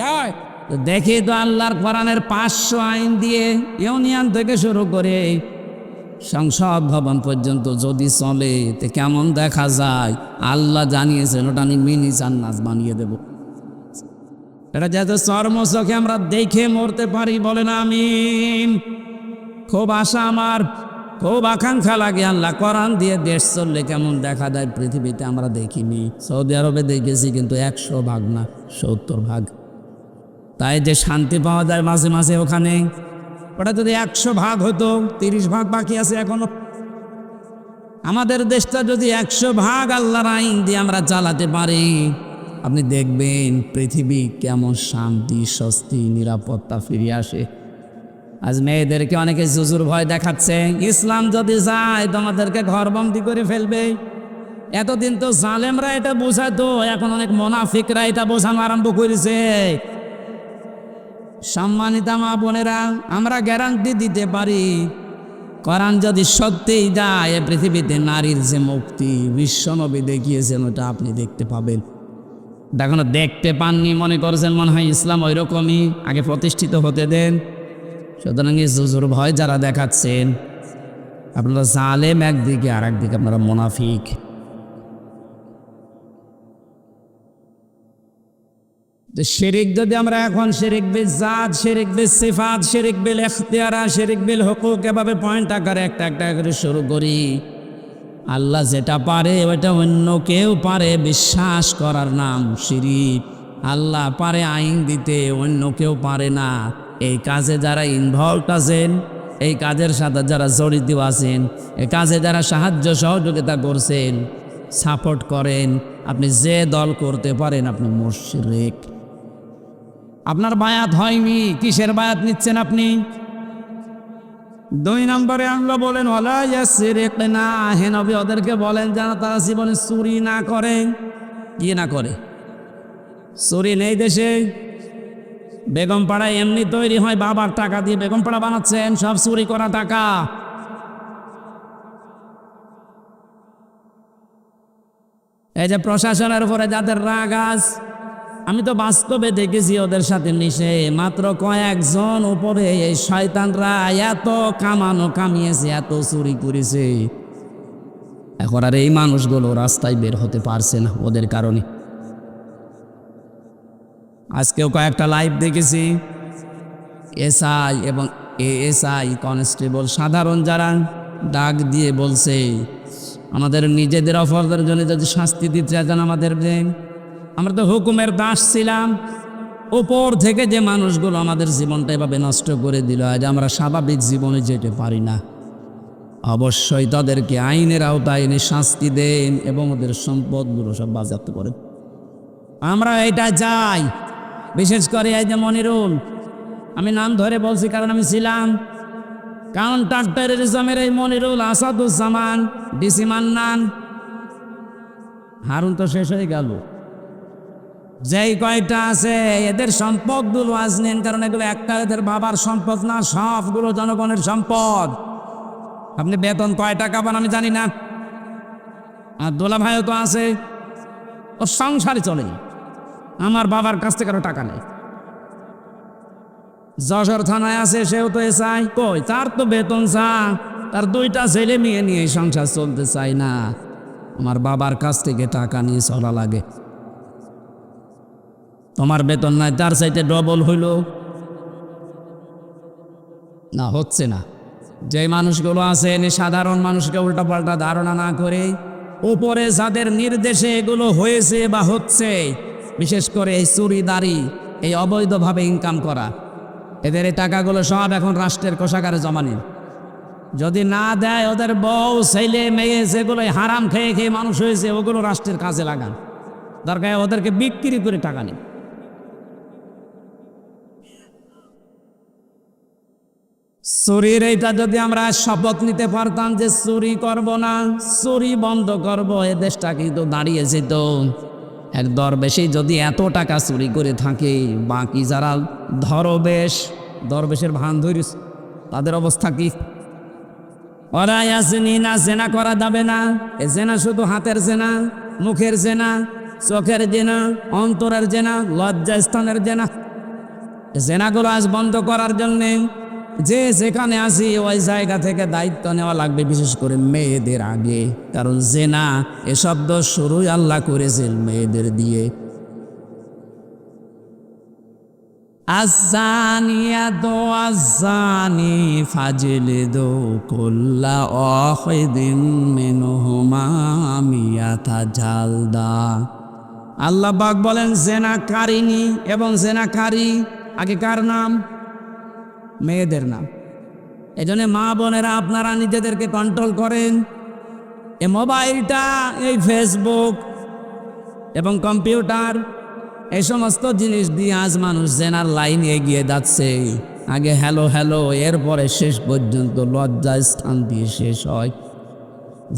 যায় তো দেখি তো আল্লাহর কোরআনের 500 আইন দিয়ে ইউনিয়ন থেকে শুরু করে সংসদ ভবন পর্যন্ত যদি চলে তে কেমন দেখা যায়। আল্লাহ জানিয়েছেন ওটা আমি মিনি জান্নাত বানিয়ে দেব। এটা যাতে চর্মচোখে আমরা দেখে মরতে পারি, বলেন আমিন। খুব আশা আমার, খুব আকাঙ্ক্ষা লাগে আল্লাহ কোরআন দিয়ে দেশ চললে কেমন দেখা যায় পৃথিবীতে আমরা দেখিনি। সৌদি আরবে দেখেছি কিন্তু 100 ভাগ না, 70 ভাগ। তাই যে শান্তি পাওয়া যায় মাঝে মাঝে ওখানে, ওটা যদি 100 ভাগ হতো, 30 ভাগ বাকি আছে এখনো। আমাদের দেশটা যদি 100 ভাগ আল্লাহর আইন দিয়ে আমরা চালাতে পারি, আপনি দেখবেন পৃথিবী কেমন শান্তি, স্বস্তি, নিরাপত্তা ফিরে আসে। আজ মেয়েদেরকে অনেকে জুজুর ভয় দেখাচ্ছে, ইসলাম যদি যায় তোমাদেরকে ঘরবন্দি করে ফেলবে। এতদিন তো জালেমরা এটা বোঝাতো, এখন অনেক মুনাফিকরা এটা বোঝানো আরম্ভ করেছে। সম্মানিতা মা বোনেরা, আমরা গ্যারান্টি দিতে পারি কোরআন যদি সত্যিই যায়, পৃথিবীতে নারীর যে মুক্তি বিশ্বনবী দেখিয়েছেন ওটা আপনি দেখতে পাবেন। এখনো দেখতে পাননি, মনে করছেন মনে হয় ইসলাম ওই রকমই, আগে প্রতিষ্ঠিত হতে দেন। সুতরাং এই জুজুর ভয় যারা দেখাচ্ছেন, আপনারা জালেম একদিকে, আর একদিকে আপনারা মুনাফিক। শিরিক যদি আমরা এখন শিরিক বিল জাত, শিরিক বিল সিফাত, শিরিক বিল ইখতিয়ারা, শিরিক বিল হুকুক এভাবে পয়েন্ট আকারে একটা একটা করে শুরু করি, আল্লাহ যেটা পারে ওইটা অন্য কেউ পারে বিশ্বাস করার নাম শিরিক। আল্লাহ পারে আইন দিতে, অন্য কেউ পারে না। এই কাজে যারা ইনভলভ আছেন এই কাজের সাথে যারা জড়িত আছেন, এই কাজে যারা সাহায্য সহযোগিতা করছেন, সাপোর্ট করেন, আপনি যে দল করতে পারেন আপনি মুশরিক। আপনার বায়াত হয়নি, কিসের বায়াত নিচ্ছেন আপনি? 2 নম্বরে আল্লাহ বলেন ওয়ালা ইয়াসরিকনা, হে নবী ওদেরকে বলেন যেন তারা জীবনে চুরি না করে। কি না করে? চুরি নেই দেশে। বেগম পাড়ায় এমনি তৈরি হয়, বাবার টাকা দিয়ে বেগম পাড়া বানাচ্ছেন, সব চুরি করা টাকা। এই যে প্রশাসনের উপরে যাদের রাগ আজ, আমি তো বাস্তবে দেখেছি ওদের সাথে মিশে, মাত্র কয়েকজন উপরে এই শয়তানরা এত কামিয়েছে, এত চুরি করেছে, এখন আর এই মানুষগুলো রাস্তায় বের হতে পারছে না ওদের কারণে। আজকেও কয়েকটা লাইভ দেখেছি, এসআই এবং এএসআই কনস্টেবল সাধারণ যারা ডাক দিয়ে বলছে আমাদের নিজেদের অপরাধের জন্য যদি শাস্তি দিতে চান আমাদের দেন। আমরা তো হুকুমের দাস ছিলাম, ওপর থেকে যে মানুষগুলো আমাদের জীবনটা এভাবে নষ্ট করে দিল, আজ আমরা স্বাভাবিক জীবনে যেতে পারি না। অবশ্যই তাদেরকে আইনের আওতায় এনে শাস্তি দেন এবং ওদের সম্পদগুলো সব বাজেয়াপ্ত করেন। আমরা এটা চাই। বিশেষ করে এই যে মনিরুল, আমি নাম ধরে বলছি কারণ আমি ছিলাম কাউন্টার টেররিজমের এই মনিরুল, আসাদুজ্জামান, ডিসি মান্নান, হারুন তো শেষ হয়ে গেল, যেই কয়টা আছে এদের সম্পদগুলো আজ নেন, কারণ এগুলো একটা এদের বাবার সম্পদ না, সবগুলো জনগণের সম্পদ। আপনি বেতন কয় টাকা পান আমি জানি না, আর দোলা ভাইও তো আছে, ওর সংসারে চলে। আমার বাবার কাছ থেকে কারো টাকা নেই। যশোর থানায় আছে, সেও তো এসআই, কই তার তো বেতন চা, তার 2টা ছেলে মেয়ে নিয়ে সংসার চলতে চায় না, আমার বাবার কাছ থেকে টাকা নিয়ে চলা লাগে। তোমার বেতন নাই, তার চাইতে ডবল হইল না, হচ্ছে না। যে মানুষগুলো আছে সাধারণ মানুষকে উল্টাপাল্টা ধারণা না করে উপরে যাদের নির্দেশে এগুলো হয়েছে বা হচ্ছে, বিশেষ করে এই চুরিদারি, এই অবৈধভাবে ইনকাম করা, এদের এই টাকাগুলো সব এখন রাষ্ট্রের কোষাগারে জমা নিন। যদি না দেয় ওদের বউ ছেলে মেয়ে যেগুলো হারাম খেয়ে খেয়ে মানুষ হয়েছে, ওগুলো রাষ্ট্রের কাজে লাগান, দরকার ওদেরকে বিক্রি করে টাকা নিন। চুরির এইটা যদি আমরা শপথ নিতে পারতাম যে চুরি করব না, চুরি বন্ধ করব, এ দেশটা কিন্তু দাঁড়িয়ে যেত। এক দরবেশই যদি এত টাকা চুরি করে থাকে, বাকি যারা দরবেশের ভান ধরিস তাদের অবস্থা কি? ওরা আসেনি না, জেনা করা যাবে না। এ জেনা শুধু হাতের জেনা, মুখের জেনা, চোখের জেনা, অন্তরের জেনা, লজ্জাস্থানের জেনা। জেনাগুলো আজ বন্ধ করার জন্যে যে যেখানে আসি ওই জায়গা থেকে দায়িত্ব নেওয়া লাগবে, বিশেষ করে মেয়েদের আগে, কারণ জেনা এ শব্দ শুরুই আল্লাহ করেছেন মেয়েদের দিয়ে। আযানিয়াতু আযানি ফাজলিদু কুল্লা ওয়াহিদিন মিনহুমা মিয়াতা জালদা। আল্লাহ পাক বলেন জেনাকারিনী এবং জেনাকারী, আগে কার নাম? মেয়েদের নাম। এই জন্য মা বোনেরা আপনারা নিজেদেরকে কন্ট্রোল করেন। এই মোবাইলটা, এই ফেসবুক এবং কম্পিউটার, এই সমস্ত জিনিস দিয়ে আজ মানুষ জেনার লাইন এগিয়ে যাচ্ছে। আগে হ্যালো হ্যালো, এরপরে শেষ পর্যন্ত লজ্জার স্থান দিয়ে শেষ হয়।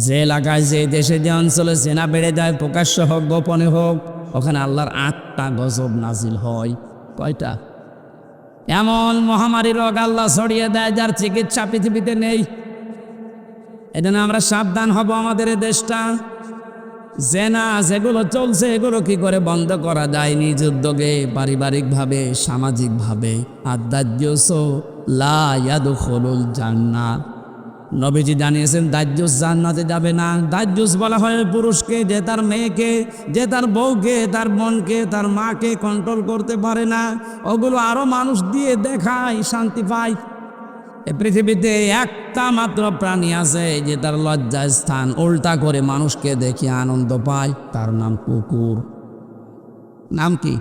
যে এলাকায়, যে দেশে, যে অঞ্চলে জেনা বেড়ে যায়, প্রকাশ্য হোক গোপনে হোক, ওখানে আল্লাহর 8টা গজব নাজিল হয়। কয়টা? এমন মহামারী রোগ আল্লাহ ছড়িয়ে দেয় যার চিকিৎসা পৃথিবীতে নেই। এজন্য আমরা সাবধান হব। আমাদের এই দেশটা জেনা যেগুলো চলছে এগুলো কি করে বন্ধ করা যায়? নিজ উদ্যোগে, পারিবারিকভাবে, সামাজিকভাবে। আর দাজ্জুস লা ইয়াদখুলুল জান্নাহ, নবীজি জানিয়েছেন দাজ্জুস জান্নাতে যাবে না। দাজ্জুস বলা হয় পুরুষকে যে তার মেয়েকে, যে তার বউকে, তার বোনকে, তার মাকে কন্ট্রোল করতে পারে না। ওগুলো আরো মানুষ দিয়ে দেখায়, শান্তি পায়। এই পৃথিবীতে একটা মাত্র প্রাণী আছে যে তার লজ্জা স্থান উল্টা করে মানুষকে দেখে আনন্দ পায়, তার নাম কুকুর। নাম কি?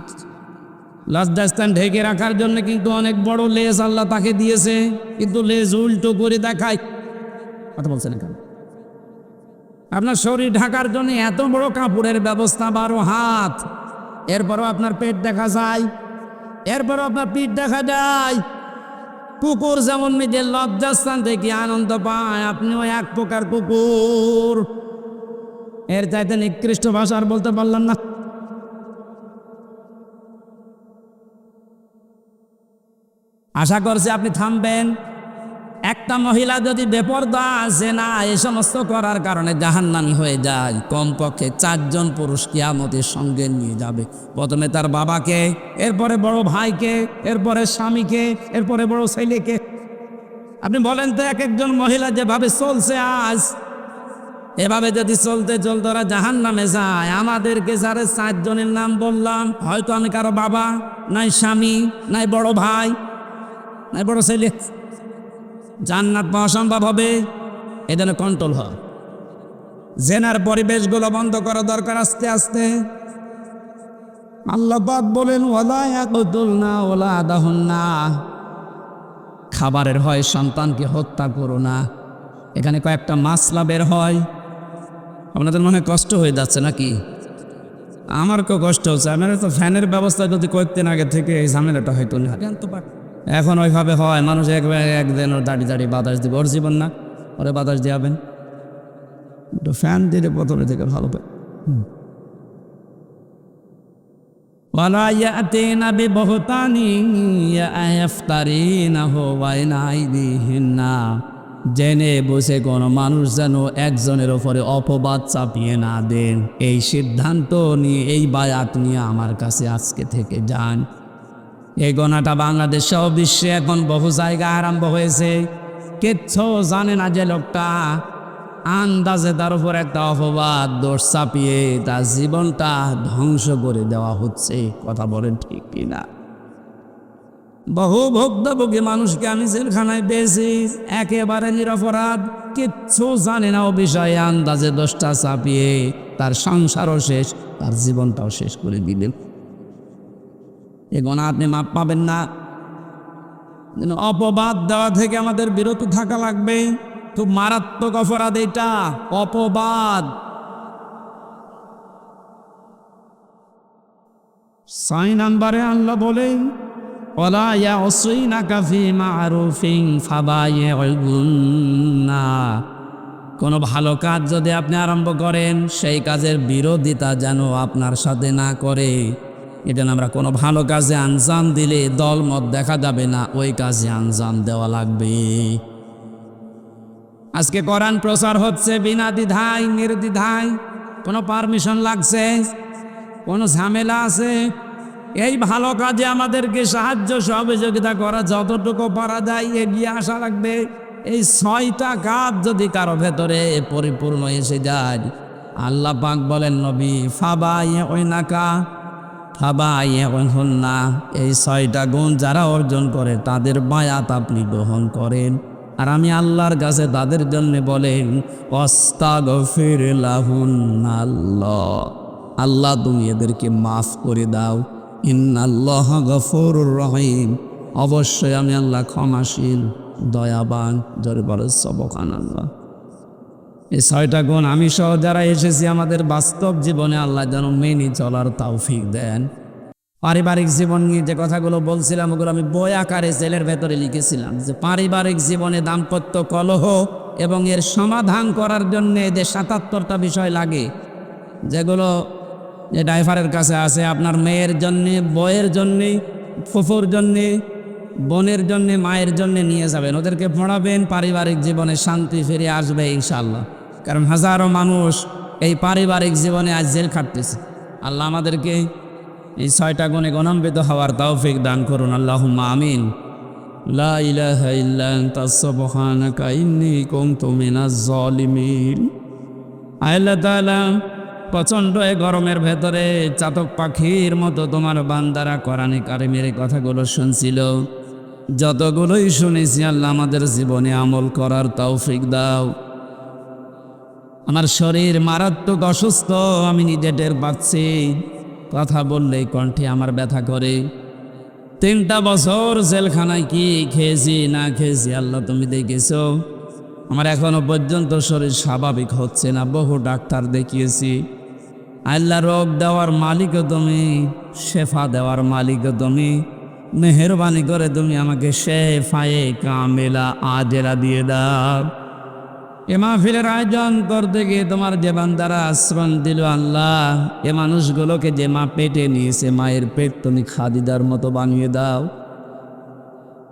লজ্জাস্থান ঢেকে রাখার জন্য কিন্তু অনেক বড় লেজ আল্লাহ তাকে দিয়েছে, কিন্তু লেজ উল্টো করে দেখায়। কথা বলছেন কেন? আপনার শরীর ঢাকার জন্য এত বড় কাপড়ের ব্যবস্থা, 12 হাত, এরপরও আপনার পেট দেখা যায়, এরপরও আপনার পিঠ দেখা যায়। কুকুর যেমন নিজের লজ্জাস্থান থেকে আনন্দ পায়, আপনিও এক প্রকার কুকুর। এর চাইতে নিকৃষ্ট ভাষা আর বলতে পারলাম না। আশা করছি আপনি থামবেন। একটা মহিলা যদি বেপরদা জেনা এই সমস্ত করার কারণে জাহান্নামী হয়ে যায়, কমপক্ষে 4 জন পুরুষ কিয়ামতের সঙ্গে নিয়ে যাবে। প্রথমে তার বাবাকে, এরপরে বড় ভাইকে, এরপরে স্বামীকে, এরপরে বড় ছেলেকে। আপনি বলেন তো, এক একজন মহিলা যেভাবে চলছে আজ, এভাবে যদি চলতে চলতে ওরা জাহান্নামে যায়, আমাদেরকে যারা 4 জনের নাম বললাম, হয়তো আমি কারো বাবা, নাই স্বামী, নাই বড় ভাই, নাই বড় ছেলে, জান্নাত পাওয়া সম্ভব হবে? এই জন্য কন্ট্রোল হয়। জেনার পরিবেশগুলো বন্ধ করা দরকার আস্তে আস্তে। আল্লাহ পাক বলেন, ওয়ালা ইয়াকুতুলনা ওয়ালা আদাহুন্না, খাবারের হয় সন্তানকে হত্যা করো না। এখানে কয়েকটা মাসলা বের হয়। আপনাদের মনে কষ্ট হয়ে যাচ্ছে নাকি? আমার কেউ কষ্ট হচ্ছে। আমার তো ফ্যানের ব্যবস্থা যদি করতেন আগে থেকে, এই ঝামেলাটা হয়তো না। এখন ওইভাবে হয়, মানুষ একদিন ওর দাঁড়িয়ে বাতাস দিবে, ওর জীবন না, ওরে বাতাস দিয়াবেন। ফ্যান দিলে প্রথমে থেকে ভালো পায়। ওয়ালা ইয়াতিনা বিবহতানি ইয়াফতারিনাহু বাইনা আইদিহিন্না, জেনে বসে কোনো মানুষ যেন একজনের ওপরে অপবাদ চাপিয়ে না দেন। এই সিদ্ধান্ত নিয়ে, এই বায়াত নিয়ে আমার কাছে আজকে থেকে যান। এই গোনাটা বাংলাদেশ সহ বিশ্বে এখন বহু জায়গায় আরম্ভ হয়েছে। কিচ্ছু জানে না যে লোকটা, আন্দাজে তার উপর একটা অপবাদ দোষ চাপিয়ে তার জীবনটা ধ্বংস করে দেওয়া হচ্ছে। কথা বলেন ঠিক কিনা? বহু ভুক্তভোগী মানুষকে আমি জেলখানায় পেয়েছি, একেবারে নিরপরাধ, কিচ্ছু জানে না ও বিষয়ে, আন্দাজে দোষটা চাপিয়ে তার সংসারও শেষ, তার জীবনটাও শেষ করে দিলেন। এ গোনা আপনি মাপ পাবেন না। অপবাদ দেওয়া থেকে আমাদের বিরত থাকা লাগবে। খুব মারাত্মক অপরাধ এটা, অপবাদ। 6 নম্বরে আল্লাহ বলেন, ওয়ালা ইয়াসিনাকা ফি মা'রুফিন ফাবাইউহুন্না, কোনো ভালো কাজ যদি আপনি আরম্ভ করেন, সেই কাজের বিরোধিতা যেন আপনার সাথে না করে। এটা আমরা কোনো ভালো কাজে আঞ্জাম দিলে দলমত দেখা যাবে না, ওই কাজে আঞ্জাম দেওয়া লাগবে। আজকে কোরআন প্রচার হচ্ছে বিনা দ্বিধায় নির্দ্বিধায়, কোনো পারমিশন লাগছে, কোনো ঝামেলা আছে? এই ভালো কাজে আমাদেরকে সাহায্য সহযোগিতা করা, যতটুকু পারা যায় এগিয়ে আসা লাগবে। এই 6টা কাজ যদি কারো ভেতরে পরিপূর্ণ এসে যায়, আল্লাহ পাক বলেন, নবী ফাবাইউনাকা ফাবাইউহুন্না, এই 6টা গুণ যারা অর্জন করে তাদের বায়াত আপনি গ্রহণ করেন। আর আমি আল্লাহর কাছে তাদের জন্য বলেন, আস্তাগফির লাহুন্না, আল্লাহ তুমি এদেরকে মাফ করে দাও। ইন্নাল্লাহ গফুরুর রহিম, অবশ্যই আমি আল্লাহ ক্ষমাশীল, দয়াবান। জোরে বলে সুবহানাল্লাহ। এই 6টা গুণ আমি সহ যারা এসেছি আমাদের বাস্তব জীবনে আল্লাহ যেন মেনে চলার তৌফিক দেন। পারিবারিক জীবন নিয়ে যে কথাগুলো বলছিলাম, ওগুলো আমি বই আকারে জেলের ভেতরে লিখেছিলাম, যে পারিবারিক জীবনে দাম্পত্য কলহ এবং এর সমাধান করার জন্যে যে 77টা বিষয় লাগে, যেগুলো যে ড্রাইভারের কাছে আছে, আপনার মেয়ের জন্যে, বইয়ের জন্যে, ফুফুর জন্যে, বোনের জন্যে, মায়ের জন্যে নিয়ে যাবেন, ওদেরকে পড়াবেন, পারিবারিক জীবনে শান্তি ফিরে আসবে ইনশাআল্লাহ। কারণ হাজারো মানুষ এই পারিবারিক জীবনে আজ জেল খাটতেছে। আল্লাহ আমাদেরকে এই 6টা গুণে গুণান্বিত হওয়ার তৌফিক দান করুন, আল্লাহুম্মা আমিন। লা ইলাহা ইল্লা আনতা সুবহানাকা ইন্নী কুনতু মিনাজ জালিমিন। আল্লাহ তাআলা, প্রচণ্ড এই গরমের ভেতরে চাতক পাখির মতো তোমার বান্দারা কোরআনে কারিমের কথাগুলো শুনছিল, যতগুলোই শুনেছি আল্লাহ আমাদের জীবনে আমল করার তৌফিক দাও। আমার শরীর মারাত্মক অসুস্থ, আমি নিজে টের পাচ্ছি, কথা বললেই কণ্ঠে আমার ব্যথা করে। 3টা বছর জেলখানায় কি খেয়েছি না খেয়েছি আল্লাহ তুমি দেখেছো। আমার এখনো পর্যন্ত শরীর স্বাভাবিক হচ্ছে না, বহু ডাক্তার দেখিয়েছি। আল্লাহ রোগ দেওয়ার মালিকও তুমি, শেফা দেওয়ার মালিকও তুমি। মেহেরবানি করে তুমি আমাকে শেফায়ে কামেলা আজেরা দিয়ে দাও। এ মাহফিলের আয়োজন করতে গিয়ে তোমার যে বান্দারা আশ্রয় দিল আল্লাহ, এ মানুষগুলোকে যে মা পেটে নিয়েছে, মায়ের পেট তুমি খাদিদার মতো বানিয়ে দাও।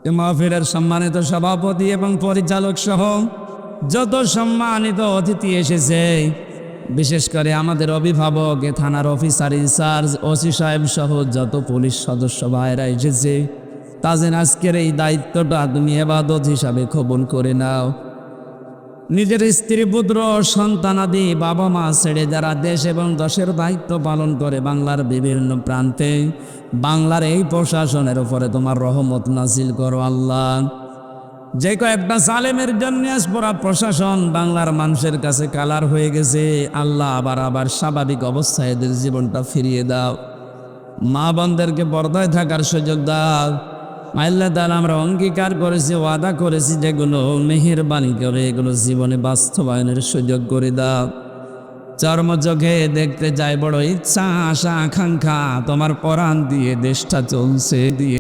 এ মাহফিলের সম্মানিত সভাপতি এবং পরিচালক সহ যত সম্মানিত অতিথি এসেছে, বিশেষ করে আমাদের অভিভাবক, এ থানার অফিসার ইনচার্জ, ওসি সাহেব সহ যত পুলিশ সদস্য ভাইরা এসেছে, তাদের আজকের এই দায়িত্বটা তুমি ইবাদত হিসাবে কবুল করে নাও। নিজের স্ত্রী, পুত্র, সন্তানাদি, বাবা মা ছেড়ে যারা দেশ এবং দেশের দায়িত্ব পালন করে বাংলার বিভিন্ন প্রান্তে, বাংলার এই প্রশাসনের উপরে তোমার রহমত নাজিল করো আল্লাহ। যে কয়েকটা সালেমের জন্য আজ পুরা প্রশাসন বাংলার মানুষের কাছে কালার হয়ে গেছে, আল্লাহ আবার স্বাভাবিক অবস্থায় এদের জীবনটা ফিরিয়ে দাও। মা বোনদেরকে পর্দায় থাকার সুযোগ দাও। আল্লাহ তাআলা আমরা অঙ্গীকার করেছি, ওয়াদা করেছি, যেগুলো মেহেরবানি করে এগুলো জীবনে বাস্তবায়নের সুযোগ করে দাও। চর্ম চোখে দেখতে যাই, বড় ইচ্ছা, আশা, আকাঙ্ক্ষা, তোমার পরাণ দিয়ে দেশটা চলছে দিয়ে